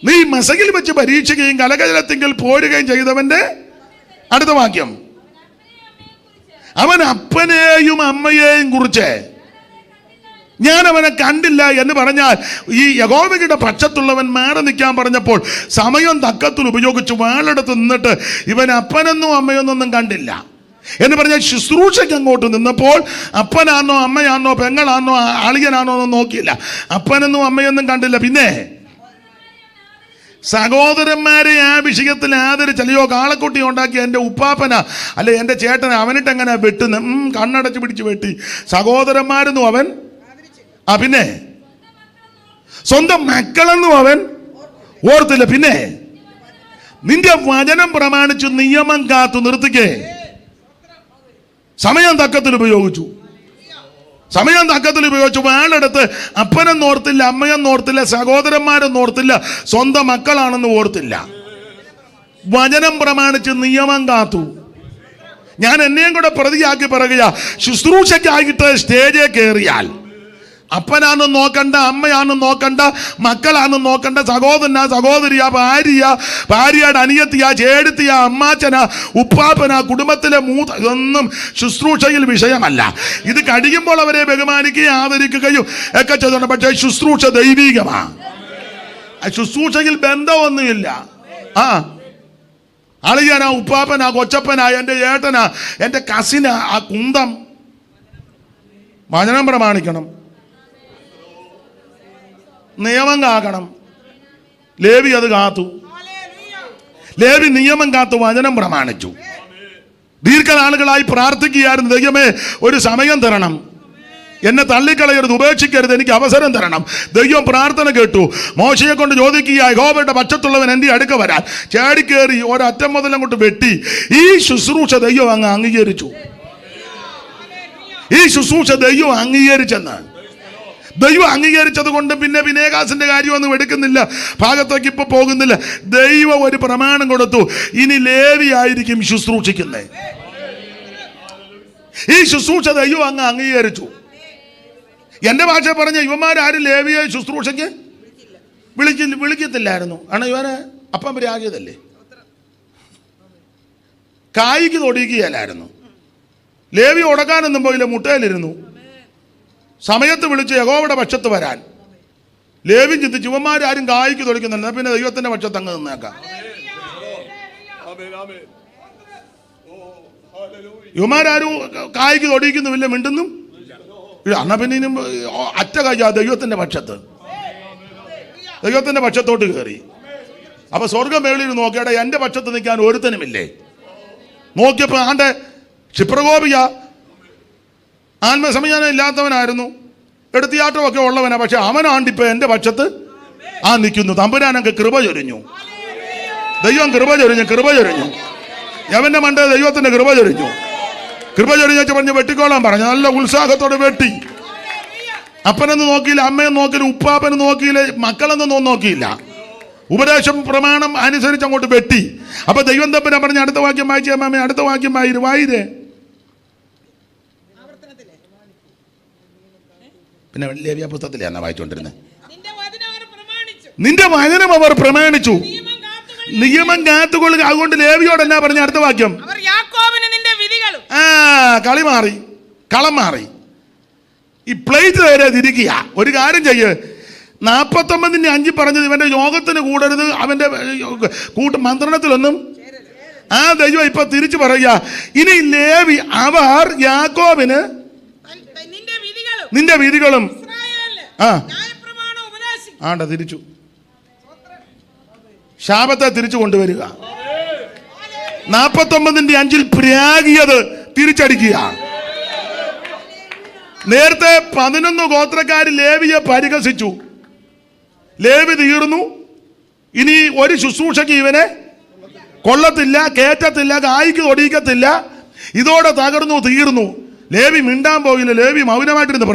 നീ മസകിൽ വെച്ച് പരീക്ഷിക്കുകയും കലകജലത്തിങ്കിൽ പോരുകയും ചെയ്തവന്റെ അടുത്ത വാക്യം, അവൻ അപ്പനെയും അമ്മയെയും കുറിച്ച് ഞാൻ അവനെ കണ്ടില്ല എന്ന് പറഞ്ഞാൽ ഈ യഹോവയുടെ പക്ഷത്തുള്ളവൻ മാറി നിൽക്കാൻ പറഞ്ഞപ്പോൾ സമയം തക്കത്തിൽ ഉപയോഗിച്ച് വാളെടുത്ത് നിന്നിട്ട് ഇവൻ അപ്പനെന്നോ അമ്മയൊന്നും കണ്ടില്ല എന്ന് പറഞ്ഞാൽ ശുശ്രൂഷയ്ക്ക് അങ്ങോട്ട് നിന്നപ്പോൾ അപ്പനാണോ അമ്മയാണോ പെങ്ങളാണോ അളിയനാണോ ഒന്നും നോക്കിയില്ല. അപ്പനെന്നും അമ്മയൊന്നും കണ്ടില്ല. പിന്നെ സഹോദരന്മാരെ ആ വിഷയത്തിൽ ആദരിച്ചല്ലയോ കാളക്കുട്ടി ഉണ്ടാക്കി എൻ്റെ ഉപ്പാപ്പന അല്ലെ എൻ്റെ ചേട്ടന അവനിട്ട് എങ്ങനെ വെട്ടുന്ന കണ്ണടച്ച് പിടിച്ച് വെട്ടി സഹോദരന്മാരെന്നും അവൻ പിന്നെ സ്വന്തം മക്കളെന്നും അവൻ ഓർത്തില്ല. പിന്നെ നിന്റെ വചനം പ്രമാണിച്ചു നിയമം കാത്തു നിർത്തിക്കേ. സമയം തക്കത്തിൽ ഉപയോഗിച്ചു. വാളെടുത്ത് അപ്പനെന്ന് ഓർത്തില്ല, അമ്മയെന്ന് ഓർത്തില്ല, സഹോദരന്മാരെന്ന് ഓർത്തില്ല, സ്വന്തം മക്കളാണെന്ന് ഓർത്തില്ല. വചനം പ്രമാണിച്ച് നിയമം കാത്തു. ഞാൻ എന്നെയും കൂടെ പ്രതിയാക്കി പറയുക, ശുശ്രൂഷയ്ക്കായിട്ട് സ്റ്റേജിൽ കയറിയാൽ അപ്പനാണെന്ന് നോക്കണ്ട, അമ്മയാണെന്ന് നോക്കണ്ട, മക്കളാണെന്ന് നോക്കണ്ട, സഹോദരനാ സഹോദരിയാ ഭാര്യയുടെ അനിയത്തിയാ ചേടത്തിയാ അമ്മാച്ചനാ ഉപ്പാപ്പനാ കുടുംബത്തിലെ ഇതൊന്നും ശുശ്രൂഷയിൽ വിഷയമല്ല. ഇത് കഴിയുമ്പോൾ അവരെ ബഹുമാനിക്കുകയും ആദരിക്കുകയും ഒക്കെ ചെയ്തോണം. പക്ഷേ ശുശ്രൂഷ ദൈവികമാ. ശുശ്രൂഷയിൽ ബന്ധമൊന്നുമില്ല. അളിയനാ ഉപ്പാപ്പനാ കൊച്ചപ്പനാ എൻ്റെ ഏട്ടനാ എൻ്റെ കസിനാ ആ കുന്തം വചനം പ്രമാണിക്കണം, നിയമം കാക്കണം. ലേവി അത് കാത്തു. ലേവി നിയമം കാത്തു, വചനം പ്രമാണിച്ചു. ദീർഘനാളുകളായി പ്രാർത്ഥിക്കുകയായിരുന്നു, ദൈവമേ ഒരു സമയം തരണം, എന്നെ തള്ളിക്കളയരുത്, ഉപേക്ഷിക്കരുത്, എനിക്ക് അവസരം തരണം. ദൈവം പ്രാർത്ഥന കേട്ടു. മോശയെ കൊണ്ട് ചോദിക്കുക, യഹോവയുടെ പക്ഷത്തുള്ളവൻ എൻ്റെ അടുക്ക വരാൻ. ചാടിക്കേറി ഒരറ്റം മുതൽ അങ്ങോട്ട് വെട്ടി. ഈ ശുശ്രൂഷ ദൈവം അങ്ങ് അംഗീകരിച്ചു. ഈ ശുശ്രൂഷ ദൈവം അംഗീകരിച്ചെന്ന്. ദൈവം അംഗീകരിച്ചത് കൊണ്ട് പിന്നെ വിനേകാസിന്റെ കാര്യമൊന്നും എടുക്കുന്നില്ല, ഭാഗത്തേക്ക് ഇപ്പൊ പോകുന്നില്ല. ദൈവം ഒരു പ്രമാണം കൊടുത്തു, ഇനി ലേവി ആയിരിക്കും ശുശ്രൂഷിക്കുന്നത്. ഈ ശുശ്രൂഷ ദൈവം അങ്ങ് അംഗീകരിച്ചു. എന്റെ ഭാഷ പറഞ്ഞ യുവമാരും ലേവിയെ ശുശ്രൂഷയ്ക്ക് വിളിക്കത്തില്ലായിരുന്നു. ആണ് ഇവന് അപ്പം രാഗിയതല്ലേ, കായ്ക്ക് തൊടിക്കുകയല്ലായിരുന്നു. ലേവി ഉടക്കാനൊന്നും പോയില്ല, മുട്ടയിലിരുന്നു. സമയത്ത് വിളിച്ച് യഹോവയുടെ പക്ഷത്ത് വരാൻ. ലേവ്യൻ ചിന്തിച്ച് യുവന്മാരും കായ്ക്ക് തൊടിക്കുന്നില്ല, പിന്നെ ദൈവത്തിന്റെ പക്ഷത്ത് അങ്ങ് നിന്നേക്കാം. യുവന്മാരും കായ്ക്ക് തൊടിക്കുന്നുമില്ല, മിണ്ടുന്നു. എന്നാ പിന്നെ ഇനിയും അറ്റ കായ്യ ദൈവത്തിന്റെ പക്ഷത്ത്, ദൈവത്തിന്റെ പക്ഷത്തോട്ട് കയറി. അപ്പൊ സ്വർഗമേളിൽ നോക്കിയാടെ എന്റെ പക്ഷത്ത് നിൽക്കാൻ ഒരുത്തനുമില്ലേ. നോക്കിയപ്പോ ആണ്ടെ ക്ഷിപ്രകോപിക ആത്മസംയമനം ഇല്ലാത്തവനായിരുന്നു, എടുത്തിയാട്ടമൊക്കെ ഉള്ളവനാ. പക്ഷെ അവനാണ്ടിപ്പോ എന്റെ പക്ഷത്ത് നിൽക്കുന്നു. തമ്പുരാനൊക്കെ കൃപ ചൊരിഞ്ഞു. ദൈവം കൃപ ചൊരിഞ്ഞു. യവന്റെ മണ്ട ദൈവത്തിന്റെ കൃപ ചൊരിഞ്ഞു പറഞ്ഞ് വെട്ടിക്കോളാൻ പറഞ്ഞു. നല്ല ഉത്സാഹത്തോടെ വെട്ടി. അപ്പനെന്ന് നോക്കിയില്ല, അമ്മയെന്ന് നോക്കിയില്ല, ഉപ്പാപ്പന് നോക്കിയില്ല, മക്കളെന്നൊന്നും നോക്കിയില്ല. ഉപദേശം പ്രമാണം അനുസരിച്ച് അങ്ങോട്ട് വെട്ടി. അപ്പൊ ദൈവം തമ്പുരാൻ പറഞ്ഞ അടുത്ത വാക്യം വായിച്ചേ മാമേ, അടുത്ത വാക്യം വായിരേ. പിന്നെ ലേവ്യ പുസ്തകത്തിലാണ് വായിച്ചുകൊണ്ടിരുന്നത്. നിന്റെ വചനം അവർ പ്രമാണിച്ചു, നിയമം കാത്തുകൊള്ളുക. അതുകൊണ്ട് ലേവിയോട് എന്നാ പറഞ്ഞ അടുത്ത വാക്യം? കളി മാറി, കളം മാറി. ഈ പ്ലേറ്റ് നേരെ തിരിക്കുക. ഒരു കാര്യം ചെയ്യ്, 49:5 പറഞ്ഞത് ഇവന്റെ യോഗത്തിന് കൂടരുത്, അവന്റെ മന്ത്രണത്തിലൊന്നും. ദൈവം ഇപ്പൊ തിരിച്ചു പറയുക, ഇനി ലേവി അവർ യാക്കോബിന് നിന്റെ വിധികളും തിരിച്ചു, ശാപത്തെ തിരിച്ചു കൊണ്ടുവരിക. 49:5 പ്രാഗിയത് തിരിച്ചടിക്കുക. നേരത്തെ 11 ഗോത്രക്കാർ ലേവിയെ പരിഹസിച്ചു. ലേവി തീർന്നു, ഇനി ഒരു ശുശ്രൂഷയ്ക്ക് ഇവനെ കൊള്ളത്തില്ല, കേറ്റത്തില്ല, കായ്ക്ക് തൊടിക്കത്തില്ല. ഇതോടെ തകർന്നു, തീർന്നു. ലേവി മിണ്ടാൻ പോയില്ല. ലേവി മൗനമായിട്ടിരുന്ന്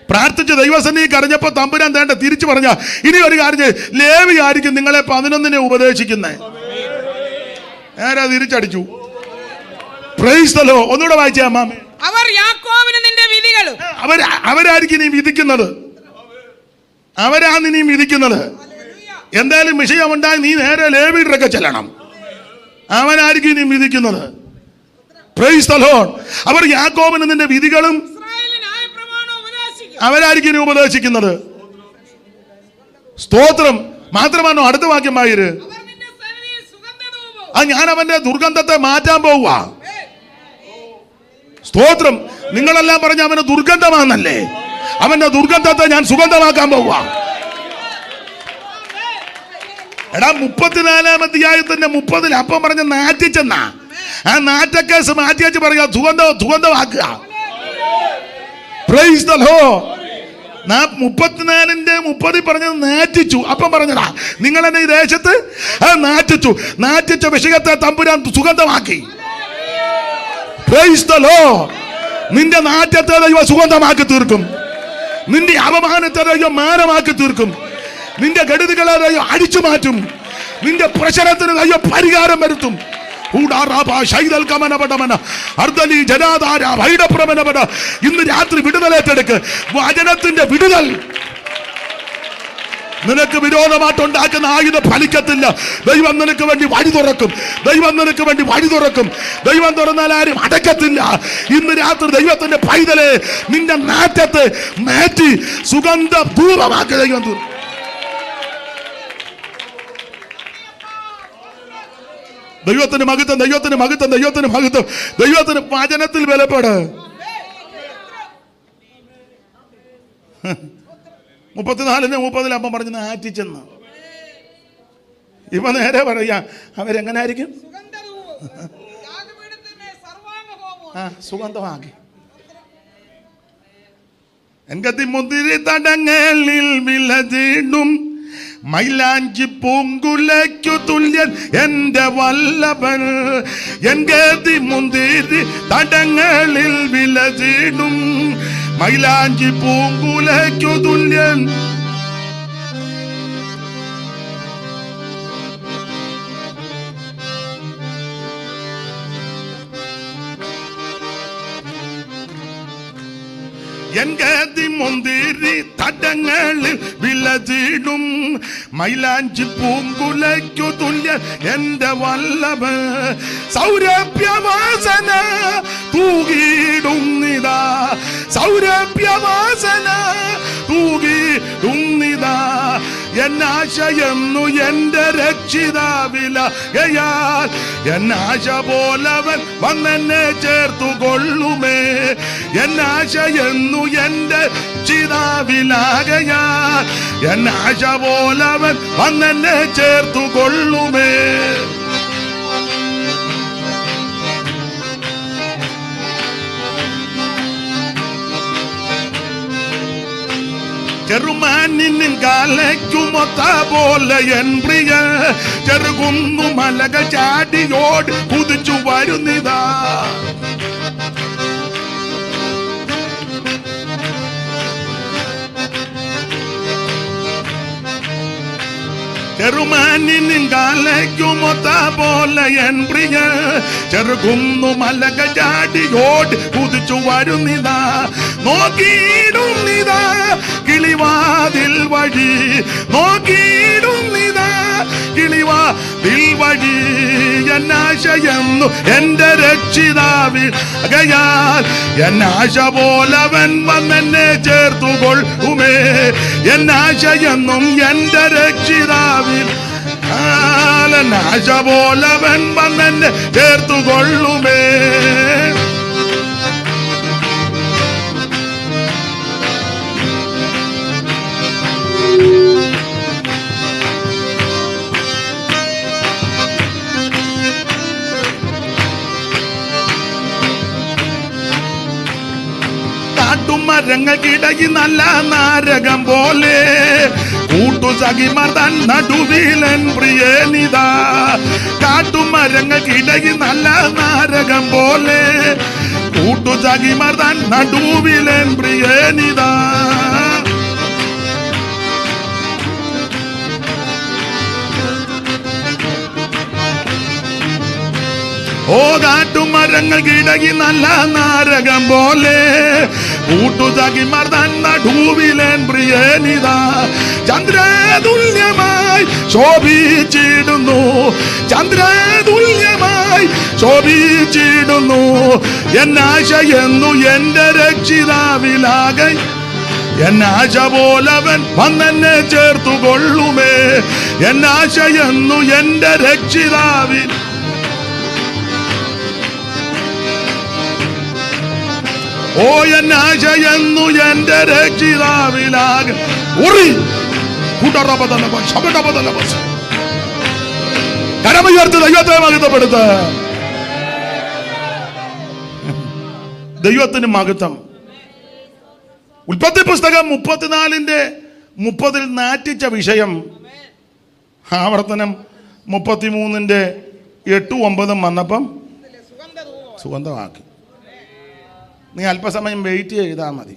പ്രാർത്ഥിച്ച് ദൈവസന്നിധി കരഞ്ഞപ്പോ തമ്പുരാൻ തേണ്ട തിരിച്ചു പറഞ്ഞ, ഇനി ഒരു കാര്യം, ലേവി ആയിരിക്കും നിങ്ങളെ 11 ഉപദേശിക്കുന്നത്. നേരെ തിരിച്ചടിച്ചു. Price the Lord. ഒന്നുകൂടെ വായിച്ചേ അമ്മാമേ. അവരായിരിക്കും നീ വിധിക്കുന്നത്. അവരാണ് നീ വിധിക്കുന്നത്. എന്തായാലും വിഷയമുണ്ടായി നീ നേരെ ലേവിയുടെ ചെല്ലണം. അവനായിരിക്കും നീ വിധിക്കുന്നത്. Praise the Lord. അവർ യാക്കോബിന് നിന്റെ വിധികളും അവരായിരിക്കും ഇനി ഉപദേശിക്കുന്നത്. സ്തോത്രം. മാത്രമാണോ? അടുത്ത വാക്യം വായിര്. ഞാൻ അവന്റെ ദുർഗന്ധത്തെ മാറ്റാൻ പോവുക. സ്തോത്രം. നിങ്ങളെല്ലാം പറഞ്ഞ അവന് ദുർഗന്ധമാണെന്നല്ലേ? അവന്റെ ദുർഗന്ധത്തെ ഞാൻ സുഗന്ധമാക്കാൻ പോവുക. എടാ 34-ാം അധ്യായത്തിന്റെ 30-ൽ അപ്പം പറഞ്ഞ നാറ്റിച്ചെന്നാ. ആ നാറ്റക്കേസ് മാറ്റി വെച്ച് പറയുക സുഗന്ധമാക്കുക. Praise the Lord. 34-ന്റെ 30 പറഞ്ഞത് നാറ്റിച്ചു. അപ്പം പറഞ്ഞതാ നിങ്ങൾ എന്നെ ഈ ദേശത്ത് നാറ്റിച്ച വിഷയത്തെ തമ്പുരാൻ സുഗന്ധമാക്കി. Price the Lord. നിന്റെ നാട്യത്തെ ദൈവം സുഗന്ധമാക്കി തീർക്കും. നിന്റെ അപമാനത്തെ ദൈവം മാനമാക്കി തീർക്കും. നിന്റെ ഗടുതികളെ ദൈവം അടിച്ചു മാറ്റും. നിന്റെ പ്രശ്നത്തിന് ദൈവം പരിഹാരം വരുത്തും. ഇന്ന് രാത്രി വിടുതലേറ്റെടുക്ക്. വചനത്തിന്റെ വിടുതൽ. നിനക്ക് വിരോധമായിട്ടുണ്ടാക്കുന്ന ആയുധം ഫലിക്കത്തില്ല. ദൈവം നിനക്ക് വേണ്ടി വഴി തുറക്കും. ദൈവം തുറന്നാൽ ആരും അടക്കത്തില്ല. ഇന്ന് രാത്രി ദൈവത്തിന്റെ പൈതലെ നിന്റെ നാറ്റത്തെ മാറ്റി സുഗന്ധ ധൂപമാക്കി ദൈവം തീർക്കും. ദൈവത്തിന് മഹത്വം. ദൈവത്തിന് വചനത്തിൽ ബലപ്പെട്. 34-ന്റെ 30-ൽ അപ്പം പറഞ്ഞ് നാറ്റിച്ചെന്ന്. ഇവ നേരെ പറയാ അവരെങ്ങനായിരിക്കും? സുഗന്ധമാക്കി. എങ്കത്തി മുന്തിരി തടങ്ങളിൽ വിലചീടും മൈലാഞ്ചി പൂങ്കുലയ്ക്കു തുല്യൻ എന്റെ വല്ലഭൻ. എങ്കതി മുന്തിരി തടങ്ങളിൽ വിലചീടും മൈലാഞ്ചി പൂങ്കുലയ്ക്കു തുല്യൻ. എങ്കതി മുന്തിരി തടങ്ങളിൽ വിലചീടും മൈലാഞ്ചി പൂങ്കുലയ്ക്കു തുല്യൻ എന്റെ വല്ലഭ. സൗരഭ്യവാസന തൂകിടുന്നിതാ. എന്നാശയെന്നു എന്റെ രക്ഷിതാവിലകയാൽ എന്നാശ പോലവൻ വന്നെന്നെ ചേർത്തുകൊള്ളുമേ. എന്നാശയെന്നു എന്റെ രക്ഷിതാവിലകയാൽ എന്നാശ പോലവൻ വന്നെന്നെ ചേർത്തുകൊള്ളുമേ. ചെറുമാനിൻ കാലയ്ക്കുമൊത്ത പോലെ എൻ പ്രിയ ചെറുകുന്നു മലക ചാടിയോട് കുതിച്ചു വരുന്നിതാ. ചെറുമാനിൻ കാലയ്ക്കുമൊത്ത പോലെ എൻ പ്രിയ ചെറുകുന്നു മലക ചാടിയോട് കുതിച്ചു വരുന്നിതാ. നോക്കിയിടുന്നിതാ കിളിവാതിൽ വഴി. നോക്കിയിടുന്നിതാ കിളിവാതിൽ വഴി. എന്നാശയെന്നു എന്റെ രക്ഷിതാവിലകയാൽ എന്നാശ പോലവൻ വന്നെന്നെ ചേർത്തുകൊള്ളുമേ. എന്നാശയെന്നും എന്റെ രക്ഷിതാവിൽ എന്നാശ പോലവൻ വന്നെന്നെ ചേർത്തുകൊള്ളുമേ. കാട്ടുമരങ്ങൾക്കിടയിൽ നല്ല നാരകം പോലെ കൂട്ടുസഖിമാർ തൻ നടുവിലൻ പ്രിയനിതാ. കാട്ടുമരങ്ങൾക്കിടയിൽ നല്ല നാരകം പോലെ കൂട്ടുസഖിമാർ തൻ നടുവിലൻ പ്രിയനിതാ. ഓ കാട്ടുമരങ്ങൾക്കിടയിൽ നല്ല നാരകം പോലെ കൂട്ടുസഖിമാർ തൻ നടുവിലൻ പ്രിയനിതാ. ചന്ദ്രതുല്യമായി ശോഭിച്ചിടുന്നു. ചന്ദ്രതുല്യമായി ശോഭിച്ചിടുന്നു. എന്നാശയെന്നു എന്റെ രക്ഷിതാവിലാകെ എന്നാശ പോലവൻ വന്നെന്നെ ചേർത്തുകൊള്ളുമേ. എന്നാശയെന്നു എന്റെ രക്ഷിതാവിൻ. ഓ എന്നാശയെന്നു എന്റെ രക്ഷിതാവിലാകെ ഉറി കരമുയർത്ത് ദൈവത്തെ മഹത്വപ്പെടുത്ത. ദൈവത്തിന് മഹത്വം. ഉൽപ്പത്തി പുസ്തകം 34:30 നാറ്റിച്ച വിഷയം ആവർത്തനം 33:8-9 വന്നപ്പം സുഗന്ധമാക്കി. നീ അല്പസമയം വെയിറ്റ് ചെയ്താൽ മതി.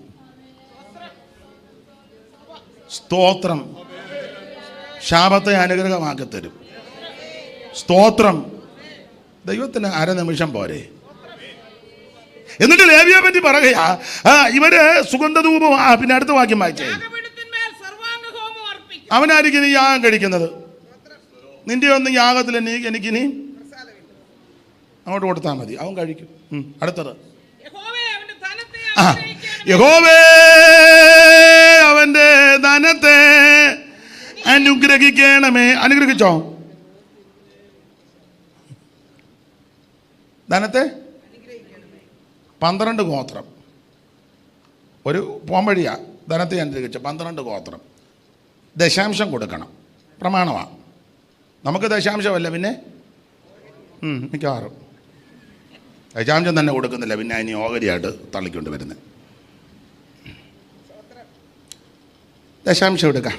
സ്തോത്രം. ശാപത്തെ അനുഗ്രഹമാക്കി തരും. സ്തോത്രം. ദൈവത്തിന് അരനിമിഷം പോരെ. എന്നിട്ട് ലേവിയെ പറ്റി പറയുക, ഇവര് സുഗന്ധധൂപം. പിന്നെ അടുത്ത വാക്യം വായിച്ചേ. അവനായിരിക്കും നീ യാഗം കഴിക്കുന്നത്. നിന്റെ ഒന്നും യാഗത്തിൽ എനിക്കിനി അങ്ങോട്ട് കൊടുത്താൽ മതി, അവൻ കഴിക്കും. അടുത്തത്, യഹോവേ അവന്റെ ധനത്തെ അനുഗ്രഹിക്കണമേ. അനുഗ്രഹിച്ചോ? ധനത്തെ 12 ഗോത്രം ഒരു പോംവഴിയാ. ധനത്തെ അനുഗ്രഹിച്ച 12 ഗോത്രം ദശാംശം കൊടുക്കണം. പ്രമാണമാണ്. നമുക്ക് ദശാംശമല്ല, പിന്നെ മിക്കവാറും ദശാംശം തന്നെ കൊടുക്കുന്നില്ല. പിന്നെ അതിന് ഓഹരിയായിട്ട് തള്ളിക്കൊണ്ട് വരുന്നത്. ദശാംശം എടുക്കാം.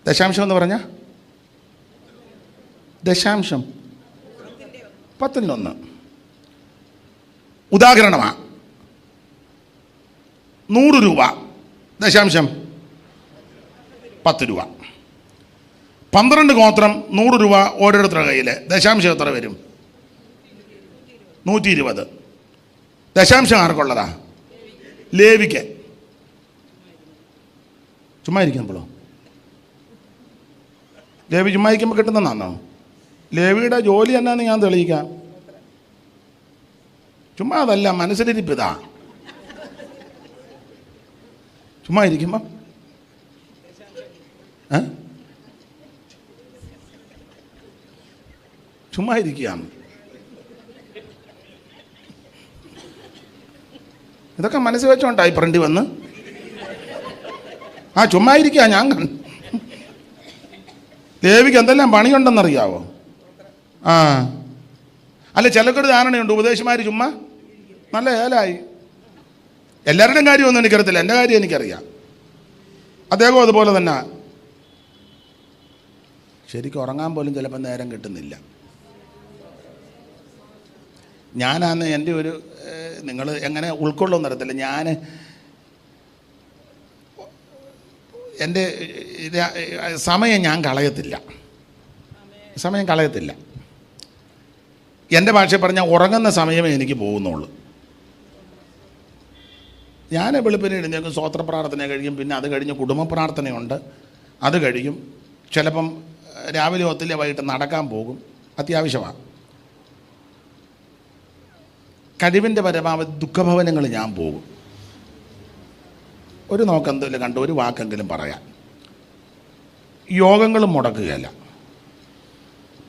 ദശാംശം എന്ന് പറഞ്ഞാൽ ദശാംശം 10-1. ഉദാഹരണമാണ്. 100 രൂപ ദശാംശം 10 രൂപ. 12 ഗോത്രം 100 രൂപ ഓരോരുത്തരുടെ കയ്യിൽ. ദശാംശം എത്ര വരും? 120. ദശാംശം ആർക്കുള്ളതാ? ലേവിക്ക്. ചുമ്മാ ഇരിക്കുമ്പോഴോ? ലേവി ചുമ്മാ ഇരിക്കുമ്പോൾ കിട്ടുന്നതാണോ? ലേവിയുടെ ജോലി എന്നാന്ന് ഞാൻ തെളിയിക്കാം. ചുമ്മാ അതല്ല, മനസ്സിലിരിപ്പിതാ. ചുമ്മാ ഇരിക്കുമ്പോ ചുമ്മാ ഇരിക്കുകയാണ്. ഇതൊക്കെ മനസ്സിൽ വെച്ചോണ്ടായി ഫ്രണ്ടി വന്ന് ചുമ്മാ ഇരിക്കുക. ഞാൻ ദേവിക്ക് എന്തെല്ലാം പണിയുണ്ടെന്നറിയാവോ? അല്ല, ചിലക്കൊരു ധാരണയുണ്ട്, ഉപദേശമാര് ചുമ്മാ നല്ല ഏലായി. എല്ലാവരുടെയും കാര്യമൊന്നും എനിക്കറിയത്തില്ല, എൻ്റെ കാര്യം എനിക്കറിയാം. അദ്ദേഹം അതുപോലെ തന്നെ. ശരിക്കും ഉറങ്ങാൻ പോലും ചിലപ്പോൾ നേരം കിട്ടുന്നില്ല. ഞാനാന്ന് എൻ്റെ ഒരു, നിങ്ങൾ എങ്ങനെ ഉൾക്കൊള്ളുമെന്ന് അറിയത്തില്ല, ഞാൻ എൻ്റെ സമയം ഞാൻ കളയത്തില്ല. എൻ്റെ ഭാഷ പറഞ്ഞാൽ ഉറങ്ങുന്ന സമയമേ എനിക്ക് പോകുന്നുള്ളൂ. ഞാൻ വെളുപ്പിന് എഴുന്നേക്കും, സ്തോത്ര പ്രാർത്ഥന കഴിയും, പിന്നെ അത് കഴിഞ്ഞ് കുടുംബ പ്രാർത്ഥനയുണ്ട്, അത് കഴിയും. ചിലപ്പം രാവിലെ ഒത്തിരി വൈകിട്ട് നടക്കാൻ പോകും, അത്യാവശ്യമാണ്. കഴിവിൻ്റെ പരമാവധി ദുഃഖഭവനങ്ങൾ ഞാൻ പോകും. ഒരു നോക്കെന്തെങ്കിലും കണ്ട് ഒരു വാക്കെങ്കിലും പറയാം. യോഗങ്ങളും മുടക്കുകയല്ല.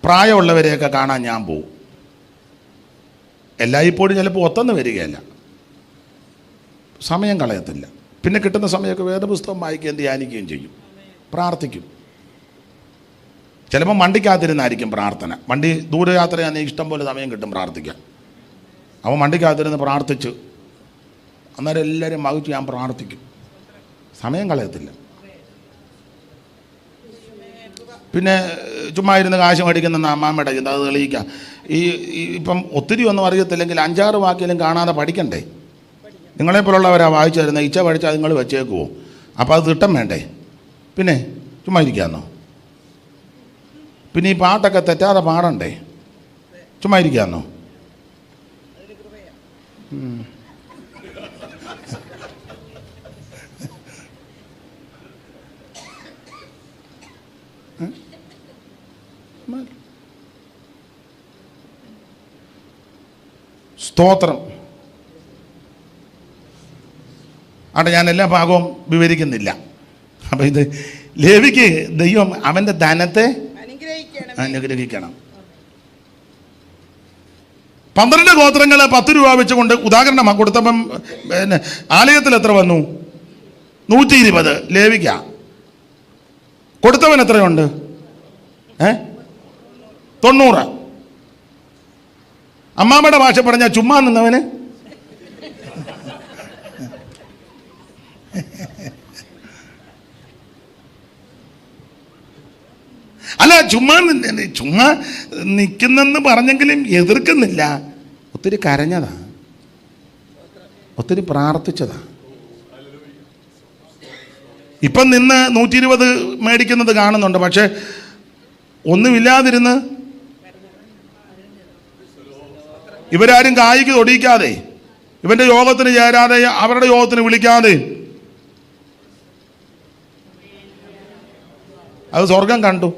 പ്രായമുള്ളവരെയൊക്കെ കാണാൻ ഞാൻ പോകും. എല്ലായ്പ്പോഴും ചിലപ്പോൾ ഒത്തൊന്ന് വരികയല്ല, സമയം കളയത്തില്ല. പിന്നെ കിട്ടുന്ന സമയമൊക്കെ വേദപുസ്തകം വായിക്കുകയും ധ്യാനിക്കുകയും ചെയ്യും, പ്രാർത്ഥിക്കും. ചിലപ്പോൾ വണ്ടിക്കകത്തിരുന്നായിരിക്കും പ്രാർത്ഥന. വണ്ടി ദൂരയാത്രയാണെങ്കിൽ ഇഷ്ടം പോലെ സമയം കിട്ടും പ്രാർത്ഥിക്കാൻ. അവൻ വണ്ടിക്കകത്തിരുന്ന് പ്രാർത്ഥിച്ചു, അന്നേരം എല്ലാവരും വഹിച്ച് ഞാൻ പ്രാർത്ഥിക്കും. സമയം കളയത്തില്ല. പിന്നെ ചുമ്മാ ഇരുന്ന് കാശ് മേടിക്കുന്ന അമ്മാമ്മയുടെ ചിന്ത, അത് തെളിയിക്കാം. ഇപ്പം ഒത്തിരി ഒന്നും അറിയത്തില്ലെങ്കിൽ 5-6 വാക്കിലും കാണാതെ പഠിക്കണ്ടേ? നിങ്ങളെപ്പോലുള്ളവരാ വായിച്ചു തരുന്നത്. ഇച്ച പഠിച്ചാൽ നിങ്ങൾ വെച്ചേക്കുമോ? അപ്പോൾ അത് തിട്ടം വേണ്ടേ? പിന്നെ ചുമ്മാ ഇരിക്കാമെന്നോ? പിന്നെ ഈ പാട്ടൊക്കെ തെറ്റാതെ പാടണ്ടേ? ചുമ്മാ ഇരിക്കാമെന്നോ? സ്തോത്രം. അവിടെ ഞാൻ എല്ലാ ഭാഗവും വിവരിക്കുന്നില്ല. അപ്പം ഇത് ലേവിക്ക് ദൈവം അവൻ്റെ ധനത്തെ അനുഗ്രഹിക്കണം. 12 ഗോത്രങ്ങൾ 10 രൂപ വെച്ചുകൊണ്ട് ഉദാഹരണമാണ് കൊടുത്തപ്പം പിന്നെ ആലയത്തിൽ എത്ര വന്നു? 120. ലേവിക്ക കൊടുത്തവൻ എത്രയുണ്ട്? 90. അമ്മാമ്മയുടെ ഭാഷ പറഞ്ഞാൽ ചുമ്മാ നിന്നവന് അല്ല, ചുമ്മാ നിൽക്കുന്നെന്ന് പറഞ്ഞെങ്കിലും എതിർക്കുന്നില്ല. ഒത്തിരി കരഞ്ഞതാ, ഒത്തിരി പ്രാർത്ഥിച്ചതാ. ഇപ്പം നിന്ന് 120 മേടിക്കുന്നത് കാണുന്നുണ്ട്. പക്ഷെ ഒന്നുമില്ലാതിരുന്ന് ഇവരാരും കായ്ക്ക് തൊടിയിക്കാതെ, ഇവന്റെ യോഗത്തിന് ചേരാതെ, അവരുടെ യോഗത്തിന് വിളിക്കാതെ, അത് സ്വർഗം കണ്ടു.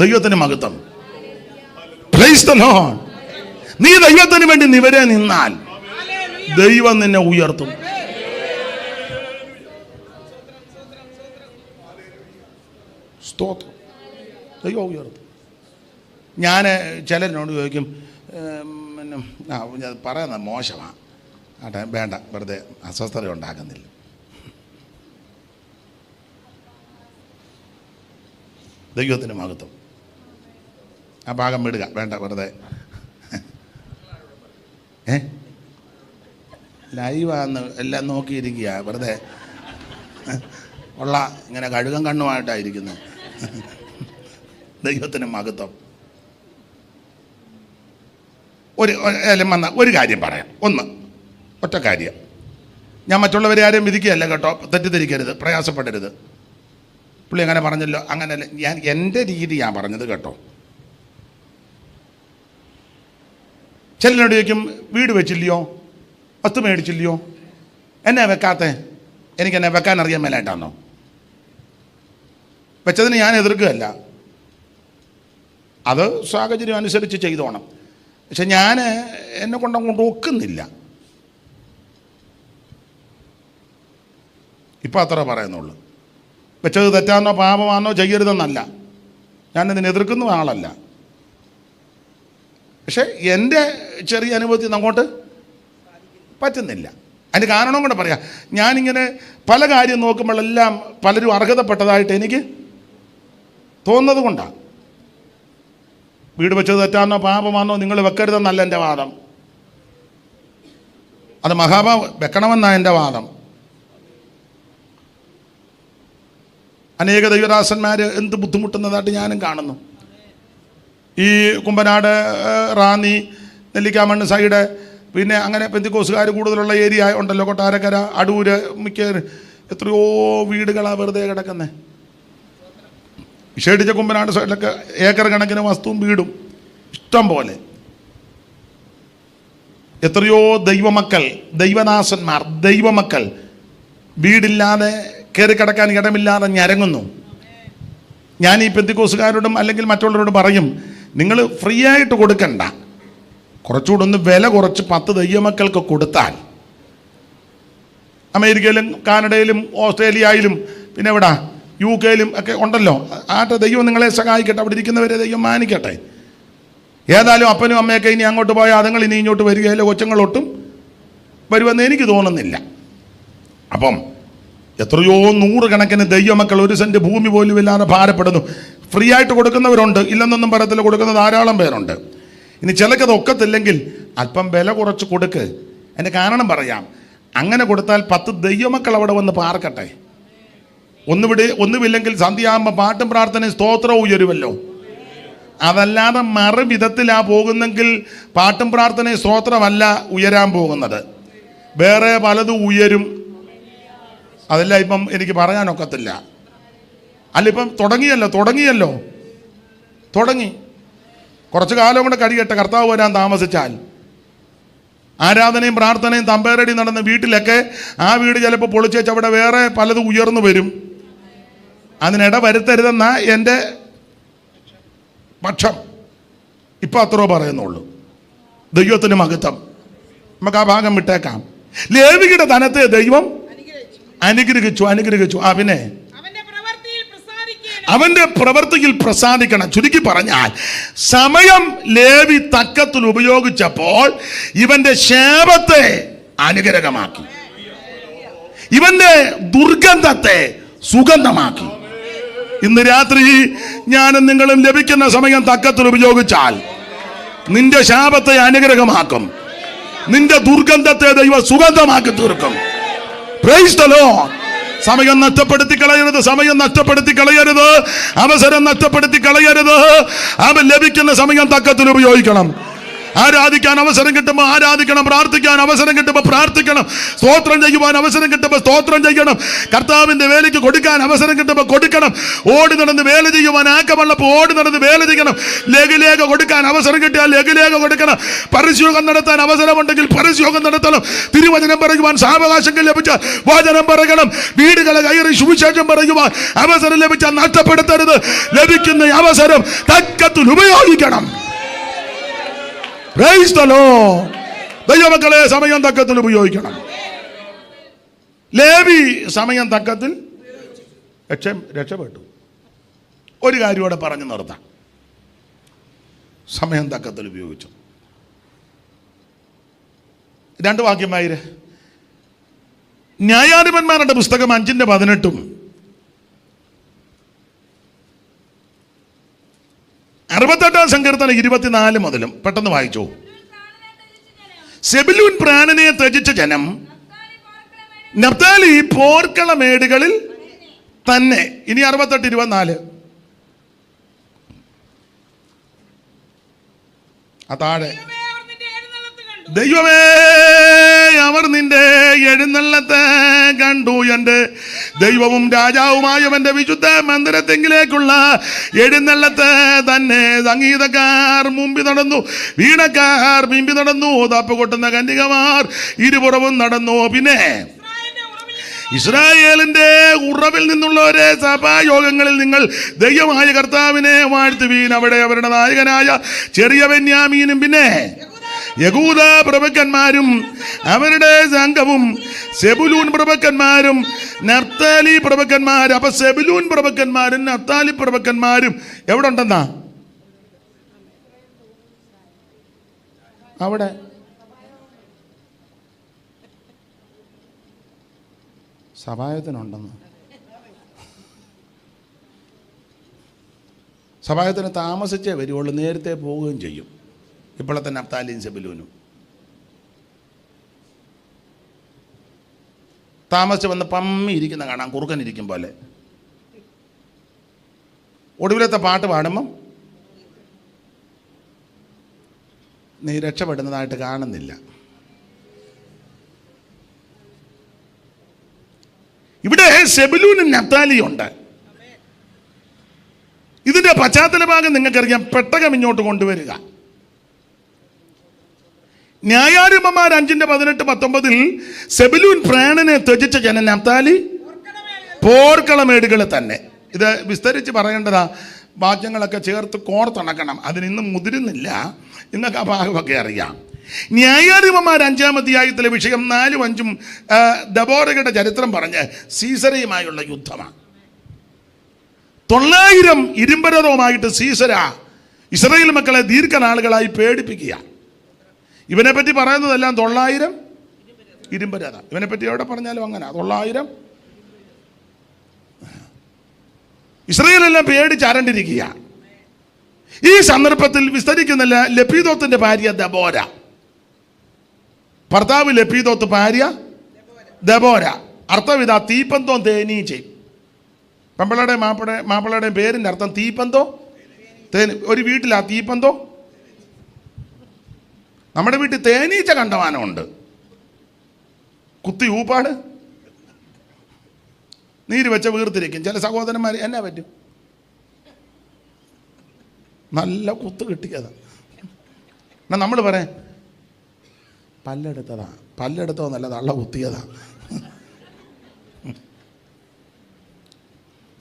ദൈവത്തിന് മഹത്വം. Price the Lord. നീ ദൈവത്തിന് വേണ്ടി നിവരെ നിന്നാൽ ദൈവം നിന്നെ ഉയർത്തും. സ്തോത്രം. ദൈവം ഉയർത്തും. ഞാൻ ചിലരിനോട് ചോദിക്കും, പിന്നെ പറയുന്നത് മോശമാണ് ആട്ടെ, വേണ്ട, വെറുതെ അസ്വസ്ഥത ഉണ്ടാക്കുന്നില്ല. ദൈവത്തിന് മഹത്വം. ആ ഭാഗം വിടുക, വേണ്ട, വെറുതെ. ലൈവാന്ന് എല്ലാം നോക്കിയിരിക്കുക, വെറുതെ ഉള്ള ഇങ്ങനെ കഴുകം കണ്ണുമായിട്ടായിരിക്കുന്നു. ദൈവത്തിന് മഹത്വം. ഒരു കാര്യം പറയാം, ഒറ്റ കാര്യം. ഞാൻ മറ്റുള്ളവരെ ആരെയും വിധിക്കുകയല്ല കേട്ടോ, തെറ്റിദ്ധരിക്കരുത്, പ്രയാസപ്പെടരുത്. പുള്ളി അങ്ങനെ പറഞ്ഞല്ലോ, അങ്ങനെയല്ല, ഞാൻ എൻ്റെ രീതിയാണ് പറഞ്ഞത് കേട്ടോ. ചിലനോട് ചോദിക്കും, വീട് വെച്ചില്ലയോ, വസ്തു മേടിച്ചില്ലയോ, എന്നെ വെക്കാത്തെ? എനിക്കെന്നെ വെക്കാൻ അറിയാൻ മേലായിട്ടാണോ? വെച്ചതിന് ഞാൻ എതിർക്കുകയല്ല, അത് സാഹചര്യം അനുസരിച്ച് ചെയ്തോണം. പക്ഷെ ഞാൻ എന്നെ കൊണ്ടങ്ങോട്ട് ഒക്കുന്നില്ല. ഇപ്പം അത്ര പറയുന്നുള്ളൂ. വെച്ചത് തെറ്റാന്നോ പാപമാണോ ചെയ്യരുതെന്നല്ല, ഞാനിതിനെ എതിർക്കുന്ന ആളല്ല. പക്ഷെ എൻ്റെ ചെറിയ അനുഭവത്തിൽ അങ്ങോട്ട് പറ്റുന്നില്ല. അതിൻ്റെ കാരണം കൂടെ പറയാം. ഞാനിങ്ങനെ പല കാര്യം നോക്കുമ്പോഴെല്ലാം പലരും അർഹതപ്പെട്ടതായിട്ട് എനിക്ക് തോന്നുന്നത് കൊണ്ടാണ്. വീട് വെച്ചത് തെറ്റാന്നോ പാപമാണോ നിങ്ങൾ വെക്കരുതെന്നല്ല എൻ്റെ വാദം. അത് വെക്കണമെന്നാണ് എൻ്റെ വാദം. അനേക ദൈവദാസന്മാർ എന്ത് ബുദ്ധിമുട്ടുന്നതായിട്ട് ഞാനും കാണുന്നു. ഈ കുമ്പനാട്, റാന്നി, നെല്ലിക്കാമണ്ണ് സൈഡ്, പിന്നെ അങ്ങനെ പെന്തിക്കോസുകാർ കൂടുതലുള്ള ഏരിയ ഉണ്ടല്ലോ, കൊട്ടാരക്കര, അടൂര്, മിക്ക എത്രയോ വീടുകളാണ് വെറുതെ കിടക്കുന്നത്. വിശേഷിച്ച കുമ്പനാട് സൈഡിലൊക്കെ ഏക്കർ കണക്കിന് വസ്തുവും വീടും ഇഷ്ടം പോലെ. എത്രയോ ദൈവമക്കൾ, ദൈവദാസന്മാർ, ദൈവമക്കൾ വീടില്ലാതെ കയറി കിടക്കാൻ ഇടമില്ലാതെ ഞരങ്ങുന്നു. ഞാൻ ഈ പെന്തിക്കോസുകാരോടും അല്ലെങ്കിൽ മറ്റുള്ളവരോടും പറയും, നിങ്ങൾ ഫ്രീ ആയിട്ട് കൊടുക്കണ്ട, കുറച്ചുകൂടെ ഒന്ന് വില കുറച്ച് 10 ദൈവമക്കൾക്ക് കൊടുത്താൽ, അമേരിക്കയിലും കാനഡയിലും ഓസ്ട്രേലിയയിലും പിന്നെ എവിടെ UK ഒക്കെ ഉണ്ടല്ലോ, ആട്ടെ, ദൈവം നിങ്ങളെ സഹായിക്കട്ടെ, അവിടെ ഇരിക്കുന്നവരെ ദൈവം മാനിക്കട്ടെ. ഏതായാലും അപ്പനും അമ്മയൊക്കെ ഇനി അങ്ങോട്ട് പോയാൽ അതുങ്ങൾ ഇനി ഇങ്ങോട്ട് വരികയില്ല, കൊച്ചുങ്ങളൊട്ടും വരുമെന്ന് എനിക്ക് തോന്നുന്നില്ല. അപ്പം എത്രയോ 100 കണക്കിന് ദൈവമക്കൾ 1 സെൻറ്റ് ഭൂമി പോലും ഇല്ലാതെ ഭാരപ്പെടുന്നു. ഫ്രീ ആയിട്ട് കൊടുക്കുന്നവരുണ്ട്, ഇല്ലെന്നൊന്നും പറയത്തില്ല, കൊടുക്കുന്ന ധാരാളം പേരുണ്ട്. ഇനി ചിലക്കത് ഒക്കത്തില്ലെങ്കിൽ അല്പം വില കുറച്ച് കൊടുക്ക്. അതിൻ്റെ കാരണം പറയാം. അങ്ങനെ കൊടുത്താൽ 10 ദൈവമക്കൾ അവിടെ വന്ന് പാർക്കട്ടെ. ഒന്നുമില്ലെങ്കിൽ സന്ധ്യയാകുമ്പോൾ പാട്ടും പ്രാർത്ഥനയും സ്തോത്രവും ഉയരുമല്ലോ. അതല്ലാതെ മറുവിധത്തിലാ പോകുന്നെങ്കിൽ പാട്ടും പ്രാർത്ഥനയും സ്തോത്രമല്ല ഉയരാൻ പോകുന്നത്, വേറെ പലതും ഉയരും. അതെല്ലാം ഇപ്പം എനിക്ക് പറയാനൊക്കത്തില്ല. അല്ല, ഇപ്പം തുടങ്ങി കുറച്ച് കാലം കൂടെ കഴിയട്ടെ. കർത്താവ് വരാൻ താമസിച്ചാൽ ആരാധനയും പ്രാർത്ഥനയും തമ്പേറടി നടന്ന വീട്ടിലൊക്കെ ആ വീട് ചിലപ്പോൾ പൊളിച്ചേച്ച് അവിടെ വേറെ പലതും ഉയർന്നു വരും. അതിനിട വരുത്തരുതെന്നാ എൻ്റെ പക്ഷം. ഇപ്പം അത്രയോ പറയുന്നുള്ളൂ. ദൈവത്തിന് മഹത്വം. നമുക്ക് ആ ഭാഗം വിട്ടേക്കാം. ലേവിയുടെ ധനത്തെ ദൈവം അനുഗ്രഹിച്ചു. പിന്നെ അവന്റെ പ്രവൃത്തിയിൽ പ്രസാദിക്കണം. ചുരുക്കി പറഞ്ഞാൽ, സമയം ലേവി തക്കത്തിൽ ഉപയോഗിച്ചപ്പോൾ ഇവന്റെ ശാപത്തെ അനുഗ്രഹമാക്കി, ഇവന്റെ ദുർഗന്ധത്തെ സുഗന്ധമാക്കി. ഇന്ന് രാത്രി ഞാനും നിങ്ങളും ലഭിക്കുന്ന സമയം തക്കത്തിൽ ഉപയോഗിച്ചാൽ നിന്റെ ശാപത്തെ അനുഗ്രഹമാക്കും, നിന്റെ ദുർഗന്ധത്തെ ദൈവം സുഗന്ധമാക്കി തീർക്കും. Price the Lord. സമയം നഷ്ടപ്പെടുത്തി കളയരുത്, അവസരം നഷ്ടപ്പെടുത്തി കളയരുത്. അവൻ ലഭിക്കുന്ന സമയം തക്കത്തിൽ ഉപയോഗിക്കണം. ആരാധിക്കാൻ അവസരം കിട്ടുമ്പോൾ ആരാധിക്കണം, പ്രാർത്ഥിക്കാൻ അവസരം കിട്ടുമ്പോൾ പ്രാർത്ഥിക്കണം, സ്തോത്രം ചെയ്യുവാൻ അവസരം കിട്ടുമ്പോൾ സ്തോത്രം ചെയ്യണം, കർത്താവിന്റെ വേലയ്ക്ക് കൊടുക്കാൻ അവസരം കിട്ടുമ്പോൾ കൊടുക്കണം, ഓടി നടന്ന് വേല ചെയ്യുവാൻ ആക്കമുള്ളപ്പോൾ ഓടി നടന്ന് വേല ചെയ്യണം, ലഘുലേഖ കൊടുക്കാൻ അവസരം കിട്ടിയാൽ ലഘുലേഖ കൊടുക്കണം, പരസ്യോഗം നടത്താൻ അവസരമുണ്ടെങ്കിൽ പരസ്യോഗം നടത്തണം, തിരുവചനം പറയുവാൻ സാവകാശങ്ങൾ ലഭിച്ചാൽ വചനം പറയണം, വീടുകളെ കയറി സുവിശേഷം പറയുവാൻ അവസരം ലഭിച്ചാൽ നഷ്ടപ്പെടുത്തരുത്. ലഭിക്കുന്ന അവസരം തക്കത്തിൽ ഉപയോഗിക്കണം. ദൈവമക്കളെ, സമയം തക്കത്തിൽ ഉപയോഗിക്കണം. ലേവി സമയം തക്കത്തിൽ രക്ഷപ്പെട്ടു. ഒരു കാര്യം ഇവിടെ പറഞ്ഞു നിർത്താം. സമയം തക്കത്തിൽ ഉപയോഗിച്ചു. 2 വാക്യമായിരെ ന്യായാധിപന്മാരുടെ പുസ്തകം 5:18 68 സങ്കീർത്തനം 24 മുതലും പെട്ടെന്ന് വായിച്ചു. സെബുലൂൻ പ്രാണനെ ത്യജിച്ച ജനം നഫ്താലി പോർക്കളമേടുകളിൽ തന്നെ. ഇനി 68:24 താഴെ. ദൈവമേ, അവർ നിന്റെ എഴുന്നള്ളത്തെ കണ്ടു, എൻ്റെ ദൈവവും രാജാവുമായവന്റെ വിശുദ്ധ മന്ദിരത്തെങ്കിലേക്കുള്ള എഴുന്നള്ളത്തെ തന്നെ. സംഗീതക്കാർ മുമ്പിൽ നടന്നു, വീണക്കാർ പിമ്പി നടന്നു, തപ്പ് കൊട്ടുന്ന കന്യകമാർ ഇരുപുറവും നടന്നു. പിന്നെ ഇസ്രായേലിന്റെ ഉറവിൽ നിന്നുള്ളവരെ സഭായോഗങ്ങളിൽ നിങ്ങൾ ദൈവമായ കർത്താവിനെ വാഴ്ത്തുവീൻ. അവിടെ അവരുടെ നായകനായ ചെറിയ ബെന്യാമീനും പിന്നെ യഹൂദ പ്രഭുക്കന്മാരും അവരുടെ സംഘവും സെബുലൂൻ പ്രഭുക്കന്മാരും നഫ്താലി പ്രഭുക്കന്മാരും. അപ്പൊ സെബുലൂൻ പ്രഭുക്കന്മാരും നഫ്താലി പ്രഭുക്കന്മാരും എവിടെ ഉണ്ടെന്നാ? അവിടെ സഭായത്തിനുണ്ടെന്ന്. സഭായത്തിന് താമസിച്ചേ വരുവുള്ളൂ, നേരത്തെ പോവുകയും ചെയ്യും. ഇപ്പോഴത്തെ നഫ്താലിയും സെബുലൂനും താമസിച്ച് വന്ന് പമ്മി ഇരിക്കുന്ന കാണാം, കുറുക്കനിരിക്കും പോലെ. ഒടുവിലത്തെ പാട്ട് പാടുമ്പം നീ രക്ഷപ്പെടുന്നതായിട്ട് കാണുന്നില്ല. ഇവിടെ സെബുലൂനും നഫ്താലിയും ഉണ്ട്. ഇതിന്റെ പശ്ചാത്തല ഭാഗം നിങ്ങൾക്കറിയാം. പെട്ടകം ഇങ്ങോട്ട് കൊണ്ടുവരിക. ന്യായാധിപന്മാർ 5:18-19 സെബുലൂൻ പ്രാണനെ ത്യജിച്ച ജനം നഫ്താലി പോർക്കളമേടുകളെ തന്നെ. ഇത് വിസ്തരിച്ച് പറയേണ്ടതാ, വാക്യങ്ങളൊക്കെ ചേർത്ത് കോർത്തിണക്കണം. അതിനിന്നും മുതിരുന്നില്ല, നിങ്ങൾക്ക് ആ ഭാഗമൊക്കെ അറിയാം. ന്യായാധിപന്മാർ 5-ാം അധ്യായത്തിലെ വിഷയം 4-5 ദബോരയുടെ ചരിത്രം പറഞ്ഞ് സീസരയുമായുള്ള യുദ്ധമാണ്. 900 ഇരുമ്പരഥവുമായിട്ട് സീസര ഇസ്രായേൽ മക്കളെ ദീർഘനാളുകളായി പേടിപ്പിക്കുക. ഇവനെ പറ്റി പറയുന്നതെല്ലാം 900 ഇരുമ്പരഥ. ഇവനെ പറ്റി എവിടെ പറഞ്ഞാലും അങ്ങനെ 900 ഇസ്രായേലെല്ലാം പേടിച്ചരണ്ടിരിക്കുക. ഈ സന്ദർഭത്തിൽ വിസ്തരിക്കുന്നില്ല. ലപ്പീദോത്തിന്റെ ഭാര്യ ദബോര, ഭർത്താവ് ലപ്പീദോത്ത്, ഭാര്യ ദബോര. അർത്ഥം ഇതാ, തീപ്പന്തോ തേനീച്ചയും. പെമ്പളയുടെയും മാപ്പിളയുടെയും പേരിൻ്റെ അർത്ഥം തീപ്പന്തോ തേനി. ഒരു വീട്ടിലാ തീപ്പന്തോ. നമ്മുടെ വീട്ടിൽ തേനീച്ച കണ്ടമാനമുണ്ട്. കുത്തി ഊപ്പാട്, നീര് വെച്ച വീർത്തിരിക്കും. ചില സഹോദരന്മാർ എന്നാ പറ്റും, നല്ല കുത്ത് കിട്ടിയതാ. എന്നാൽ നമ്മൾ പറയാം പല്ലെടുത്തതാ, പല്ലെടുത്തോ നല്ല തള്ള കുത്തിയതാ.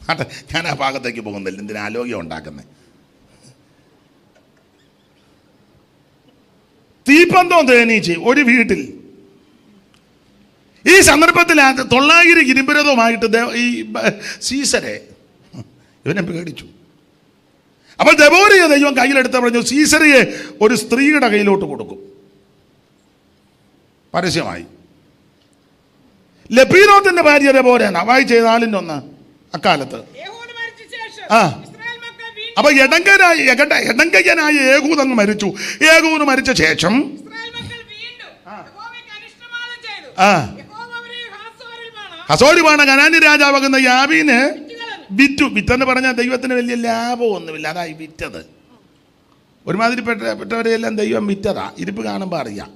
ആട്ടെ, ഞാൻ ആ ഭാഗത്തേക്ക് പോകുന്നില്ല, എന്തിനാ ആലോക്യം ഉണ്ടാക്കുന്നത്. തീപ്പന്തോ തേനീച്ച ഒരു വീട്ടിൽ ഈ സന്ദർഭത്തിൽ 900 ഇരുമ്പരഥവുമായിട്ട് ഈ സീസരെ ഇവനെ പേടിച്ചു. അപ്പോൾ ദെബോരയെ ദൈവം കയ്യിലെടുത്ത് പറഞ്ഞു, സീസരയെ ഒരു സ്ത്രീയുടെ കയ്യിലോട്ട് കൊടുക്കും. പരസ്യമായി. ലപ്പീനോത്തിന്റെ ഭാര്യ ദെബോരയാണ്. വായിച്ച 4:1 അക്കാലത്ത്. അപ്പൊ എടങ്കയ്യനായ യേഹൂദ് അങ്ങ് മരിച്ചു. യേഹൂദ് മരിച്ച ശേഷം ഹസോരിവാണ കനാന്യ രാജാവാകുന്ന യാബീന് വിറ്റെന്ന് പറഞ്ഞാൽ ദൈവത്തിന് വലിയ ലാഭമൊന്നുമില്ല, അതായി വിറ്റത്. ഒരുമാതിരി പെട്ടവരെയെല്ലാം ദൈവം വിറ്റതാ. ഇരിപ്പ് കാണുമ്പോൾ അറിയാം.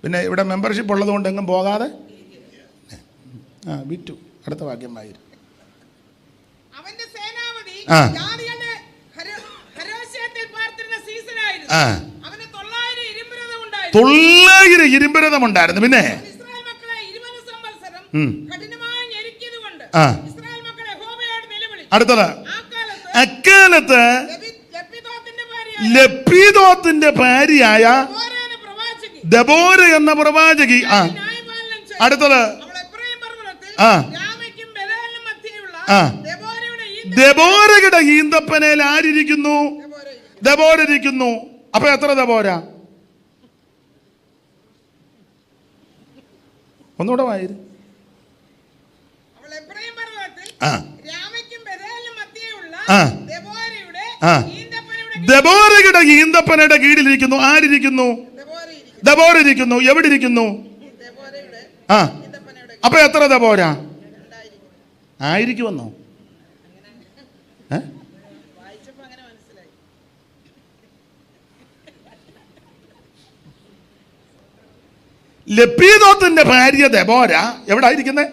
പിന്നെ ഇവിടെ മെമ്പർഷിപ്പ് ഉള്ളത് കൊണ്ട് എങ്ങും പോകാതെ വിറ്റു. അടുത്ത വാക്യം വായിരും. 900 ഇരുമ്പരഥമുണ്ടായിരുന്നു. പിന്നെ അടുത്തത്, അക്കാലത്ത് ലപ്പീദോത്തിന്റെ ഭാര്യയായ ദെബോര എന്ന പ്രവാചകി. അടുത്തത് ദെബോരയുടെ ഈന്തപ്പനയിൽ ആരിയ്ക്കുന്നു? ദെബോര ഇരിക്കുന്നു. അപ്പൊ എത്ര ദെബോര? ഒന്നുകൂടെ വായിര്. ദെബോരയുടെ ഈന്തപ്പനയുടെ കീഴിലിരിക്കുന്നു. ആരിയ്ക്കുന്നു? ദെബോര ഇരിക്കുന്നു. എവിടെ ഇരിക്കുന്നു? അപ്പൊ എത്ര ദെബോര ആയിരിക്കുമെന്നോ? ലപ്പീദോത്തിന്റെ ഭാര്യ ദെബോര എവിടെ ആയിരിക്കുന്നേ?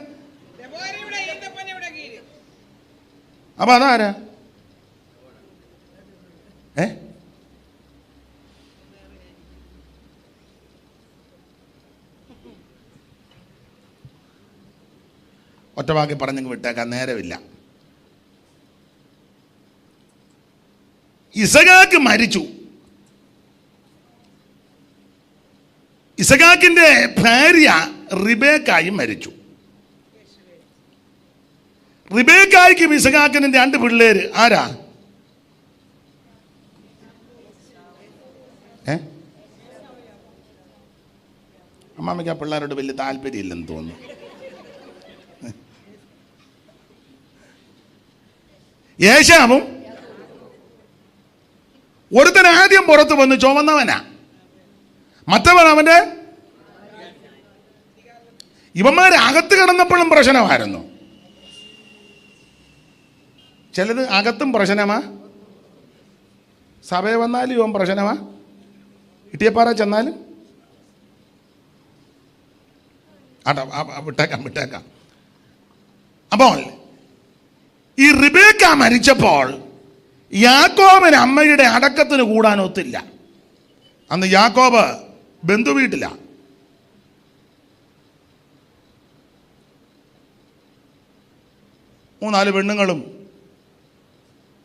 അപ്പൊ അതാരാ? ഒറ്റവാക്കി പറഞ്ഞങ്ങ് വിട്ടേക്കാൻ നേരമില്ല. ഇസഹാക്ക് മരിച്ചു. ഇസഹാക്കിന്റെ ഭാര്യ റിബേക്കായും മരിച്ചു. റിബേക്കായ്ക്കും ഇസഹാക്കിനും 2 പിള്ളേര്. ആരാ? അമ്മാമ്മയ്ക്ക് ആ പിള്ളേരോട് വലിയ താല്പര്യമില്ലെന്ന് തോന്നുന്നു. യേശാവും ഒരുത്തൻ ആദ്യം പുറത്ത് വന്ന് ചുമന്നവനാ, മറ്റവൻ അവന്റെ. ഇവന്മാർ അകത്ത് കിടന്നപ്പോഴും പ്രശ്നമായിരുന്നു. ചിലത് അകത്തും പ്രശ്നമാ, സഭയെ വന്നാലും ഇവൻ പ്രശ്നമാ, ഇട്ടിയപ്പാറ ചെന്നാലും. വിട്ടേക്കാം. അപ്പോൾ ഈ റിബേക്ക മരിച്ചപ്പോൾ യാക്കോബിന് അമ്മയുടെ അടക്കത്തിന് കൂടാൻ ഒത്തില്ല. അന്ന് യാക്കോബ് ബന്ധുവീട്ടില. മൂന്നാല് പെണ്ണുങ്ങളും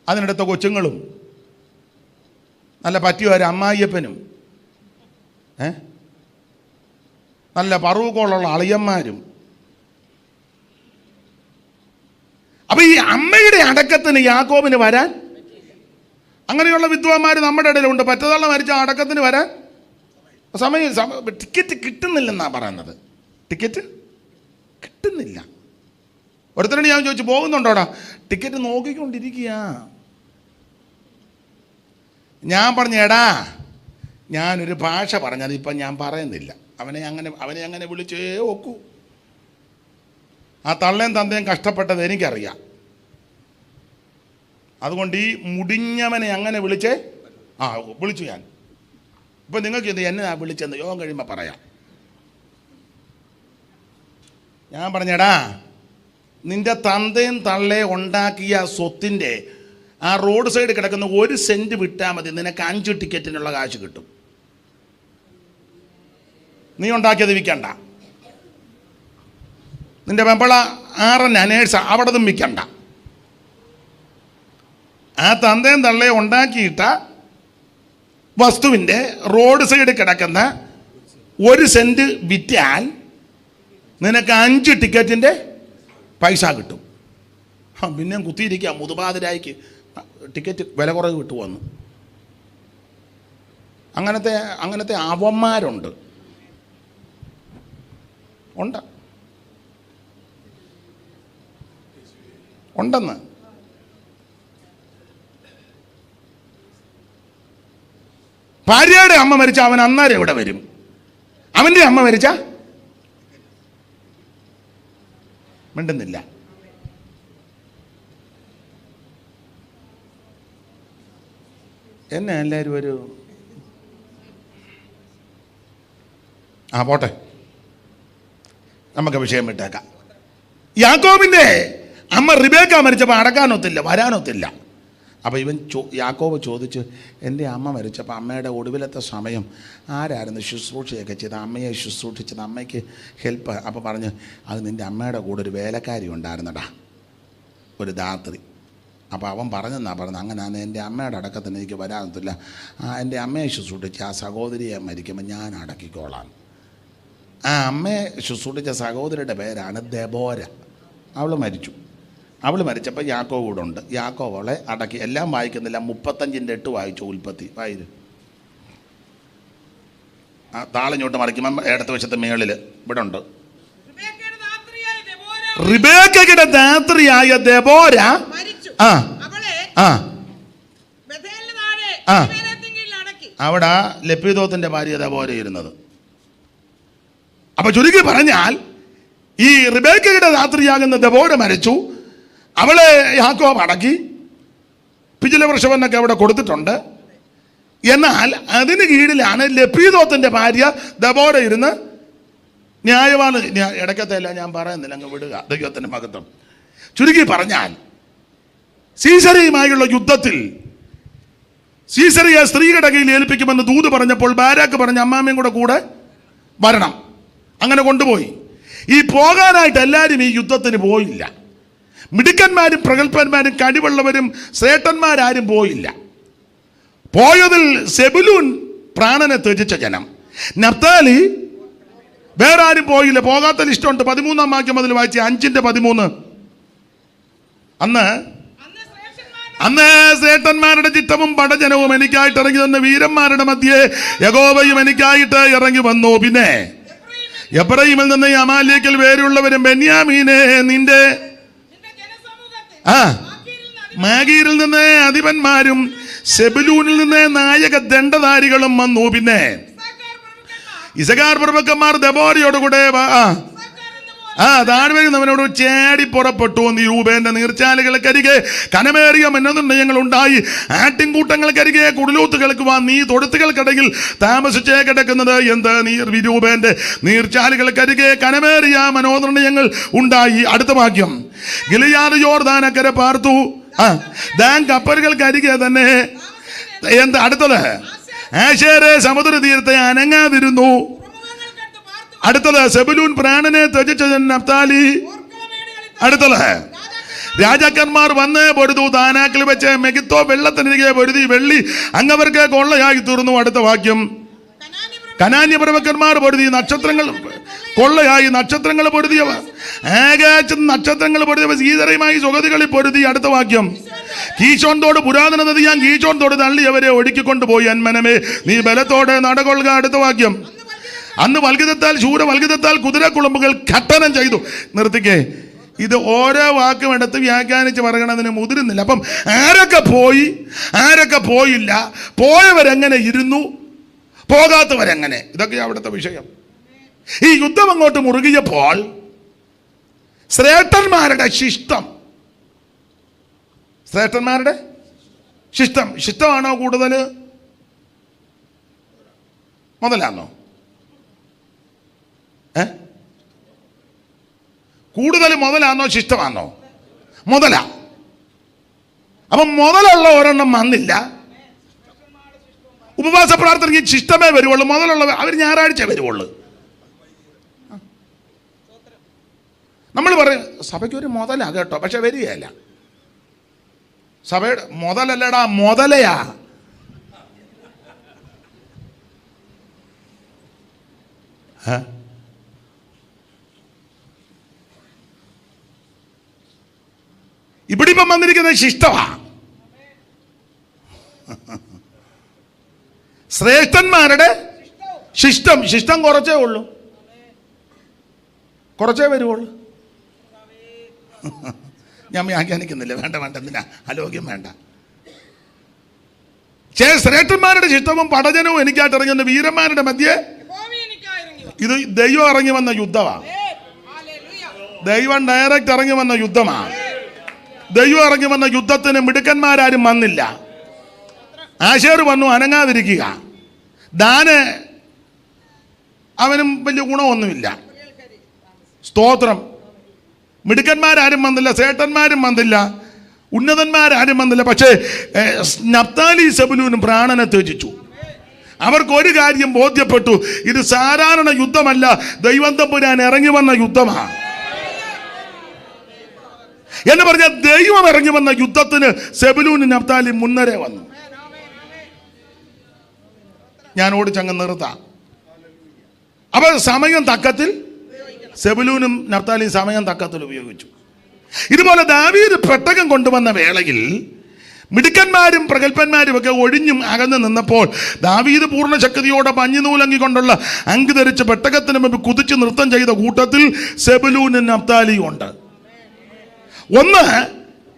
അതിനടുത്ത കൊച്ചുങ്ങളും നല്ല പറ്റിയ ഒരു അമ്മായിയപ്പനും നല്ല പറവൂക്കോളുള്ള അളിയന്മാരും. അപ്പൊ ഈ അമ്മയുടെ അടക്കത്തിന് യാക്കോബിന് വരാൻ, അങ്ങനെയുള്ള വിദ്വാന്മാർ നമ്മുടെ ഇടയിലുണ്ട്. പറ്റതള്ള മരിച്ച അടക്കത്തിന് വരാൻ സമയം ടിക്കറ്റ് കിട്ടുന്നില്ലെന്നാണ് പറയുന്നത്. ടിക്കറ്റ് കിട്ടുന്നില്ല. ഒരുത്തരോട് ഞാൻ ചോദിച്ചു, പോകുന്നുണ്ടോടാ? ടിക്കറ്റ് നോക്കിക്കൊണ്ടിരിക്കുക. ഞാൻ പറഞ്ഞു, എടാ ഞാനൊരു ഭാഷ പറഞ്ഞത് ഇപ്പം ഞാൻ പറയുന്നില്ല. അവനെ അങ്ങനെ വിളിച്ചേ ഒക്കൂ. ആ തള്ളയും തന്തയും കഷ്ടപ്പെട്ടത് എനിക്കറിയാം. അതുകൊണ്ട് ഈ മുടിഞ്ഞവനെ അങ്ങനെ വിളിച്ചു ഞാൻ. ഇപ്പം നിങ്ങൾക്ക് ഇത് എന്നെ വിളിച്ചെന്ന് യോഗം കഴിയുമ്പോൾ പറയാം. ഞാൻ പറഞ്ഞെടാ, നിന്റെ തന്തയും തള്ളയും ഉണ്ടാക്കിയ സ്വത്തിൻ്റെ ആ റോഡ് സൈഡ് കിടക്കുന്ന 1 സെൻറ്റ് വിട്ടാൽ മതി, നിനക്ക് 5 ടിക്കറ്റിനുള്ള കാശ് കിട്ടും. നീ ഉണ്ടാക്കിയത് വിൽക്കണ്ട. നിന്റെ വെമ്പള ആറന്ന നേഴ്സ അവിടതും വിൽക്കണ്ട. ആ തന്തയും തള്ളയും ഉണ്ടാക്കിയിട്ട വസ്തുവിൻ്റെ റോഡ് സൈഡ് കിടക്കുന്ന 1 സെൻറ്റ് വിറ്റാൽ നിനക്ക് 5 ടിക്കറ്റിൻ്റെ പൈസ കിട്ടും. പിന്നെയും കുത്തിയിരിക്കുക. മുതുപാതിരായിക്ക് ടിക്കറ്റ് വില കുറവ് കിട്ടുമെന്ന്. അങ്ങനത്തെ അവന്മാരുണ്ട്. ഉണ്ടെന്ന്. ഭാര്യയുടെ അമ്മ മരിച്ച അവൻ അന്നേരം എവിടെ വരും? അവൻ്റെ അമ്മ മരിച്ച മിണ്ടുന്നില്ല. എന്നെ എല്ലാവരും ഒരു പോട്ടെ, നമുക്ക് വിഷയം വിട്ടേക്കാം. യാക്കോബിൻ്റെ അമ്മ റിബേക്ക മരിച്ചപ്പോൾ അടക്കാനൊത്തില്ല, വരാനൊത്തില്ല. അപ്പോൾ യാക്കോബ് ചോദിച്ചു, എൻ്റെ അമ്മ മരിച്ചപ്പോൾ അമ്മയുടെ ഒടുവിലത്തെ സമയം ആരായിരുന്നു ശുശ്രൂഷയൊക്കെ ചെയ്ത് അമ്മയെ ശുശ്രൂഷിച്ചത്, അമ്മയ്ക്ക് ഹെൽപ്പ്? അപ്പോൾ പറഞ്ഞു, അത് നിൻ്റെ അമ്മയുടെ കൂടെ ഒരു വേലക്കാരി ഉണ്ടായിരുന്നടാ ഒരു രാത്രി. അപ്പോൾ അവൻ പറഞ്ഞെന്നാ പറഞ്ഞത്, അങ്ങനെ എൻ്റെ അമ്മയുടെ അടക്കത്തിന് എനിക്ക് വരാനൊത്തില്ല, എൻ്റെ അമ്മയെ ശുശ്രൂഷിച്ച് ആ സഹോദരിയെ മരിക്കുമ്പോൾ ഞാൻ അടക്കിക്കോളാം. ആ അമ്മയെ ശുശ്രൂഷിച്ച സഹോദരിയുടെ പേരാണ് ദെബോര. അവൾ മരിച്ചപ്പോൾ യാക്കോബ് കൂടെ ഉണ്ട്. യാക്കോബ് അവളെ അടക്കി. എല്ലാം വായിക്കുന്നില്ല, 35:8 വായിച്ചു. ഉൽപ്പത്തി വായിരു. താളിഞ്ഞോട്ട് മറിക്കുമ്പം ഇടത്ത് വശത്ത് മേളിൽ ഇവിടെ ഉണ്ട്. റിബേക്കയുടെ ധാത്രിയായ ദെബോര അവിടെ ലപ്പീദോത്തിന്റെ ഭാര്യ ദെബോര ഇരുന്നത്. അപ്പൊ ചുരുക്കി പറഞ്ഞാൽ ഈ റിബേക്കയുടെ ധാത്രിയാകുന്ന ദെബോര മരിച്ചു. അവളെ യാക്കോബ് അടക്കി. പിജില വൃഷവനൊക്കെ അവിടെ കൊടുത്തിട്ടുണ്ട്. എന്നാൽ അതിന് കീഴിലാണ് ലപ്പീദോത്തിന്റെ ഭാര്യ ദെബോര ഇരുന്ന് ന്യായവാണ്. ഇടയ്ക്കത്തെയല്ല ഞാൻ പറയുന്നില്ല, അങ്ങ് വിടുക, ദൈവത്തിന്റെ മഹത്വം. ചുരുക്കി പറഞ്ഞാൽ സീസറിയുമായുള്ള യുദ്ധത്തിൽ സീസറിയെ സ്ത്രീയുടെ കയ്യിൽ ഏൽപ്പിക്കുമെന്ന് ദൂത് പറഞ്ഞപ്പോൾ ബാരാക്ക് പറഞ്ഞ അമ്മാമ്മയും കൂടെ വരണം. അങ്ങനെ കൊണ്ടുപോയി. ഈ പോകാനായിട്ട് എല്ലാവരും ഈ യുദ്ധത്തിന് പോയില്ല. മിടുക്കന്മാരും പ്രഗത്ഭന്മാരും കഴിവുള്ളവരും ശ്രേഷ്ഠന്മാരാരും പോയില്ല. പോയതിൽ സെബുലൂൻ പ്രാണനെ ത്യജിച്ച ജനം. നഫ്താലി വേറെ ആരും പോയില്ല. പോകാത്ത ലിസ്റ്റുണ്ട്. 13-ാം വാക്യം മുതൽ വായിച്ച 5:13. അന്ന് ശ്രേഷ്ഠന്മാരുടെ ചിത്തവും പടജനവും എനിക്കായിട്ട് ഇറങ്ങി വന്ന വീരന്മാരുടെ മധ്യേ യഹോവയും എനിക്കായിട്ട് ഇറങ്ങി വന്നു. പിന്നെ എബ്രഹീമിൽ നിന്ന് അമാലേക്കിൽ വേരുള്ളവരും ബെന്യാമീനെ നിന്റെ മാഗീരിൽ നിന്ന് അധിപന്മാരും സെബുലൂനിൽ നിന്ന് നായക ദണ്ഡധാരികളും വന്നു. പിന്നെ ഇസഖാർ പ്രഭുക്കന്മാർ ദെബോരയോടുകൂടെ താഴ്വരുന്നവനോട് ചാടി പുറപ്പെട്ടു. രൂപേന്റെ നീർച്ചാലുകൾക്കരികെ കനമേറിയ മന്നനിർണയങ്ങൾ ഉണ്ടായി. ആട്ടിൻകൂട്ടങ്ങൾക്കരികെ കുടിലൂത്ത് കേൾക്കുവാൻ നീ തൊഴുത്തുകൾക്കിടയിൽ താമസിച്ചേ കിടക്കുന്നത് എന്ത്? വിരൂപേന്റെ നീർച്ചാലുകൾക്കരികെ കനമേറിയ മനോനിർണയങ്ങൾ ഉണ്ടായി. അടുത്ത വാക്യം, ഗിലിയാദ് യോർദാനക്കരെ പാർത്തു. ദാൻ കപ്പലുകൾക്കരികെ തന്നെ എന്ത്? അടുത്തത്, ആശേരെ സമുദ്ര തീരത്തെ അനങ്ങാതിരുന്നു. അടുത്തത്, സെബുലൂൻ പ്രാണനെ ത്യജിച്ച നഫ്താലി. അടുത്തത്, രാജാക്കന്മാർ വന്ന് പൊരുതു. താനാക്കിൽ വെച്ച് മെഗിത്തോ വെള്ളത്തിനിരികെ പൊരുതി. വെള്ളി അങ്ങവർക്ക് കൊള്ളയായി തീർന്നു. അടുത്ത വാക്യം, കനാന്യ പ്രഭുക്കന്മാർ പൊരുതി. നക്ഷത്രങ്ങൾ കൊള്ളയായി. നക്ഷത്രങ്ങൾ പൊരുതിയവ നക്ഷത്രങ്ങൾ പൊരുതിയവ സീതറയുമായി സുഗതികളിൽ പൊരുതി. അടുത്ത വാക്യം, കീശോൻ തോട് പുരാതന നദിയാൻ കീശോൻ തോട് തള്ളി അവരെ ഒടുക്കിക്കൊണ്ടുപോയി. അന്മനമേ നീ ബലത്തോടെ നടകൊള്ളുക. അടുത്ത വാക്യം, അന്ന് വൽഗിതത്താൽ ശൂരവൽഗിതത്താൽ കുതിരക്കുളമ്പുകൾ ഘട്ടനം ചെയ്തു. നിർത്തിക്കേ, ഇത് ഓരോ വാക്കും എടുത്ത് വ്യാഖ്യാനിച്ച് പറയണതിന് മുതിരുന്നില്ല. അപ്പം ആരൊക്കെ പോയി, ആരൊക്കെ പോയില്ല, പോയവരെങ്ങനെ ഇരുന്നു, പോകാത്തവരെങ്ങനെ, ഇതൊക്കെ അവിടുത്തെ വിഷയം. ഈ യുദ്ധം അങ്ങോട്ട് മുറുകിയപ്പോൾ ശ്രേഷ്ഠന്മാരുടെ ശിഷ്ടമാണോ കൂടുതൽ, മുതലാണോ? കൂടുതൽ മുതലാണോ ശിഷ്ടമാണോ? മുതലാ. അപ്പം മുതലുള്ള ഒരെണ്ണം വന്നില്ല. ഉപവാസ പ്രാർത്ഥനയ്ക്ക് ശിഷ്ടമേ വരുവുള്ളൂ. മുതലുള്ള അവർ ഞായറാഴ്ച വരുവുള്ളൂ. നമ്മൾ പറയും സഭയ്ക്കൊരു മുതലാ കേട്ടോ, പക്ഷെ വരികയല്ല. സഭയുടെ മുതലല്ലടാ, മുതലയാ. ഇവിടെ ഇപ്പം വന്നിരിക്കുന്നത് ശിഷ്ടമാ. ശ്രേഷ്ഠന്മാരുടെ ശിഷ്ടം. ശിഷ്ടം കുറച്ചേ ഉള്ളൂ, കുറച്ചേ വരുവുള്ളൂ. ഞാൻ വ്യാഖ്യാനിക്കുന്നില്ല, വേണ്ട എന്തിനാ അലോക്യം വേണ്ട. ശ്രേഷ്ഠന്മാരുടെ ശിഷ്ടവും പടജനവും എനിക്കായിട്ട് ഇറങ്ങുന്ന വീരന്മാരുടെ മധ്യേ ഇത് ദൈവം ഇറങ്ങി വന്ന യുദ്ധമാണ്. ദൈവം ഡയറക്റ്റ് ഇറങ്ങി വന്ന യുദ്ധമാണ്. ദൈവം ഇറങ്ങി വന്ന യുദ്ധത്തിന് മിടുക്കന്മാരാരും വന്നില്ല. ആശേർ വന്നു അനങ്ങാതിരിക്കുക. ദാന് അവനും വലിയ ഗുണമൊന്നുമില്ല. സ്തോത്രം. മിടുക്കന്മാരാരും വന്നില്ല, സേട്ടന്മാരും വന്നില്ല, ഉന്നതന്മാരാരും വന്നില്ല. പക്ഷേ നഫ്താലി സെബുലൂനും പ്രാണനെ ത്യജിച്ചു. അവർക്കൊരു കാര്യം ബോധ്യപ്പെട്ടു, ഇത് സാധാരണ യുദ്ധമല്ല, ദൈവം തമ്പുരാൻ ഇറങ്ങി വന്ന യുദ്ധമാണ് എന്ന് പറഞ്ഞാൽ ദൈവം ഇറങ്ങി വന്ന യുദ്ധത്തിന് സെബുലൂനും നഫ്താലി മുന്നരേ വന്നു. ഞാൻ ഓടിച്ചങ്ങ് നിർത്താം. അപ്പൊ സമയം തക്കത്തിൽ സെബുലൂനും നഫ്താലിയും സമയം തക്കത്തിൽ ഉപയോഗിച്ചു. ഇതുപോലെ ദാവീദ് പെട്ടകം കൊണ്ടുവന്ന വേളയിൽ മിടുക്കന്മാരും പ്രഗത്ഭന്മാരും ഒക്കെ ഒഴിഞ്ഞും അകന്ന് നിന്നപ്പോൾ ദാവീദ് പൂർണ്ണ ശക്തിയോടെ പഞ്ഞിനൂലങ്കി കൊണ്ടുള്ള അങ്കി ധരിച്ച് പെട്ടകത്തിന് മുമ്പ് കുതിച്ച് നൃത്തം ചെയ്ത കൂട്ടത്തിൽ സെബുലൂനും നഫ്താലിയും ഉണ്ട്. ഒന്ന്,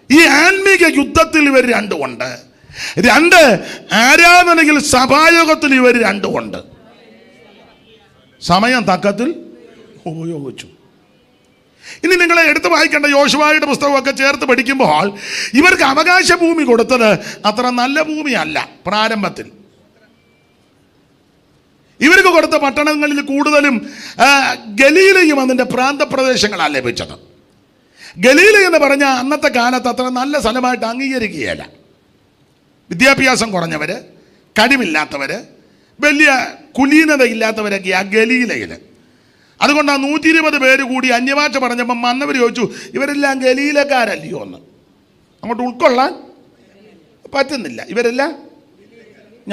ഈ ആത്മീക യുദ്ധത്തിൽ ഇവർ രണ്ടുമുണ്ട്. രണ്ട്, ആരാധനയിൽ സഭായോഗത്തിൽ ഇവർ രണ്ടുമുണ്ട്. സമയം തക്കത്തിൽ ഉപയോഗിച്ചു. ഇനി നിങ്ങളെ എടുത്ത് വായിക്കേണ്ട യോശുവയുടെ പുസ്തകമൊക്കെ ചേർത്ത് പഠിക്കുമ്പോൾ ഇവർക്ക് അവകാശ ഭൂമി കൊടുത്തത് അത്ര നല്ല ഭൂമിയല്ല. പ്രാരംഭത്തിൽ ഇവർക്ക് കൊടുത്ത പട്ടണങ്ങളിൽ കൂടുതലും ഗലീലയും അതിൻ്റെ പ്രാന്തപ്രദേശങ്ങളാണ് ലഭിച്ചത്. ഗലീല എന്ന് പറഞ്ഞാൽ അന്നത്തെ കാലത്ത് അത്ര നല്ല സ്ഥലമായിട്ട് അംഗീകരിക്കുകയല്ല. വിദ്യാഭ്യാസം കുറഞ്ഞവർ, കഴിവില്ലാത്തവർ, വലിയ കുലീനതയില്ലാത്തവരൊക്കെ ആ ഗലീലയിൽ. അതുകൊണ്ടാണ് 120 പേര് കൂടി അന്യഭാഷ പറഞ്ഞപ്പം വന്നവർ ചോദിച്ചു, ഇവരെല്ലാം ഗലീലക്കാരല്ലയോ എന്ന്. അങ്ങോട്ട് ഉൾക്കൊള്ളാൻ പറ്റുന്നില്ല. ഇവരെല്ലാം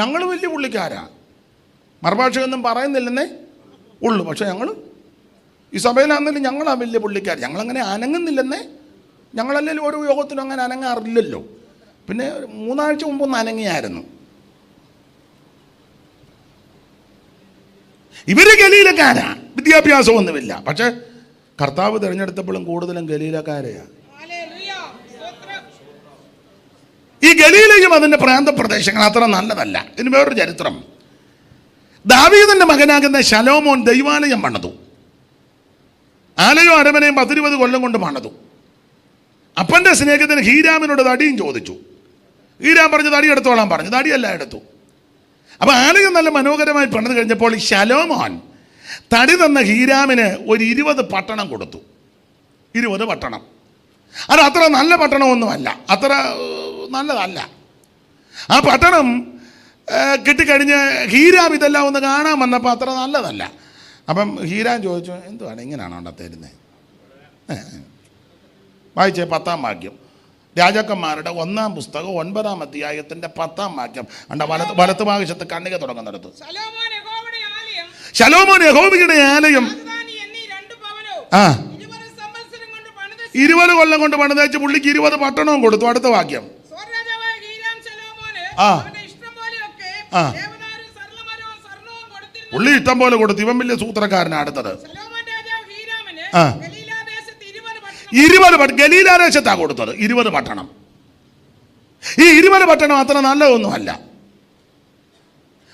ഞങ്ങൾ വലിയ പുള്ളിക്കാരാ, മറുഭാഷയൊന്നും പറയുന്നില്ലെന്നേ ഉള്ളൂ, പക്ഷെ ഞങ്ങൾ ഈ സഭയിലാണെങ്കിലും ഞങ്ങളാ വലിയ പുള്ളിക്കാർ, ഞങ്ങളങ്ങനെ അനങ്ങുന്നില്ലെന്നേ. ഞങ്ങളല്ലെങ്കിലും ഓരോ യോഗത്തിനും അങ്ങനെ അനങ്ങാറില്ലല്ലോ. പിന്നെ 3 ആഴ്ച മുമ്പൊന്ന് അനങ്ങിയായിരുന്നു. ഇവര് ഗലീലക്കാരാ, വിദ്യാഭ്യാസമൊന്നുമില്ല. പക്ഷെ കർത്താവ് തിരഞ്ഞെടുത്തപ്പോഴും കൂടുതലും ഗലീലക്കാരെയാണ്. ഈ ഗലീലയും അതിൻ്റെ പ്രാന്തപ്രദേശങ്ങൾ അത്ര നല്ലതല്ല. ഇതിന് വേറൊരു ചരിത്രം. ദാവീദിന്റെ മകനാകുന്ന ശലോമോൻ ദൈവാലയം പണിതു. ആലയവും അരമനയും 10-20 കൊല്ലം കൊണ്ട് പണിതു. അപ്പൻ്റെ സ്നേഹത്തിന് ഹീരാമിനോട് തടിയും ചോദിച്ചു. ഹീരാം പറഞ്ഞു തടി എടുത്തോളാൻ പറഞ്ഞു. തടിയെല്ലാം എടുത്തു. അപ്പോൾ ആലയം നല്ല മനോഹരമായി പണിത് കഴിഞ്ഞപ്പോൾ ഈ ശലോമോൻ തടി തന്ന ഹീരാമിന് ഒരു 20 പട്ടണം കൊടുത്തു. 20 പട്ടണം. അത് അത്ര നല്ല പട്ടണമൊന്നുമല്ല, അത്ര നല്ലതല്ല. ആ പട്ടണം കിട്ടിക്കഴിഞ്ഞ് ഹീരാം ഇതെല്ലാം ഒന്ന് കാണാൻ വന്നപ്പോൾ അത്ര നല്ലതല്ല. അപ്പം ഹീരാം ചോദിച്ചു, എന്തുവാണ് ഇങ്ങനെയാണോ അവിടെ തരുന്നത്? വായിച്ചേ 10-ാം വാക്യം. രാജാക്കന്മാരുടെ 1-ാം പുസ്തകം 9-ാം അധ്യായത്തിന്റെ 10-ാം വാക്യം. വലത്ത് ഭാഗത്ത് കണ്ണിക തുടങ്ങുന്നിടത്ത് ശലോമോൻ യഹോവയുടെ ആലയം 20 കൊല്ലം കൊണ്ട് പണിതേച്ച് പുള്ളിക്ക് 20 പട്ടണവും കൊടുത്തു. അടുത്ത വാക്യം. പുള്ളി ഇഷ്ടം പോലെ കൊടുത്തു. ഇവൻ വലിയ സൂത്രക്കാരനാണ്. അടുത്തത് 20 ഗലീലാദേശത്താ കൊടുത്തത്. 20 പട്ടണം. ഈ 20 പട്ടണം അത്ര നല്ലതൊന്നുമല്ല.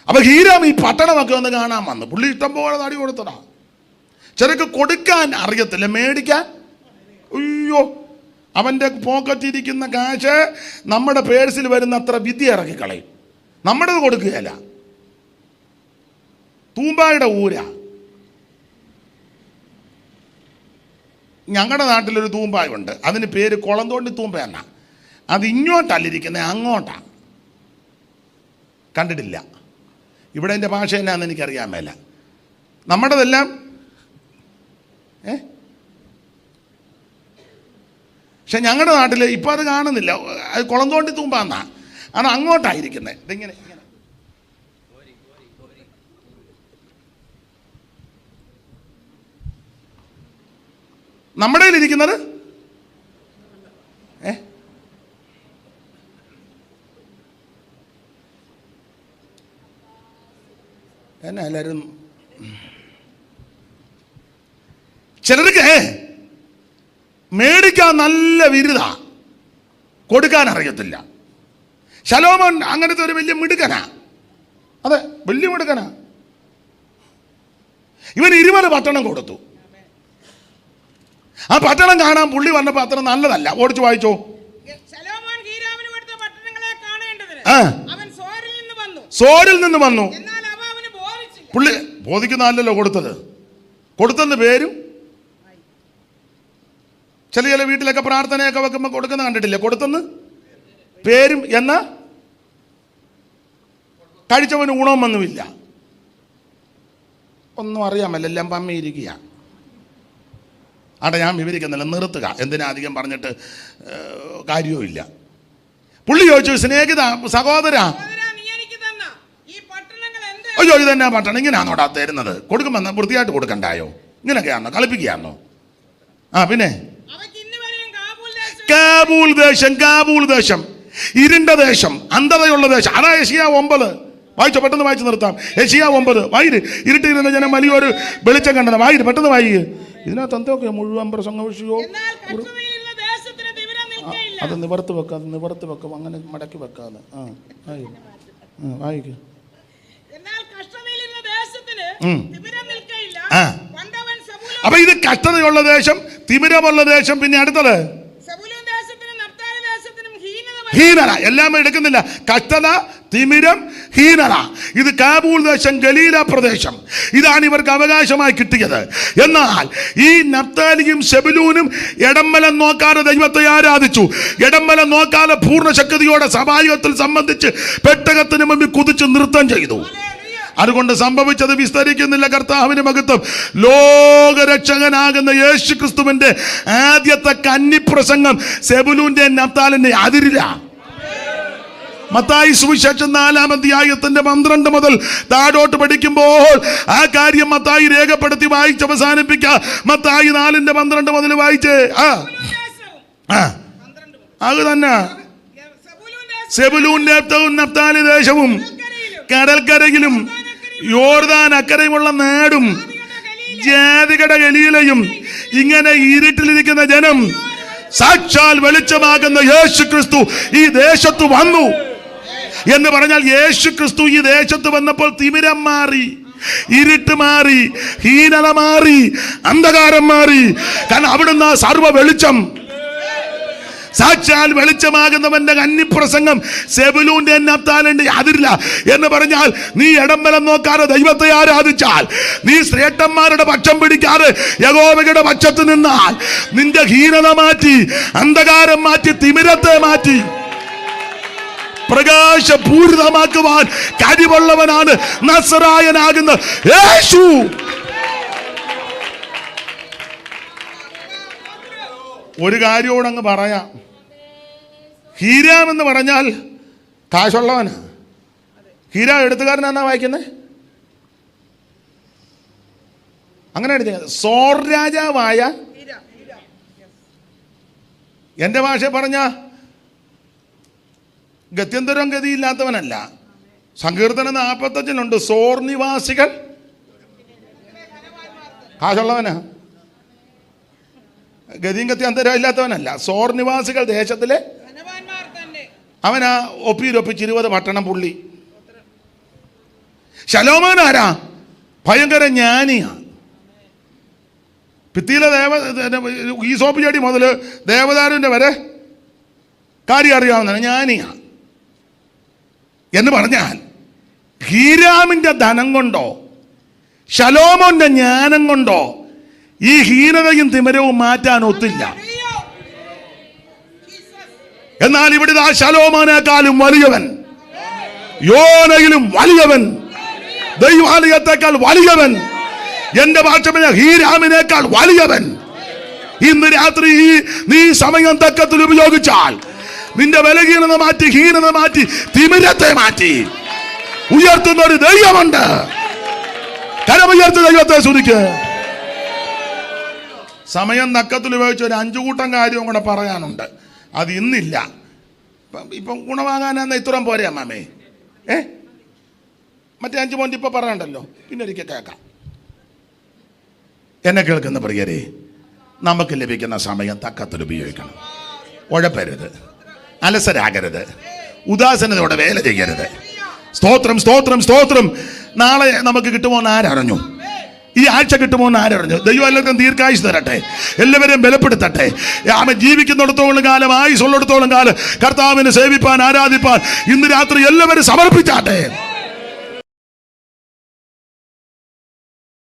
അപ്പൊ ഹീരാം ഈ പട്ടണമൊക്കെ ഒന്ന് കാണാൻ വന്നു. പുള്ളി ഇഷ്ടം പോലെ തടി കൊടുത്തതാ. ചിലക്ക് കൊടുക്കാൻ അറിയത്തില്ല, മേടിക്കാൻ. അയ്യോ, അവൻ്റെ പോക്കറ്റിരിക്കുന്ന കാശ് നമ്മുടെ പേഴ്സിൽ വരുന്ന അത്ര വിദ്യ ഇറക്കിക്കളയും. നമ്മുടേത് കൊടുക്കുകയല്ല. തൂമ്പായുടെ ഊരാ. ഞങ്ങളുടെ നാട്ടിലൊരു തൂമ്പായുണ്ട്. അതിന് പേര് കുളന്തോണ്ടി തൂമ്പ എന്നാ. അത് ഇങ്ങോട്ടല്ലിരിക്കുന്നത്, അങ്ങോട്ടാണ്. കണ്ടിട്ടില്ല. ഇവിടെ എൻ്റെ ഭാഷ എന്നാന്ന് എനിക്കറിയാൻ മേല. നമ്മുടേതെല്ലാം പക്ഷെ ഞങ്ങളുടെ നാട്ടിൽ ഇപ്പം അത് കാണുന്നില്ല. അത് കുളന്തോണ്ടി തൂമ്പ എന്നാ. അത് അങ്ങോട്ടായിരിക്കുന്നത്. ഇതിങ്ങനെ ഇങ്ങനെ. നമ്മുടെ ഇരിക്കുന്നത് എന്നാ എല്ലാവരും ചിലർക്ക് മേടിക്കാൻ നല്ല വിരുദ, കൊടുക്കാൻ അറിയത്തില്ല. ശലോമോൻ അങ്ങനത്തെ ഒരു വലിയ മിടുക്കനാ. അതെ, വലിയ മിടുക്കനാ. ഇവൻ 20 പട്ടണം കൊടുത്തു. ആ പട്ടണം കാണാൻ പുള്ളി വന്നപ്പോൾ അത്ര നല്ലതല്ല. ഓടിച്ചു വായിച്ചോ. സോരിൽ നിന്ന് വന്നു. പുള്ളി ബോധിക്കുന്നതല്ലോ കൊടുത്തെന്ന് പേരും. ചില വീട്ടിലൊക്കെ പ്രാർത്ഥനയൊക്കെ വെക്കുമ്പോൾ കൊടുക്കുന്ന കണ്ടിട്ടില്ലേ? കൊടുത്തെന്ന് പേരും. എന്നാ കഴിച്ചവന് ഗുണമൊന്നുമില്ല. ഒന്നും അറിയാമല്ലോ, എല്ലാം പമ്മിയിരിക്കുക. ആട്ടെ, ഞാൻ വിവരിക്കുന്നില്ല, നിർത്തുക. എന്തിനാ അധികം പറഞ്ഞിട്ട് കാര്യവുമില്ല. പുള്ളി ചോദിച്ചു, സ്നേഹിത സഹോദര, അയ്യോ ഇതെന്നാ പട്ടണം ഇങ്ങനെയാണോടാ തരുന്നത്? കൊടുക്കുമ്പോൾ വൃത്തിയായിട്ട് കൊടുക്കണ്ടായോ? ഇങ്ങനെയൊക്കെയാണോ? കളിപ്പിക്കുകയാണോ? പിന്നെ കാബൂൽ ദേശം, ഇരുണ്ട ദേശം, അന്ധതയുള്ള ദേശം. അതാ യെശയ്യാ 9. വായിച്ചോ, പെട്ടെന്ന് വായിച്ച് നിർത്താം. യെശയ്യാ 9 വായിര്. ഇരുട്ടിരുന്ന ജനം വലിയൊരു വെളിച്ചം കണ്ടത്. വായിര്, പെട്ടെന്ന് വായിക്ക്. ഇതിനകത്ത് എന്തൊക്കെ മുഴുവൻ പ്രസംഗവിഷയോ. അത് നിവർത്ത് വെക്ക, അങ്ങനെ മടക്കി വെക്കാതെ. വായിക്ക്. അപ്പൊ ഇത് കഷ്ടതയുള്ള ദേശം, തിമിരമുള്ള ദേശം. പിന്നെ അടുത്തത് ഹീനത. എല്ലാം എടുക്കുന്നില്ല. കഷ്ടത, തിമിരം, ഹീനത. ഇത് കാബൂൾ ദേശം, ഗലീല പ്രദേശം. ഇതാണ് ഇവർക്ക് അവകാശമായി കിട്ടിയത്. എന്നാൽ ഈ നഫ്താലിയും സെബുലൂനും ഇടംബലം നോക്കാതെ ദൈവത്തെ ആരാധിച്ചു. ഇടംബലം നോക്കാതെ പൂർണ്ണശക്തിയോടെ സഭായോഗത്തിൽ സംബന്ധിച്ച് പെട്ടകത്തിന് മുമ്പിൽ കുതിച്ച് നൃത്തം ചെയ്തു. അതുകൊണ്ട് സംഭവിച്ചത് വിസ്തരിക്കുന്നില്ല. കർത്താവിന്റെ മഹത്വം. ലോകരക്ഷകനാകുന്ന യേശു ക്രിസ്തുവിന്റെ ആദ്യത്തെ കന്നിപ്രസംഗം സെബുലൂന്റെ നഫ്താലിന്റെ അതിരില്ല. മത്തായി സുവിശേഷം 4-ാം അധ്യായത്തിന്റെ 12 മുതൽ താഴോട്ട് പഠിക്കുമ്പോൾ ആ കാര്യം മത്തായി രേഖപ്പെടുത്തി വായിച്ച് അവസാനിപ്പിക്കുക. മത്തായി 4:12 മുതൽ വായിച്ചേ. അത് തന്നെ സെബുലൂൻ നഫ്താലി ദേശവും കടൽക്കരയിലും യോർദാൻ അക്കരയുമുള്ള നാടും ജാതികളുടെ ഗലീലയും. ഇങ്ങനെ ഇരുട്ടിലിരിക്കുന്ന ജനം സാക്ഷാൽ വെളിച്ചമാകുന്ന യേശു ക്രിസ്തു ഈ ദേശത്ത് വന്നു എന്ന് പറഞ്ഞാൽ, യേശു ക്രിസ്തു ഈ ദേശത്ത് വന്നപ്പോൾ തിമിരം മാറി, ഇരുട്ട് മാറി, ഹീനത മാറി, അന്ധകാരം മാറി. കാരണം അവിടുന്ന് സർവ്വ വെളിച്ചം. സാക്ഷാൽ വെളിച്ചമാകുന്നവന്റെ കന്നിപ്രസംഗം സെബുലൂന്റെ നഫ്താലിന്റെ അതിരില്ല എന്ന് പറഞ്ഞാൽ, നീ ഇടംബലം നോക്കാതെ ദൈവത്തെ ആരാധിച്ചാൽ, നീ ശ്രേഷ്ഠന്മാരുടെ പക്ഷം പിടിക്കാതെ യഹോവയുടെ പക്ഷത്ത് നിന്നാൽ, നിന്റെ ഹീനത മാറ്റി, അന്ധകാരം മാറ്റി, തിമിരത്തെ മാറ്റി പ്രകാശപൂരിതമാക്കുവാൻ കഴിവുള്ളവനാണ് നസറായനാകുന്ന യേശു. ഒരു കാര്യത്തോട് അങ്ങ് പറയാം. ഹീരാം എന്ന് പറഞ്ഞാൽ കാശുള്ളവനാ. ഹീരാം എഴുത്തുകാരനാന്നാ വായിക്കുന്നത്. അങ്ങനെ എഴുതിയത് സോർ രാജാവായ, എൻ്റെ ഭാഷ പറഞ്ഞ ഗത്യന്തരം ഗതിയില്ലാത്തവനല്ല. സങ്കീർത്തനം 45 സോർ നിവാസികൾ കാശുള്ളവനാ. ഗതിയും ഗത്യന്തരം ഇല്ലാത്തവനല്ല. സോർ നിവാസികൾ ദേശത്തിലെ അവനാ. ഒപ്പിച്ച് 20 പട്ടണം പുള്ളി. ശലോമോൻ ആരാ? ഭയങ്കര ജ്ഞാനിയാ. ഭിത്തിയിലെ ഈസോപ്പ് ചെടി മുതൽ ദേവദാരുവിൻ്റെ വരെ കാര്യം അറിയാവുന്നതാണ്. ജ്ഞാനിയാ എന്ന് പറഞ്ഞാൽ, ഹീരാമിൻ്റെ ധനം കൊണ്ടോ ശലോമോന്റെ ജ്ഞാനം കൊണ്ടോ ഈ ഹീനതയും തിമിരവും മാറ്റാൻ ഒത്തില്ല. എന്നാൽ ഇവിടെ ആ ശലോമോനേക്കാളും വലിയവൻ, യോനയിലും വലിയവൻ, ദൈവാലയത്തെക്കാൾ വലിയവൻ, എന്റെ ഭാഷ ഹീരാമിനേക്കാൾ വലിയവൻ. ഇന്ന് രാത്രി നീ സമയം തക്കത്തിൽ ഉപയോഗിച്ചാൽ നിന്റെ ബലഹീനത മാറ്റി, ഹീനത മാറ്റി, തിമിരത്തെ മാറ്റി ഉയർത്തുന്ന ഒരു ദൈവമുണ്ട്. കരമുയർത്തി ദൈവത്തെ സ്തുതിക്ക്. സമയം തക്കത്തിൽ ഉപയോഗിച്ച് ഒരു 5 കൂട്ടം കാര്യവും കൂടെ പറയാനുണ്ട്. അത് ഇന്നില്ല. ഇപ്പം ഗുണവാങ്ങാനെന്ന ഇത്രയും പോരെ അമ്മാമേ? മറ്റേ 5 പോയിന്റ് ഇപ്പോൾ പറയണ്ടല്ലോ, പിന്നെ ഒരിക്കൽ കേൾക്കാം. എന്നെ കേൾക്കുന്ന പ്രിയരെ, നമുക്ക് ലഭിക്കുന്ന സമയം തക്കത്തിൽ ഉപയോഗിക്കണം. ഉഴപ്പരുത്, അലസരാകരുത്, ഉദാസനതയോടെ വേല ചെയ്യരുത്. സ്തോത്രം, സ്തോത്രം, സ്തോത്രം. നാളെ നമുക്ക് കിട്ടുമോ എന്ന് ആരറിഞ്ഞു? ഈ ആഴ്ച കിട്ടുമോ എന്ന് ആരറിഞ്ഞു? ദൈവം എല്ലാവർക്കും ദീർഘായുസ് തരട്ടെ, എല്ലാവരെയും ബലപ്പെടുത്തട്ടെ. അവൻ ജീവിക്കുന്നിടത്തോളം കാലം, ആയുസുള്ളിടത്തോളം കാലം കർത്താവിനെ സേവിപ്പാൻ, ആരാധിപ്പാൻ ഇന്ന് രാത്രി എല്ലാവരും സമർപ്പിച്ചാട്ടെ.